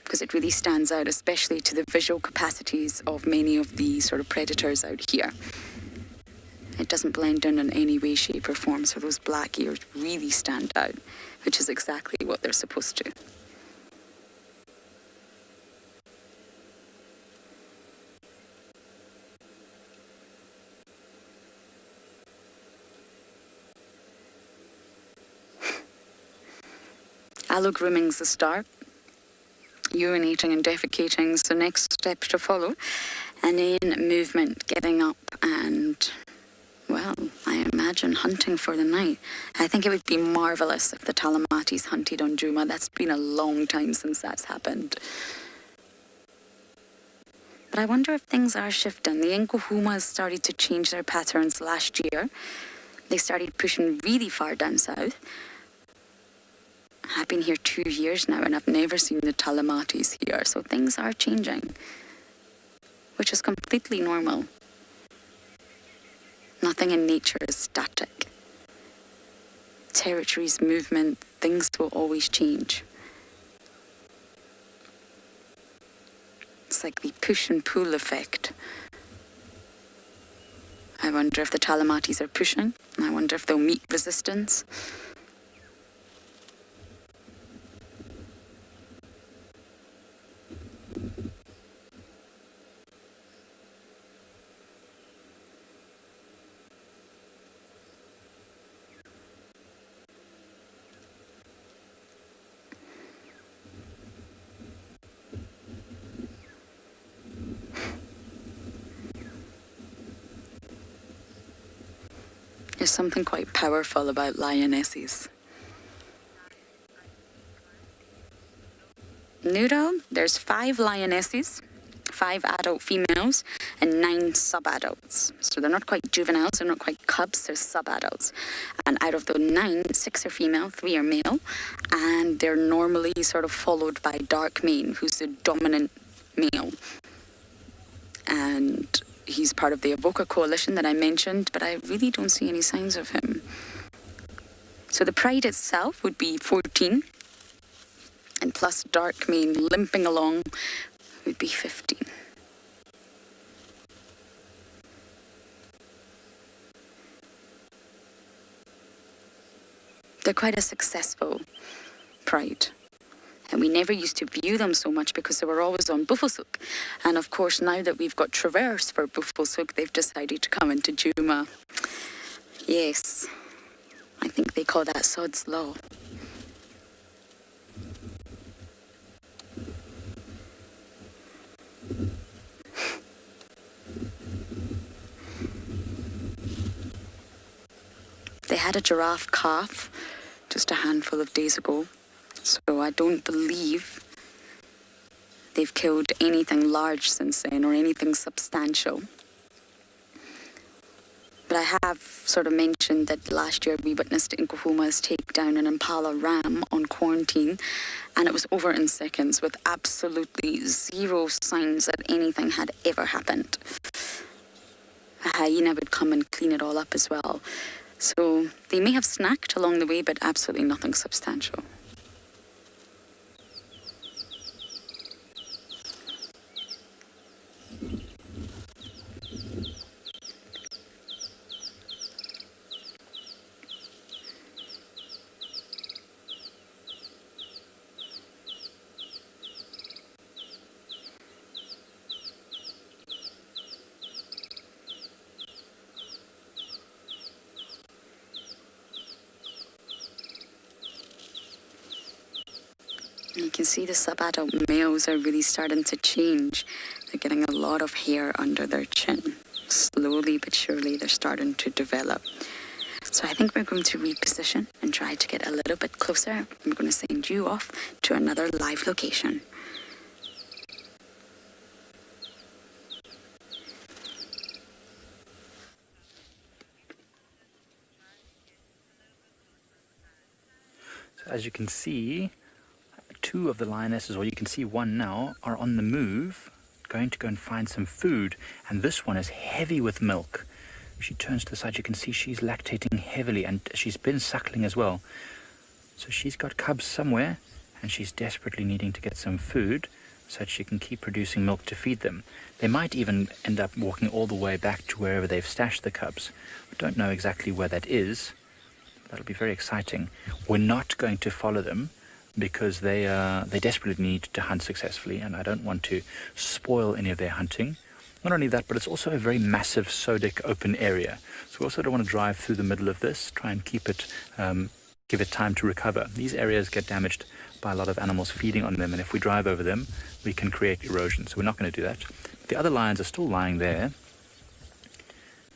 because it really stands out, especially to the visual capacities of many of the sort of predators out here. It doesn't blend in any way, shape or form, so those black ears really stand out, which is exactly what they're supposed to. Allo grooming's the start. Urinating and defecating is the next step to follow. And then movement, getting up and, well, I imagine hunting for the night. I think it would be marvellous if the Talamatis hunted on Djuma. That's been a long time since that's happened. But I wonder if things are shifting. The Nkuhumas started to change their patterns last year. They started pushing really far down south. I've been here 2 years now and I've never seen the Talamatis here, so things are changing, which is completely normal. Nothing in nature is static. Territories, movement, things will always change. It's like the push and pull effect. I wonder if the Talamatis are pushing. I wonder if they'll meet resistance. There's something quite powerful about lionesses. Noodle, there's 5 lionesses, 5 adult females, and 9 sub-adults. So they're not quite juveniles, they're not quite cubs, they're sub-adults. And out of the 9, 6 are female, 3 are male, and they're normally sort of followed by dark mane, who's the dominant male. And he's part of the Avoca coalition that I mentioned, but I really don't see any signs of him. So the pride itself would be 14, and plus dark mane limping along would be 15. They're quite a successful pride. And we never used to view them so much because they were always on Buffelshoek. And of course, now that we've got Traverse for Buffelshoek, they've decided to come into Djuma. Yes, I think they call that Sod's Law. They had a giraffe calf just a handful of days ago. So I don't believe they've killed anything large since then or anything substantial. But I have sort of mentioned that last year we witnessed Nkuhumas take down an impala ram on quarantine, and it was over in seconds with absolutely zero signs that anything had ever happened. A hyena would come and clean it all up as well. So they may have snacked along the way, but absolutely nothing substantial. You can see the sub-adult males are really starting to change. They're getting a lot of hair under their chin. Slowly but surely they're starting to develop. So I think we're going to reposition and try to get a little bit closer. I'm going to send you off to another live location. as you can see, two of the lionesses, or you can see one now, are on the move, going to go and find some food. And this one is heavy with milk. If she turns to the side, you can see she's lactating heavily, and she's been suckling as well. So she's got cubs somewhere, and she's desperately needing to get some food so that she can keep producing milk to feed them. They might even end up walking all the way back to wherever they've stashed the cubs. We don't know exactly where that is. That'll be very exciting. We're not going to follow them because they desperately need to hunt successfully, and I don't want to spoil any of their hunting. Not only that, but it's also a very massive sodic open area. So we also don't want to drive through the middle of this, try and keep it, give it time to recover. These areas get damaged by a lot of animals feeding on them, and if we drive over them, we can create erosion. So we're not going to do that. The other lions are still lying there.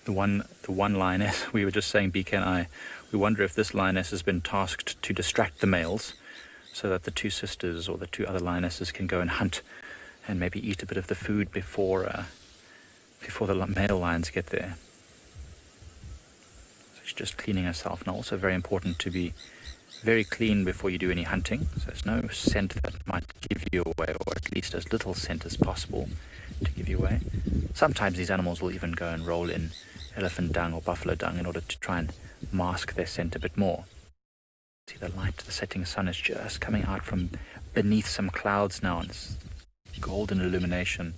The one lioness, we were just saying, BK and I, we wonder if this lioness has been tasked to distract the males so that the two sisters or the two other lionesses can go and hunt and maybe eat a bit of the food before the male lions get there. So she's just cleaning herself. Now, also very important to be very clean before you do any hunting. So there's no scent that might give you away, or at least as little scent as possible to give you away. Sometimes these animals will even go and roll in elephant dung or buffalo dung in order to try and mask their scent a bit more. See, the light, the setting sun is just coming out from beneath some clouds now, and it's golden illumination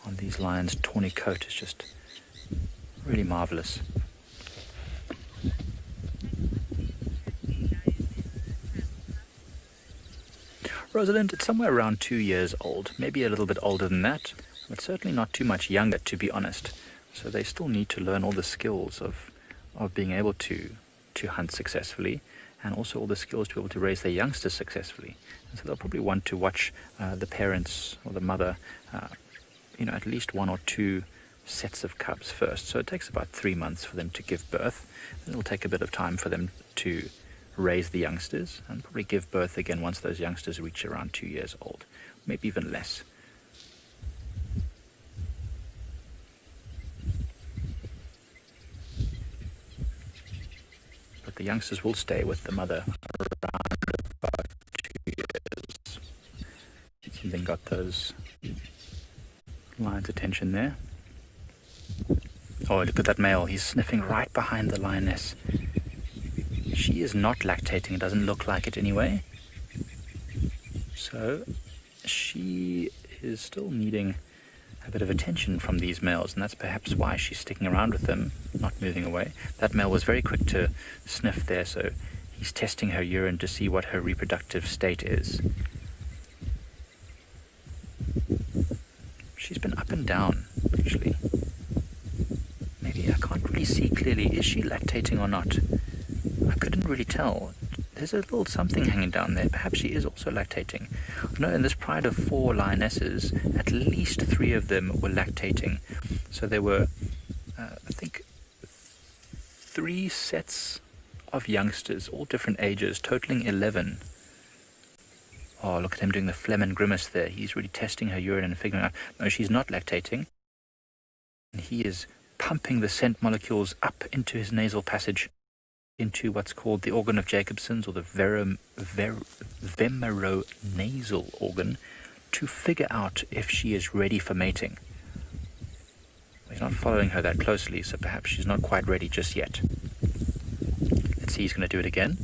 on these lions' tawny coat is just really marvelous. Rosalind, it's somewhere around 2 years old, maybe a little bit older than that, but certainly not too much younger, to be honest. So they still need to learn all the skills of being able to hunt successfully, and also all the skills to be able to raise their youngsters successfully. And so they'll probably want to watch the parents or the mother, at least 1 or 2 sets of cubs first. So it takes about 3 months for them to give birth. It'll take a bit of time for them to raise the youngsters and probably give birth again once those youngsters reach around 2 years old, maybe even less. But the youngsters will stay with the mother around about 2 years. Something got those lions' attention there. Oh, look at that male. He's sniffing right behind the lioness. She is not lactating. It doesn't look like it anyway. So she is still needing a bit of attention from these males, and that's perhaps why she's sticking around with them, not moving away. That male was very quick to sniff there, so he's testing her urine to see what her reproductive state is. She's been up and down, actually. Maybe I can't really see clearly. Is she lactating or not? I couldn't really tell. There's a little something hanging down there. Perhaps she is also lactating. No, in this pride of 4 lionesses, at least 3 of them were lactating. So there were, I think, 3 sets of youngsters, all different ages, totaling 11. Oh, look at him doing the phlegm and grimace there. He's really testing her urine and figuring out, no, she's not lactating. And he is pumping the scent molecules up into his nasal passage, into what's called the organ of Jacobson's, or the vemeronasal organ, to figure out if she is ready for mating. He's not following her that closely, so perhaps she's not quite ready just yet. Let's see, he's going to do it again.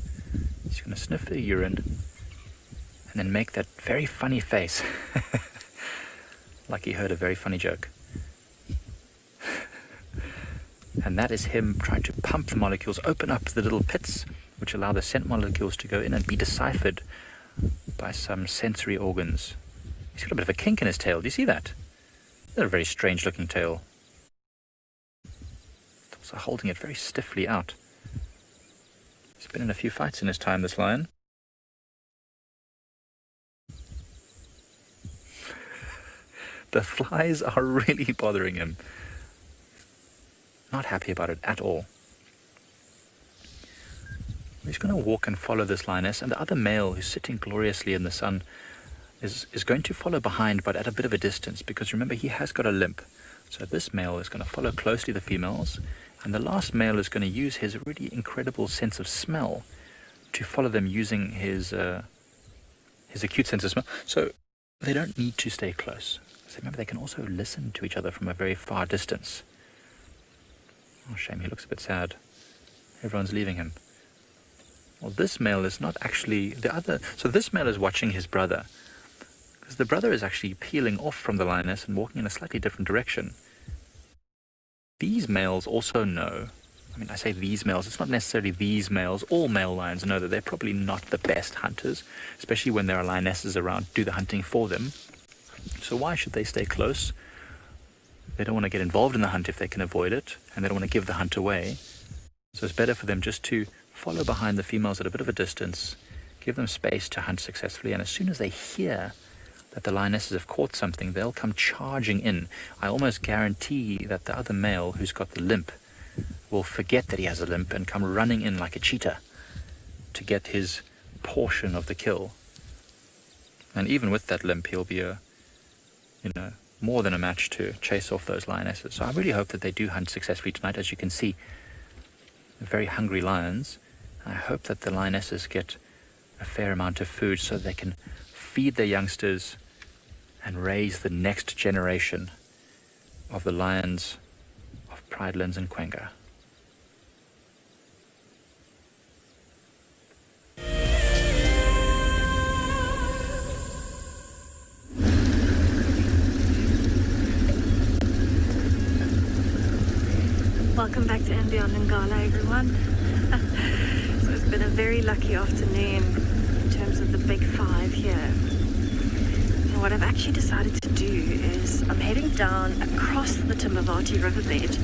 He's going to sniff the urine and then make that very funny face, like he heard a very funny joke. And that is him trying to pump the molecules, open up the little pits, which allow the scent molecules to go in and be deciphered by some sensory organs. He's got a bit of a kink in his tail. Do you see that? That's a very strange looking tail. He's also holding it very stiffly out. He's been in a few fights in his time, this lion. The flies are really bothering him. Not happy about it at all. He's going to walk and follow this lioness, and the other male who's sitting gloriously in the sun is going to follow behind, but at a bit of a distance, because remember, he has got a limp. So this male is going to follow closely the females, and the last male is going to use his really incredible sense of smell to follow them using his acute sense of smell. So they don't need to stay close. So remember, they can also listen to each other from a very far distance. Oh, shame, he looks a bit sad. Everyone's leaving him. Well, this male is not actually the other. So this male is watching his brother, because the brother is actually peeling off from the lioness and walking in a slightly different direction. These males also know, I mean, I say these males, it's not necessarily these males. All male lions know that they're probably not the best hunters, especially when there are lionesses around to do the hunting for them. So why should they stay close? They don't want to get involved in the hunt if they can avoid it, and they don't want to give the hunt away. So it's better for them just to follow behind the females at a bit of a distance, give them space to hunt successfully, and as soon as they hear that the lionesses have caught something, they'll come charging in. I almost guarantee that the other male who's got the limp will forget that he has a limp and come running in like a cheetah to get his portion of the kill. And even with that limp, he'll be more than a match to chase off those lionesses. So I really hope that they do hunt successfully tonight. As you can see, they're very hungry lions. I hope that the lionesses get a fair amount of food so they can feed their youngsters and raise the next generation of the lions of Pridelands and Kwenga. Welcome back to And Beyond Ngala, everyone. So it's been a very lucky afternoon in terms of the big five here. And what I've actually decided to do is I'm heading down across the Timbavati riverbed.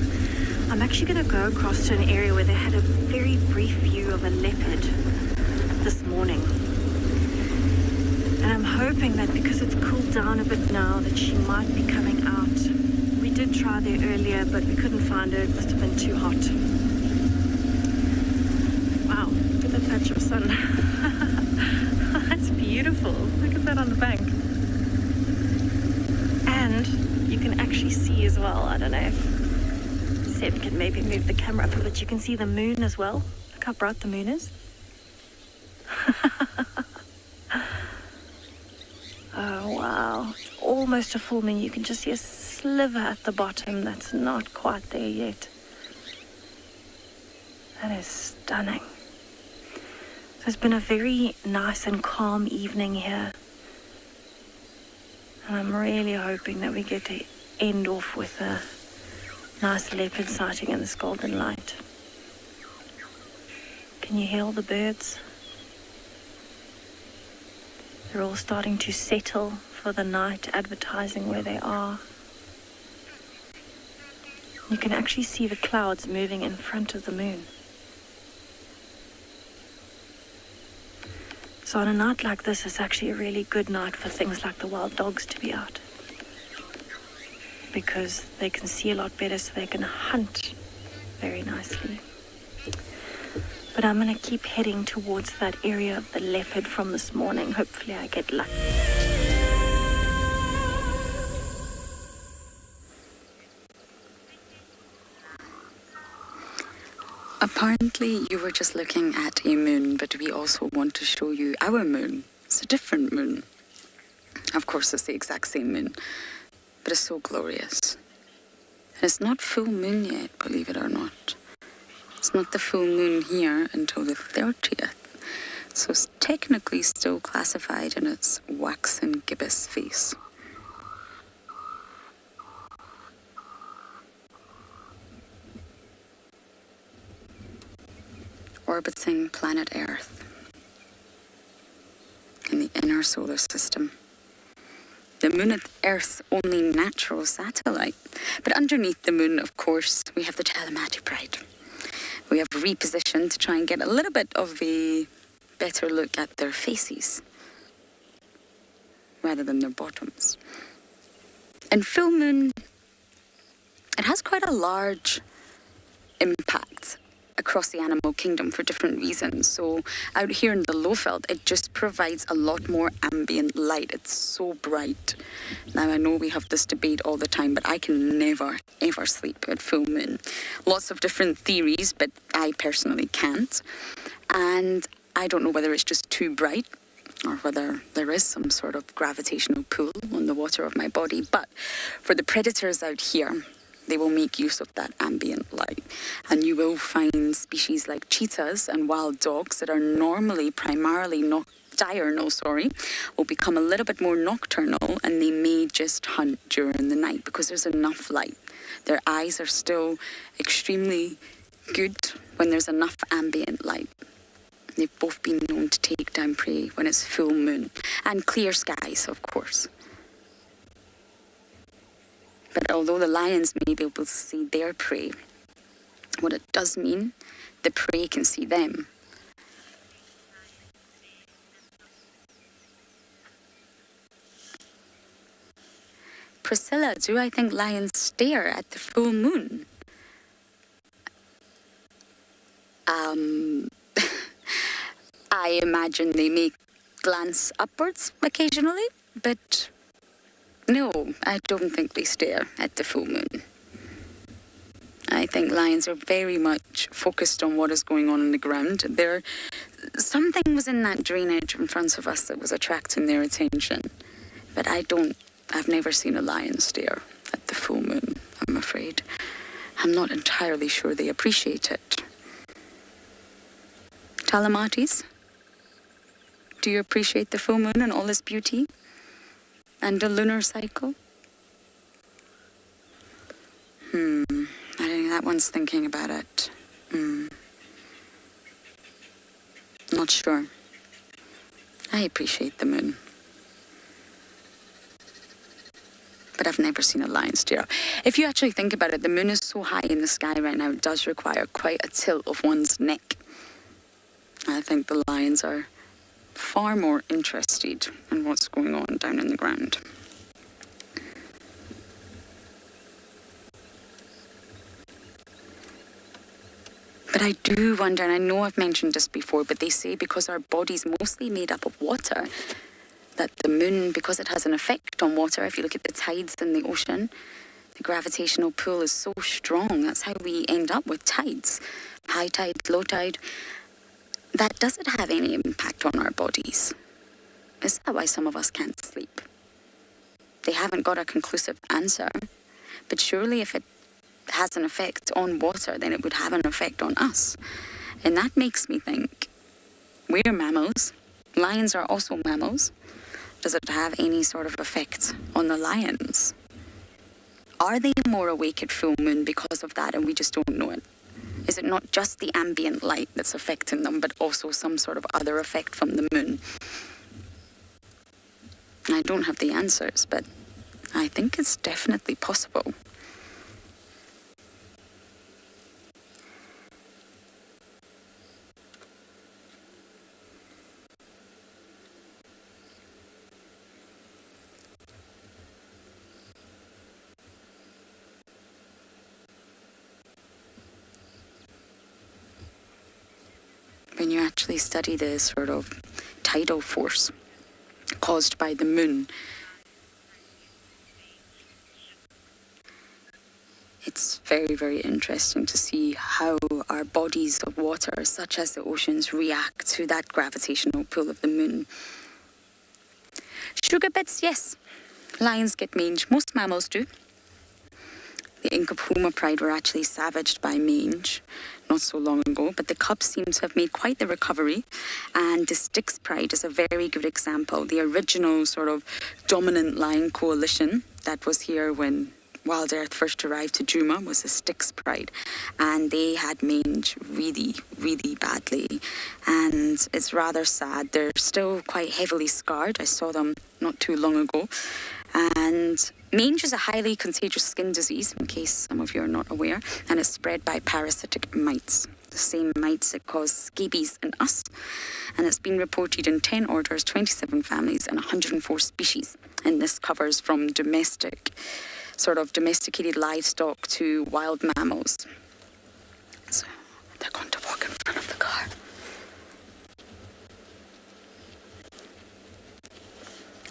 I'm actually going to go across to an area where they had a very brief view of a leopard this morning. And I'm hoping that because it's cooled down a bit now that she might be coming out. We did try there earlier, but we couldn't find her. It must have been too hot. Wow, look at that patch of sun. That's beautiful. Look at that on the bank. And you can actually see as well, I don't know if Seb can maybe move the camera up a bit, you can see the moon as well. Look how bright the moon is. Oh, wow. It's almost a full moon. You can just see a sliver at the bottom that's not quite there yet. That is stunning. So it's been a very nice and calm evening here. And I'm really hoping that we get to end off with a nice leopard sighting in this golden light. Can you hear all the birds? They're all starting to settle for the night, advertising where they are. You can actually see the clouds moving in front of the moon. So on a night like this, it's actually a really good night for things like the wild dogs to be out. Because they can see a lot better, so they can hunt very nicely. But I'm going to keep heading towards that area of the leopard from this morning. Hopefully I get lucky. Apparently you were just looking at a moon, but we also want to show you our moon. It's a different moon. Of course, it's the exact same moon, but it's so glorious. And it's not full moon yet, believe it or not. It's not the full moon here until the 30th. So it's technically still classified in its waxen gibbous phase. Orbiting planet Earth in the inner solar system. The moon is Earth's only natural satellite. But underneath the moon, of course, we have the Talamati Pride. We have repositioned to try and get a little bit of a better look at their faces rather than their bottoms. And full moon, it has quite a large impact across the animal kingdom for different reasons. So out here in the Lowveld, it just provides a lot more ambient light. It's so bright. Now I know we have this debate all the time, but I can never, ever sleep at full moon. Lots of different theories, but I personally can't. And I don't know whether it's just too bright or whether there is some sort of gravitational pull on the water of my body. But for the predators out here, they will make use of that ambient light. And you will find species like cheetahs and wild dogs that are normally primarily diurnal, will become a little bit more nocturnal, and they may just hunt during the night because there's enough light. Their eyes are still extremely good when there's enough ambient light. They've both been known to take down prey when it's full moon and clear skies, of course. But although the lions may be able to see their prey, what it does mean, the prey can see them. Priscilla, do I think lions stare at the full moon? I imagine they may glance upwards occasionally, but no, I don't think they stare at the full moon. I think lions are very much focused on what is going on the ground. Something was in that drainage in front of us that was attracting their attention, but I've never seen a lion stare at the full moon, I'm afraid. I'm not entirely sure they appreciate it. Talamatis, do you appreciate the full moon and all its beauty? And the lunar cycle? I think that one's thinking about it. Not sure. I appreciate the moon. But I've never seen a lion stare. If you actually think about it, the moon is so high in the sky right now, it does require quite a tilt of one's neck. I think the lions are far more interested in what's going on down in the ground. But I do wonder, and I know I've mentioned this before, but they say because our body's mostly made up of water, that the moon, because it has an effect on water, if you look at the tides in the ocean, the gravitational pull is so strong. That's how we end up with tides, high tide, low tide. That doesn't have any impact on our bodies. Is that why some of us can't sleep? They haven't got a conclusive answer. But surely if it has an effect on water, then it would have an effect on us. And that makes me think, we're mammals. Lions are also mammals. Does it have any sort of effect on the lions? Are they more awake at full moon because of that and we just don't know it? Is it not just the ambient light that's affecting them, but also some sort of other effect from the moon? I don't have the answers, but I think it's definitely possible. When you actually study the sort of tidal force caused by the moon, it's very, very interesting to see how our bodies of water, such as the oceans, react to that gravitational pull of the moon. Sugar bits, yes. Lions get mange. Most mammals do. The Inca puma pride were actually savaged by mange not so long ago, but the cubs seem to have made quite the recovery, and the Styx pride is a very good example. The original sort of dominant lion coalition that was here when Wild Earth first arrived to Juma was the Styx pride, and they had mange really, really badly, and it's rather sad. They're still quite heavily scarred. I saw them not too long ago, and mange is a highly contagious skin disease, in case some of you are not aware, and it's spread by parasitic mites, the same mites that cause scabies in us, and it's been reported in 10 orders, 27 families, and 104 species, and this covers from domesticated livestock to wild mammals. So they're going to walk in front of the car.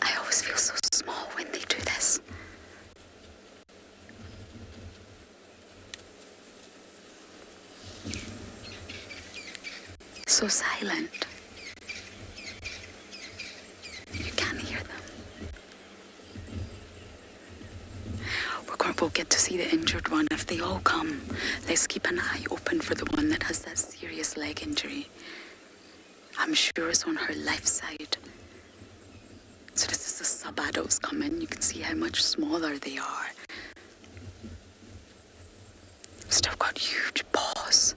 I always feel so small when they do this. So silent. get to see the injured one if they all come. Let's keep an eye open for the one that has that serious leg injury. I'm sure it's on her left side. So this is the sub-adults coming. You can see how much smaller they are. Still got huge paws.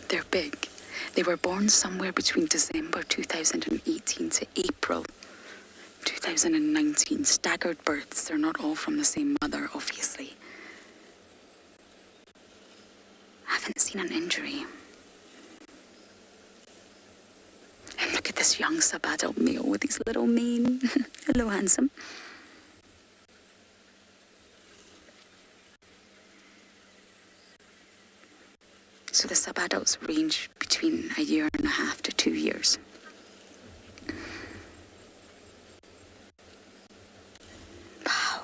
They're big. They were born somewhere between December 2018 to April 2019. Staggered births. They're not all from the same mother, obviously. I haven't seen an injury. And look at this young sub-adult male with his little mane. Hello, handsome. So the sub-adults range between 1.5 years to 2 years. Wow.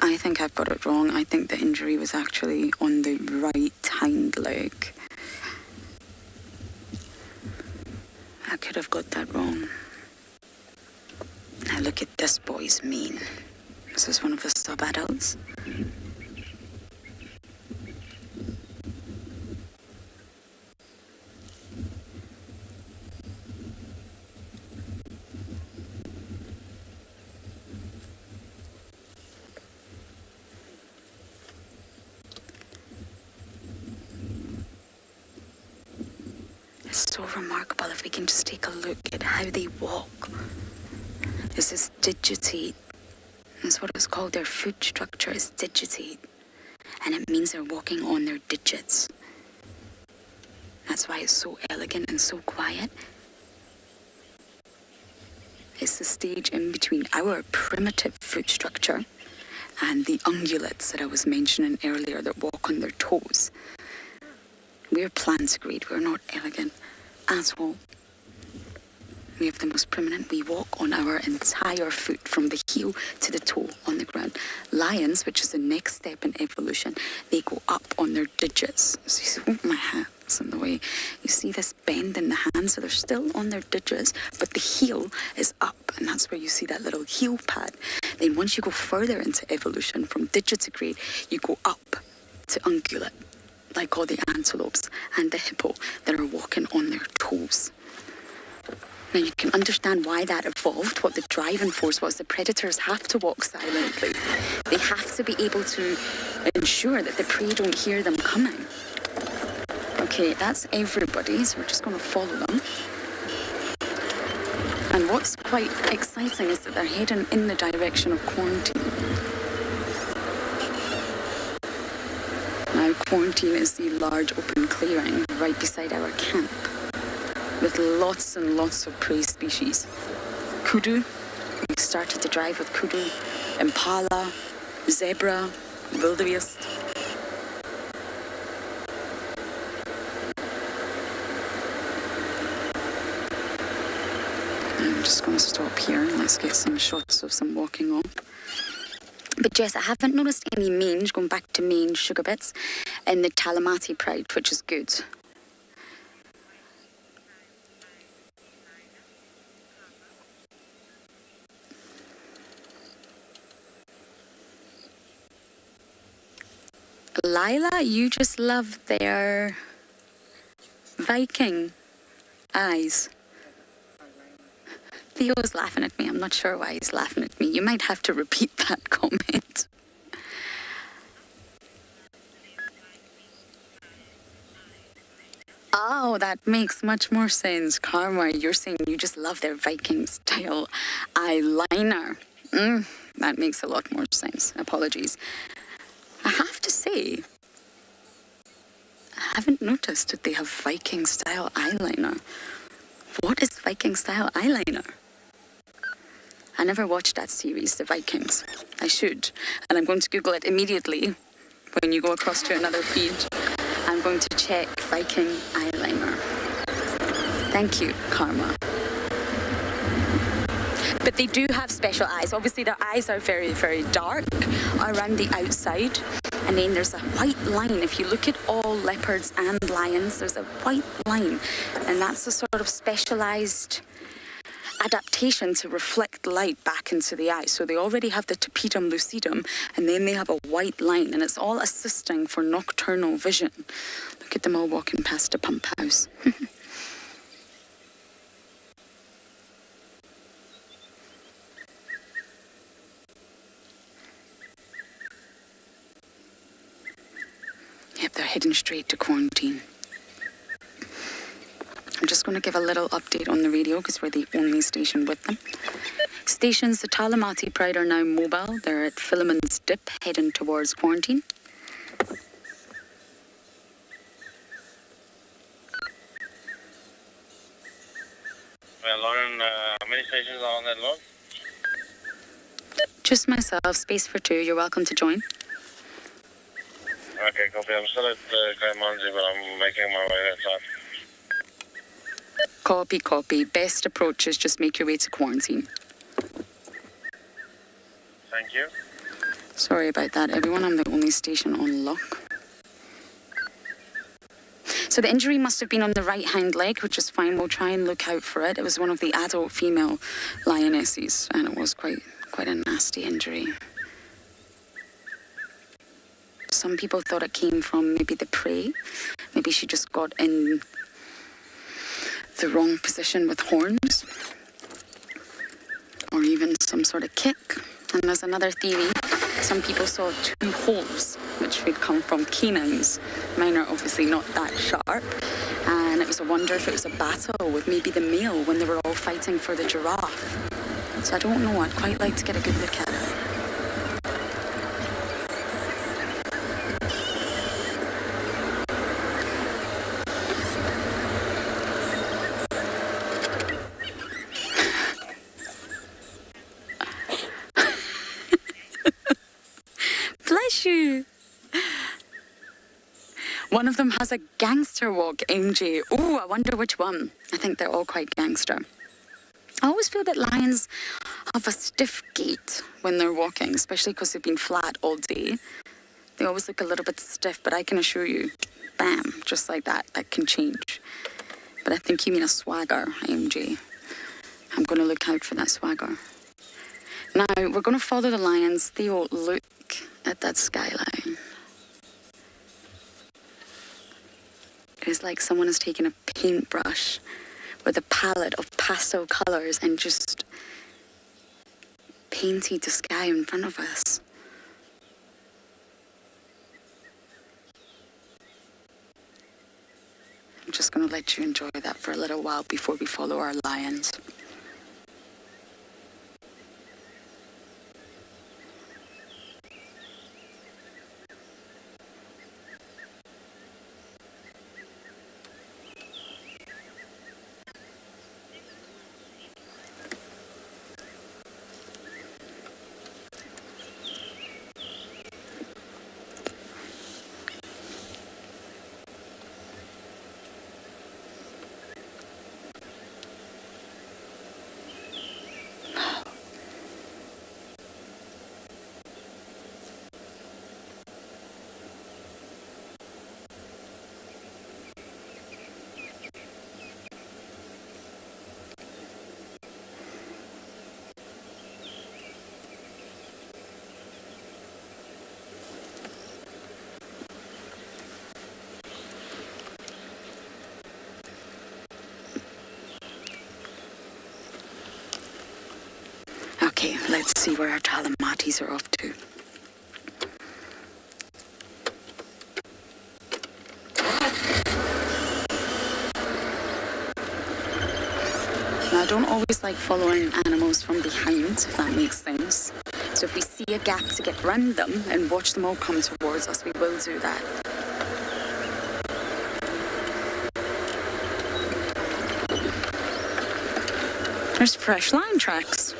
I think I've got it wrong. I think the injury was actually on the right hind leg. I could have got that wrong. Now look at this boy's mane. This is one of the sub-adults. It's so remarkable if we can just take a look at how they walk. This is digitate. That's what it's called. Their foot structure is digitate. And it means they're walking on their digits. That's why it's so elegant and so quiet. It's the stage in between our primitive foot structure and the ungulates that I was mentioning earlier that walk on their toes. We're plantigrade. We're not elegant at all. We have the most primitive. We walk on our entire foot from the heel to the toe on the ground. Lions, which is the next step in evolution, they go up on their digits. So you see my hands in the way. You see this bend in the hand, so they're still on their digits, but the heel is up, and that's where you see that little heel pad. Then once you go further into evolution, from digitigrade, you go up to ungulate, like all the antelopes and the hippo that are walking on their toes. Now you can understand why that evolved, what the driving force was. The predators have to walk silently. They have to be able to ensure that the prey don't hear them coming. Okay, that's everybody, so we're just going to follow them. And what's quite exciting is that they're heading in the direction of quarantine. Now, quarantine is the large open clearing right beside our camp, with lots and lots of prey species. Kudu, we started the drive with kudu, impala, zebra, wildebeest. I'm just going to stop here and let's get some shots of some walking off. But Jess, I haven't noticed any mange, going back to mange sugar bits, in the Talamati pride, which is good. Lila, you just love their Viking eyes. Theo's laughing at me. I'm not sure why he's laughing at me. You might have to repeat that comment. Oh, that makes much more sense. Karma, you're saying you just love their Viking style eyeliner. That makes a lot more sense. Apologies. I have to say, I haven't noticed that they have Viking style eyeliner. What is Viking style eyeliner? I never watched that series, The Vikings. I should. And I'm going to Google it immediately when you go across to another feed. I'm going to check Viking eyeliner. Thank you, Karma. But they do have special eyes. Obviously, their eyes are very, very dark around the outside. And then there's a white line. If you look at all leopards and lions, there's a white line. And that's a sort of specialized adaptation to reflect light back into the eye. So they already have the tapetum lucidum, and then they have a white line, and it's all assisting for nocturnal vision. Look at them all walking past the pump house. Yep, they're heading straight to quarantine. I'm just going to give a little update on the radio because we're the only station with them. Stations, the Talamati Pride are now mobile. They're at Philemon's Dip, heading towards quarantine. Well, Lauren, how many stations are on that load? Just myself, space for 2. You're welcome to join. Okay, copy. I'm still at Kaimanzi, but I'm making my way outside. Copy, copy. Best approach is just make your way to quarantine. Thank you. Sorry about that, everyone. I'm the only station on lock. So the injury must have been on the right hind leg, which is fine. We'll try and look out for it. It was one of the adult female lionesses, and it was quite a nasty injury. Some people thought it came from maybe the prey. Maybe she just got in the wrong position with horns, or even some sort of kick. And there's another theory. Some people saw 2 holes, which would come from canines. Mine are obviously not that sharp. And it was a wonder if it was a battle with maybe the male when they were all fighting for the giraffe. So I don't know. I'd quite like to get a good look at it. You. One of them has a gangster walk, MJ. Oh, I wonder which one. I think they're all quite gangster. I always feel that lions have a stiff gait when they're walking, especially because they've been flat all day. They always look a little bit stiff, but I can assure you, bam, just like that can change. But I think you mean a swagger, MJ. I'm going to look out for that swagger. Now, we're going to follow the lions. Theo, look at that skyline. It is like someone has taken a paintbrush with a palette of pastel colours and just painted the sky in front of us. I'm just going to let you enjoy that for a little while before we follow our lions. Okay, let's see where our Talamatis are off to. Now, I don't always like following animals from behind, if that makes sense. So if we see a gap to get round them and watch them all come towards us, we will do that. There's fresh lion tracks.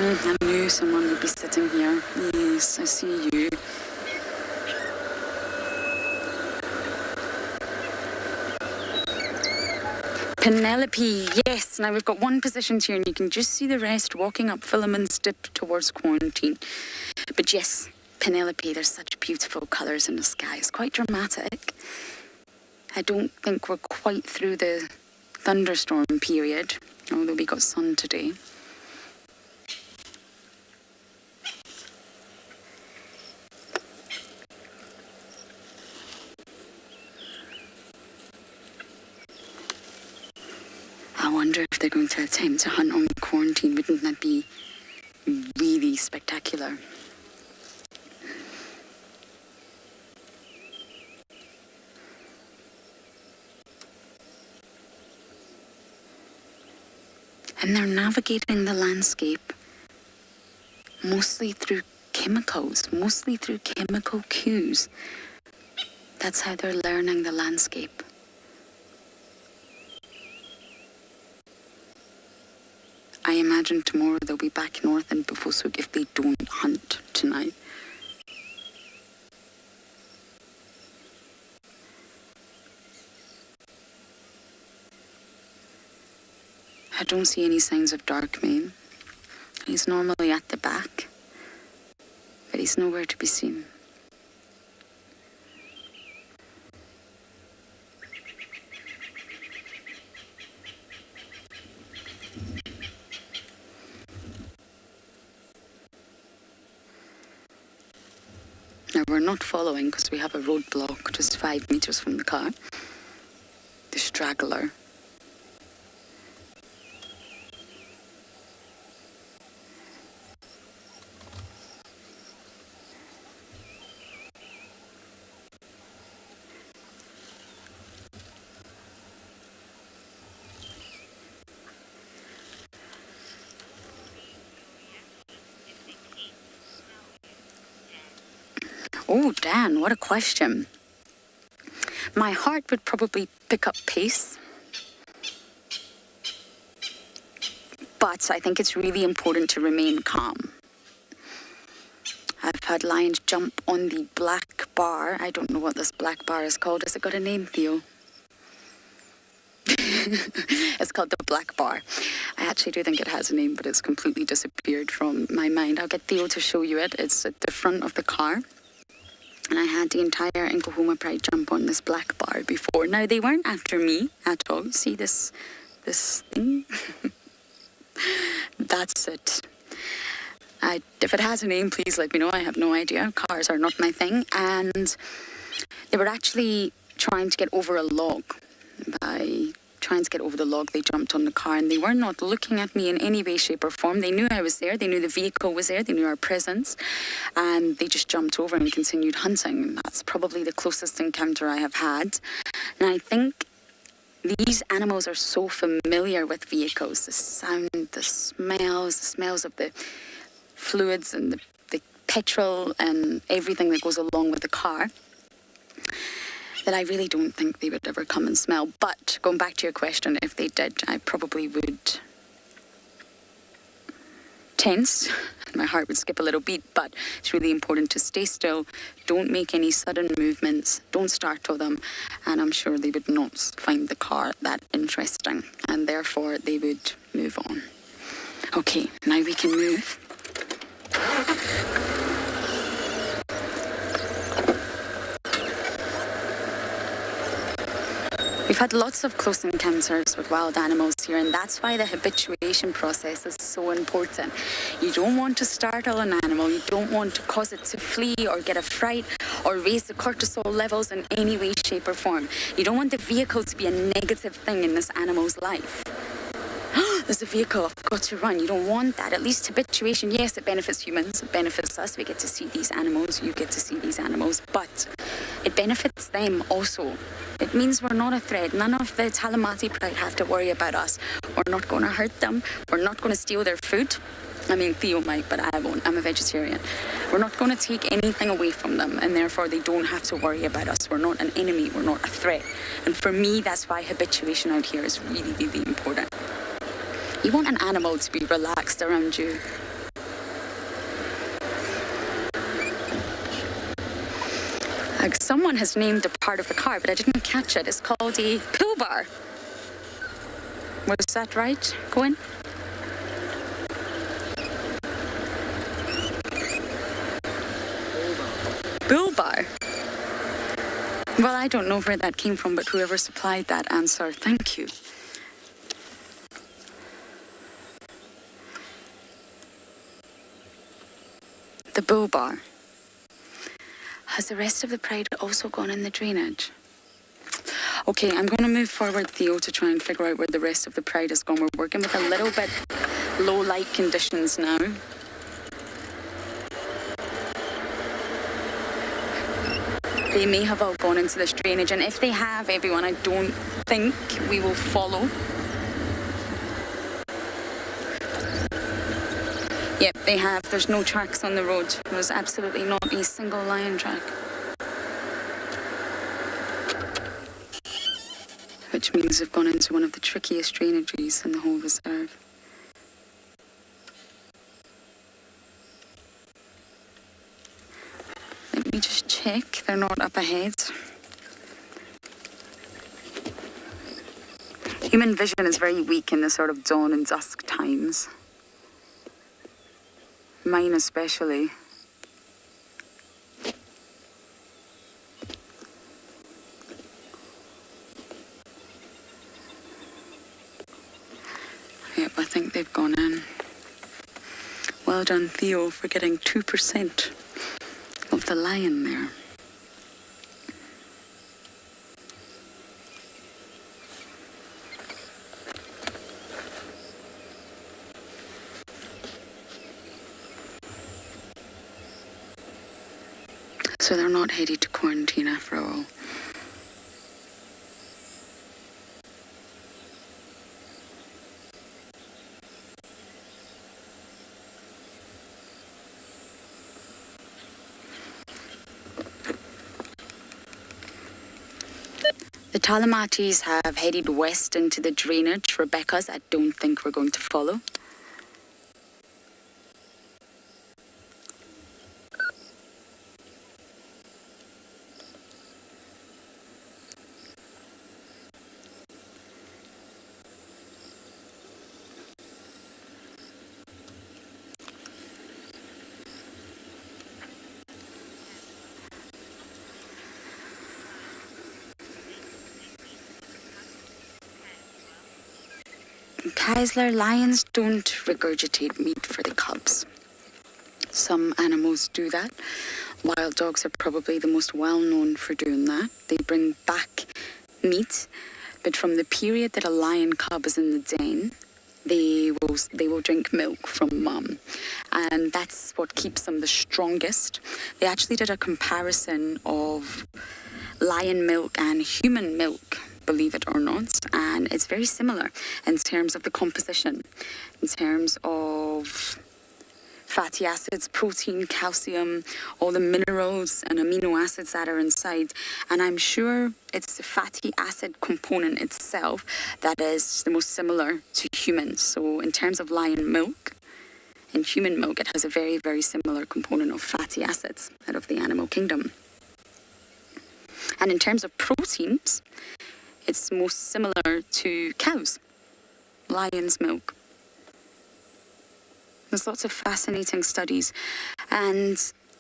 I knew someone would be sitting here. Yes, I see you. Penelope, yes. Now we've got one positioned here and you can just see the rest walking up Philemon's dip towards quarantine. But yes, Penelope, there's such beautiful colours in the sky. It's quite dramatic. I don't think we're quite through the thunderstorm period, although we got sun today. I wonder if they're going to attempt to hunt on quarantine. Wouldn't that be really spectacular? And they're navigating the landscape mostly through chemicals, mostly through chemical cues. That's how they're learning the landscape. I imagine tomorrow they'll be back north in Bufosuk if they don't hunt tonight. I don't see any signs of Darkmane. He's normally at the back, but he's nowhere to be seen. Now we're not following because we have a roadblock just 5 meters from the car. The straggler. Oh, Dan, what a question. My heart would probably pick up pace. But I think it's really important to remain calm. I've had lions jump on the black bar. I don't know what this black bar is called. Has it got a name, Theo? It's called the black bar. I actually do think it has a name, but it's completely disappeared from my mind. I'll get Theo to show you it. It's at the front of the car. And I had the entire Nkuhuma Pride jump on this black bar before. Now, they weren't after me at all. See this thing? That's it. If it has a name, please let me know. I have no idea. Cars are not my thing. And they were actually trying to get over a log. By trying to get over the log, they jumped on the car, and they were not looking at me in any way, shape or form. They knew I was there. They knew the vehicle was there. They knew our presence. And they just jumped over and continued hunting. And that's probably the closest encounter I have had. And I think these animals are so familiar with vehicles. The sound, the smells of the fluids and the petrol and everything that goes along with the car, that I really don't think they would ever come and smell. But going back to your question, if they did, I probably would tense. My heart would skip a little beat, but it's really important to stay still. Don't make any sudden movements. Don't startle them. And I'm sure they would not find the car that interesting. And therefore, they would move on. Okay, now we can move. We've had lots of close encounters with wild animals here, and that's why the habituation process is so important. You don't want to startle an animal. You don't want to cause it to flee or get a fright or raise the cortisol levels in any way, shape or form. You don't want the vehicle to be a negative thing in this animal's life. There's a vehicle, I've got to run. You don't want that. At least habituation, yes, it benefits humans, it benefits us. We get to see these animals, you get to see these animals, but it benefits them also. It means we're not a threat. None of the Talamati Pride have to worry about us. We're not going to hurt them. We're not going to steal their food. I mean, Theo might, but I won't. I'm a vegetarian. We're not going to take anything away from them, and therefore they don't have to worry about us. We're not an enemy. We're not a threat. And for me, that's why habituation out here is really, really important. You want an animal to be relaxed around you. Someone has named a part of the car, but I didn't catch it. It's called a pill bar. Was that right, Cohen? Bull bar. Well, I don't know where that came from, but whoever supplied that answer, thank you. The bull bar. Has the rest of the pride also gone in the drainage? Okay, I'm going to move forward, Theo, to try and figure out where the rest of the pride has gone. We're working with a little bit low light conditions now. They may have all gone into this drainage, and if they have, everyone, I don't think we will follow. Yep, they have. There's no tracks on the road. There's absolutely not a single lion track. Which means they've gone into one of the trickiest drainages in the whole reserve. Let me just check. They're not up ahead. Human vision is very weak in the sort of dawn and dusk times. Mine especially. Yep, I think they've gone in. Well done, Theo, for getting 2% of the lion there. So they're not headed to quarantine after all. The Talamatis have headed west into the drainage. Rebecca's, I don't think we're going to follow. Keisler, lions don't regurgitate meat for the cubs. Some animals do that. Wild dogs are probably the most well-known for doing that. They bring back meat, but from the period that a lion cub is in the den, they will drink milk from mum. And that's what keeps them the strongest. They actually did a comparison of lion milk and human milk, believe it or not, and it's very similar in terms of the composition, in terms of fatty acids, protein, calcium, all the minerals and amino acids that are inside. And I'm sure it's the fatty acid component itself that is the most similar to humans. So in terms of lion milk and human milk, it has a very, very similar component of fatty acids out of the animal kingdom. And in terms of proteins, it's most similar to cows, lion's milk. There's lots of fascinating studies, and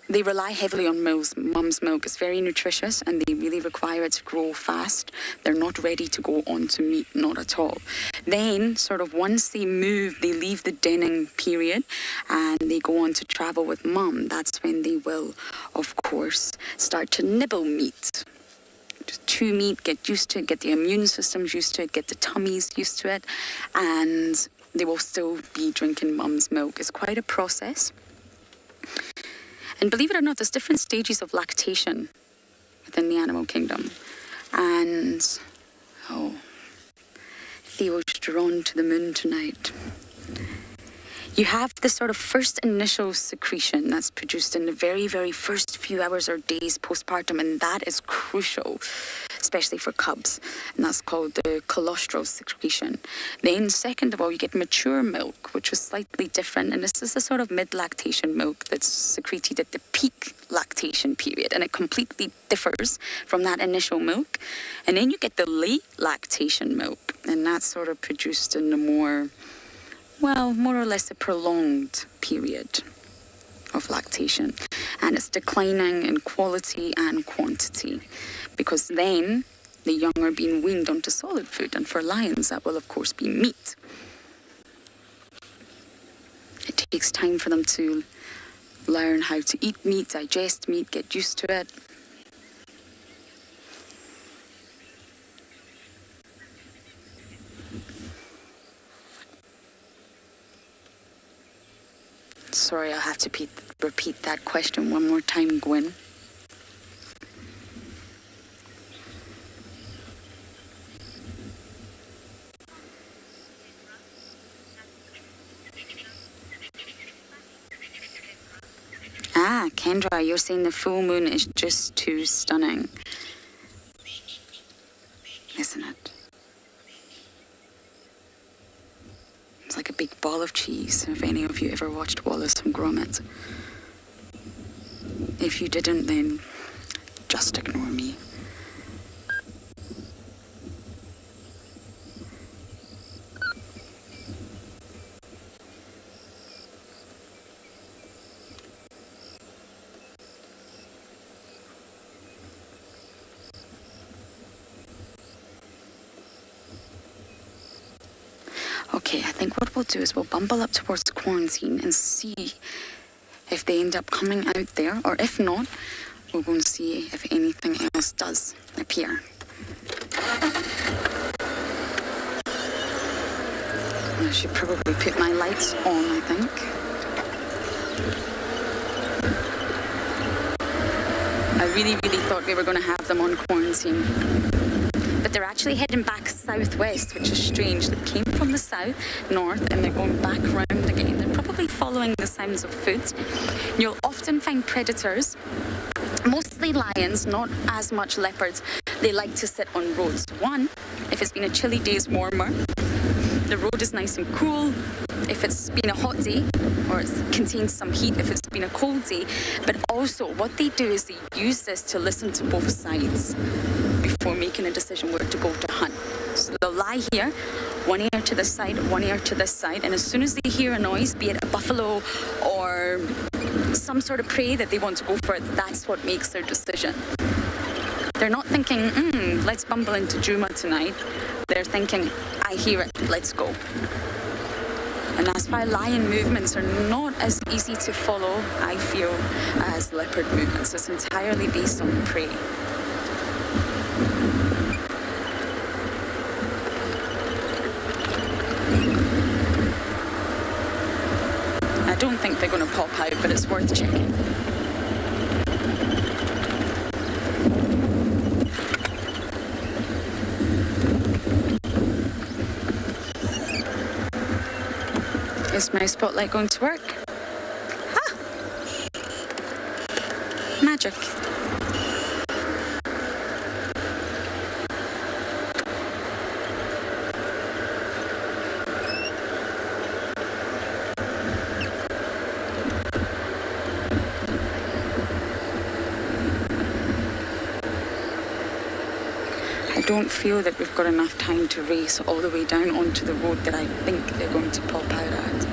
they rely heavily on mum's milk. It's very nutritious, and they really require it to grow fast. They're not ready to go on to meat, not at all. Then, sort of once they move, they leave the denning period, and they go on to travel with mum. That's when they will, of course, start to nibble meat. Chew meat, get used to it, get the immune systems used to it, get the tummies used to it, and they will still be drinking mum's milk. It's quite a process. And believe it or not, there's different stages of lactation within the animal kingdom. And, Theo's drawn to the moon tonight. You have this sort of first initial secretion that's produced in the very, very first few hours or days postpartum, and that is crucial, especially for cubs, and that's called the colostral secretion. Then, second of all, you get mature milk, which is slightly different, and this is the sort of mid-lactation milk that's secreted at the peak lactation period, and it completely differs from that initial milk. And then you get the late lactation milk, And that's sort of produced in a more or less a prolonged period of lactation. And it's declining in quality and quantity, because then the young are being weaned onto solid food, and for lions that will of course be meat. It takes time for them to learn how to eat meat, digest meat, get used to it. Sorry, I'll have to repeat that question one more time, Gwen. Kendra, you're saying the full moon is just too stunning, isn't it? It's like a big ball of cheese, if any of you ever watched Wallace and Gromit. If you didn't, then just ignore me. Okay, I think what we'll do is we'll bumble up towards quarantine and see if they end up coming out there, or if not, we'll go and see if anything else does appear. I should probably put my lights on, I think. I really thought we were going to have them on quarantine. But they're actually heading back southwest, which is strange. They came from the south, north, and they're going back round again. They're probably following the sounds of food. You'll often find predators, mostly lions, not as much leopards. They like to sit on roads. One, if it's been a chilly day, it's warmer. The road is nice and cool. If it's been a hot day, or it contains some heat if it's been a cold day. But also, what they do is they use this to listen to both sides before making a decision where to go to hunt. So they'll lie here, one ear to this side, one ear to this side, and as soon as they hear a noise, be it a buffalo or some sort of prey that they want to go for, that's what makes their decision. They're not thinking, let's bumble into Juma tonight. They're thinking, I hear it, let's go. And that's why lion movements are not as easy to follow, I feel, as leopard movements. It's entirely based on prey. I don't think they're going to pop out, but it's worth checking. Is my spotlight going to work? Ah! Magic. I don't feel that we've got enough time to race all the way down onto the road that I think they're going to pop out at.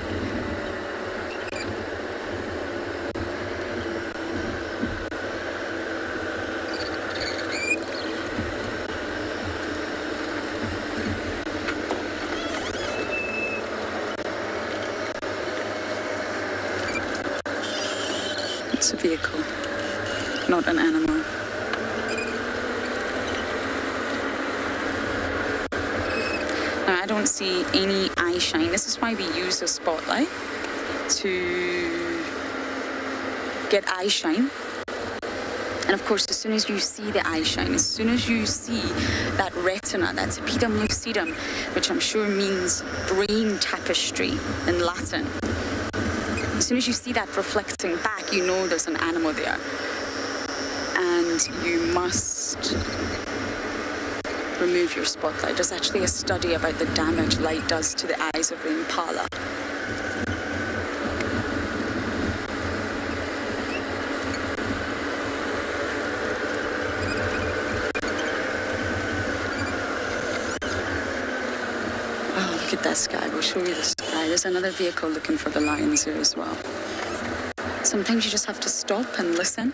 It's a vehicle, not an animal. I don't see any eye shine. This is why we use a spotlight, to get eye shine. And of course, as soon as you see the eye shine, as soon as you see that retina, that tapedum lucidum, which I'm sure means brain tapestry in Latin, as soon as you see that reflecting back, you know there's an animal there. And you must remove your spotlight. There's actually a study about the damage light does to the eyes of the impala. Look at that sky. We'll show you the sky. There's another vehicle looking for the lions here as well. Sometimes you just have to stop and listen.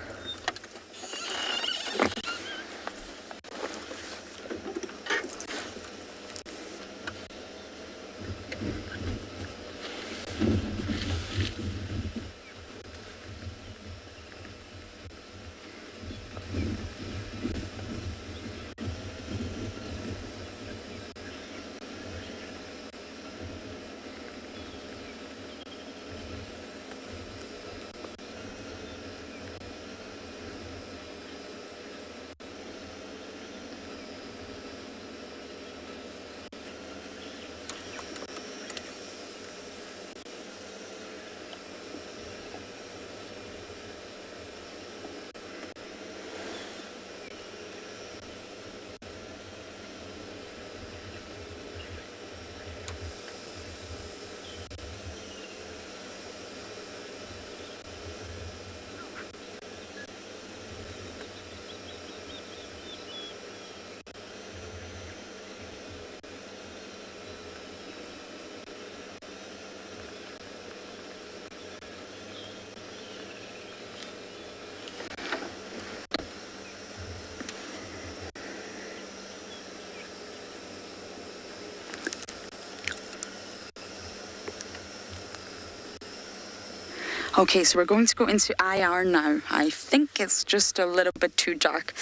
Okay, so we're going to go into IR now. I think it's just a little bit too dark.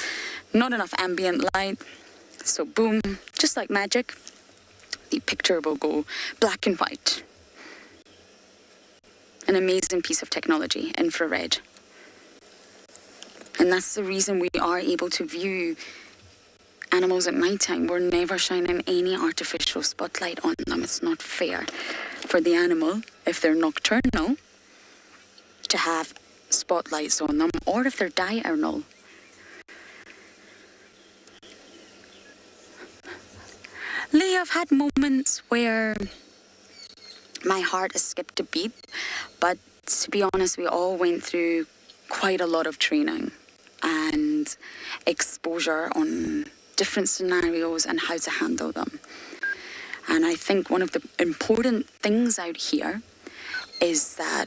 Not enough ambient light. So boom, just like magic, the picture will go black and white. An amazing piece of technology, infrared. And that's the reason we are able to view animals at nighttime. We're never shining any artificial spotlight on them. It's not fair for the animal, if they're nocturnal, to have spotlights on them, or if they're diurnal. Lee, I've had moments where my heart has skipped a beat, but to be honest, we all went through quite a lot of training and exposure on different scenarios and how to handle them. And I think one of the important things out here is that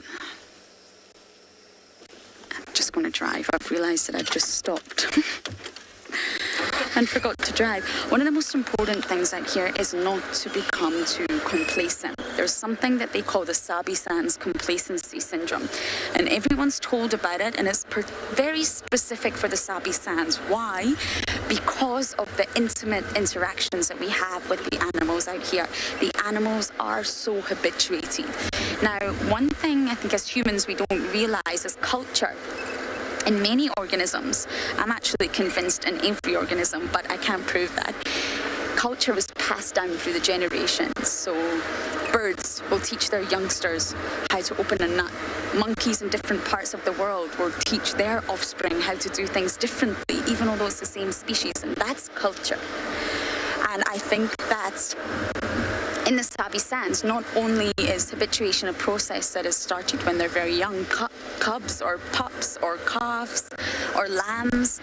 I'm just going to drive. I've realised that I've just stopped and forgot to drive. One of the most important things out here is not to become too complacent. There's something that they call the Sabi-san's complacency syndrome, and everyone's told about it, and it's very specific for the Sabi-sans. Why? Because of the intimate interactions that we have with the animals out here. The animals are so habituated. Now, one thing I think as humans we don't realise is culture. In many organisms, I'm actually convinced in every organism, but I can't prove that, culture was passed down through the generations. So birds will teach their youngsters how to open a nut. Monkeys in different parts of the world will teach their offspring how to do things differently, even although it's the same species, and that's culture. And I think that in the Sabi-sans, not only is habituation a process that is started when they're very young, cubs or pups or calves or lambs,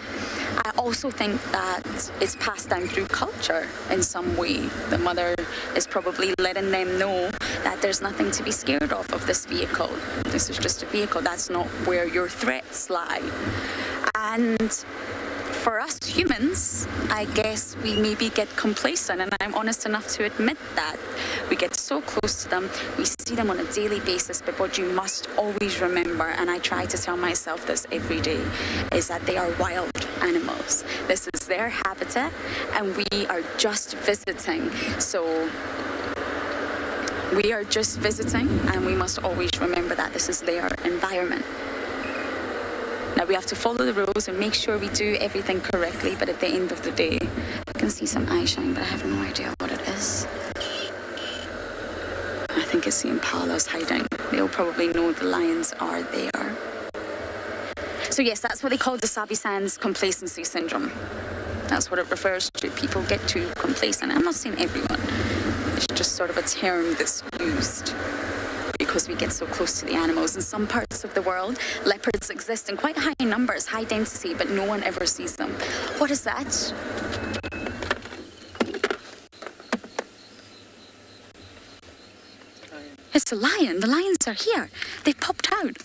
I also think that it's passed down through culture in some way. The mother is probably letting them know that there's nothing to be scared of this vehicle. This is just a vehicle. That's not where your threats lie. And for us humans, I guess we maybe get complacent, and I'm honest enough to admit that. We get so close to them, we see them on a daily basis, but what you must always remember, and I try to tell myself this every day, is that they are wild animals. This is their habitat, and we are just visiting. So we are just visiting, and we must always remember that this is their environment. Now, we have to follow the rules and make sure we do everything correctly, but at the end of the day, I can see some eye shine, but I have no idea what it is. I think it's the impalas hiding. They'll probably know the lions are there. So yes, that's what they call the Sabi-san's complacency syndrome. That's what it refers to. People get too complacent. I'm not saying everyone. It's just sort of a term that's used because we get so close to the animals. In some parts of the world, leopards exist in quite high numbers, high density, but no one ever sees them. What is that? It's a lion. The lions are here. They popped out.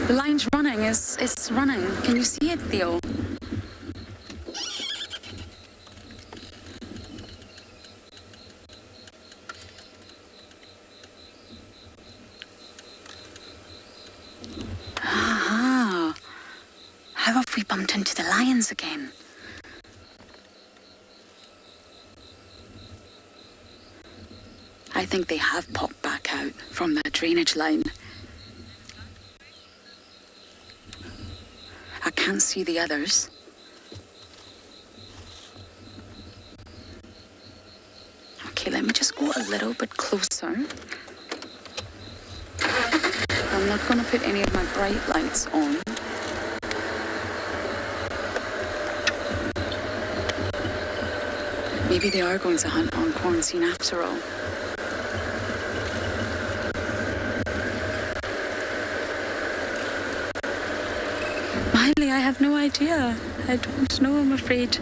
The lion's running. It's running. Can you see it, Theo? How have we bumped into the lions again? I think they have popped back out from that drainage line. I can't see the others. Okay, let me just go a little bit closer. I'm not going to put any of my bright lights on. Maybe they are going to hunt on quarantine after all. Miley, I have no idea. I don't know, I'm afraid.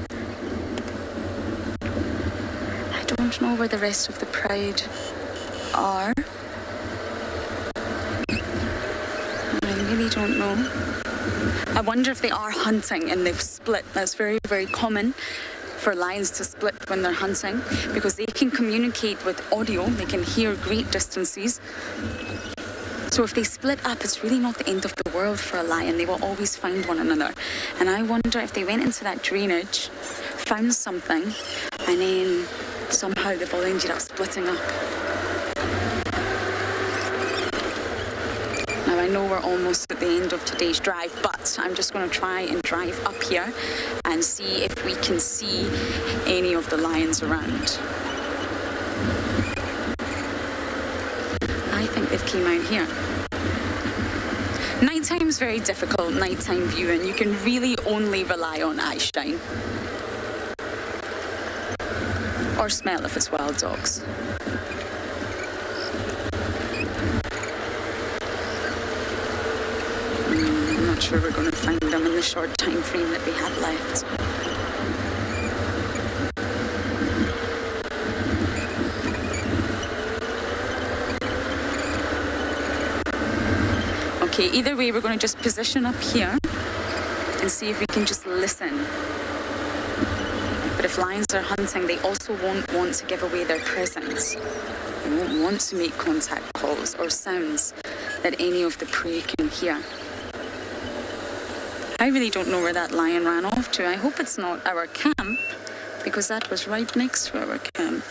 I don't know where the rest of the pride are. I really don't know. I wonder if they are hunting and they've split. That's very, very common for lions to split when they're hunting because they can communicate with audio. They can hear great distances. So if they split up, it's really not the end of the world for a lion. They will always find one another. And I wonder if they went into that drainage, found something, and then somehow they've all ended up splitting up. Now I know we're almost at the end of today's drive, but I'm just going to try and drive up here and see if we can see any of the lions around. I think they've came out here. Nighttime is very difficult, nighttime viewing. You can really only rely on eye shine. Or smell if it's wild dogs. I'm not sure we're going to find them in the short time frame that we have left. Okay, either way, we're going to just position up here and see if we can just listen. But if lions are hunting, they also won't want to give away their presence. They won't want to make contact calls or sounds that any of the prey can hear. I really don't know where that lion ran off to. I hope it's not our camp, because that was right next to our camp.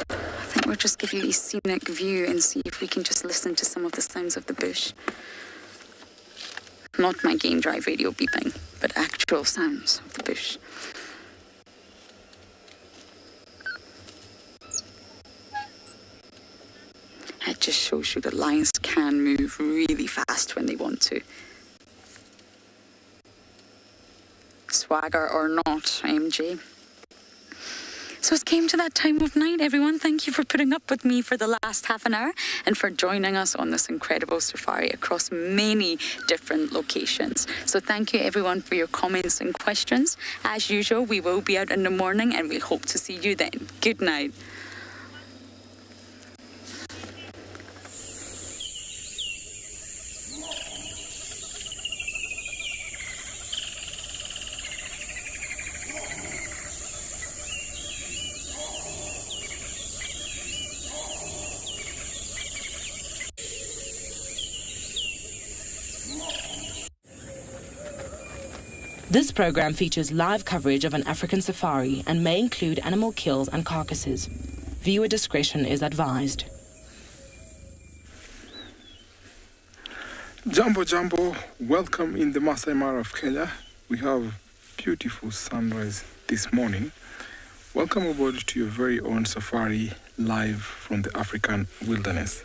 I think we'll just give you a scenic view and see if we can just listen to some of the sounds of the bush. Not my game drive radio beeping, but actual sounds of the bush. It just shows you that lions can move really fast when they want to. Swagger or not, MJ. So it came to that time of night, everyone. Thank you for putting up with me for the last half an hour and for joining us on this incredible safari across many different locations. So thank you, everyone, for your comments and questions. As usual, we will be out in the morning and we hope to see you then. Good night. This program features live coverage of an African safari and may include animal kills and carcasses. Viewer discretion is advised. Jambo Jambo, welcome in the Masai Mara of Kenya. We have beautiful sunrise this morning. Welcome aboard to your very own safari live from the African wilderness.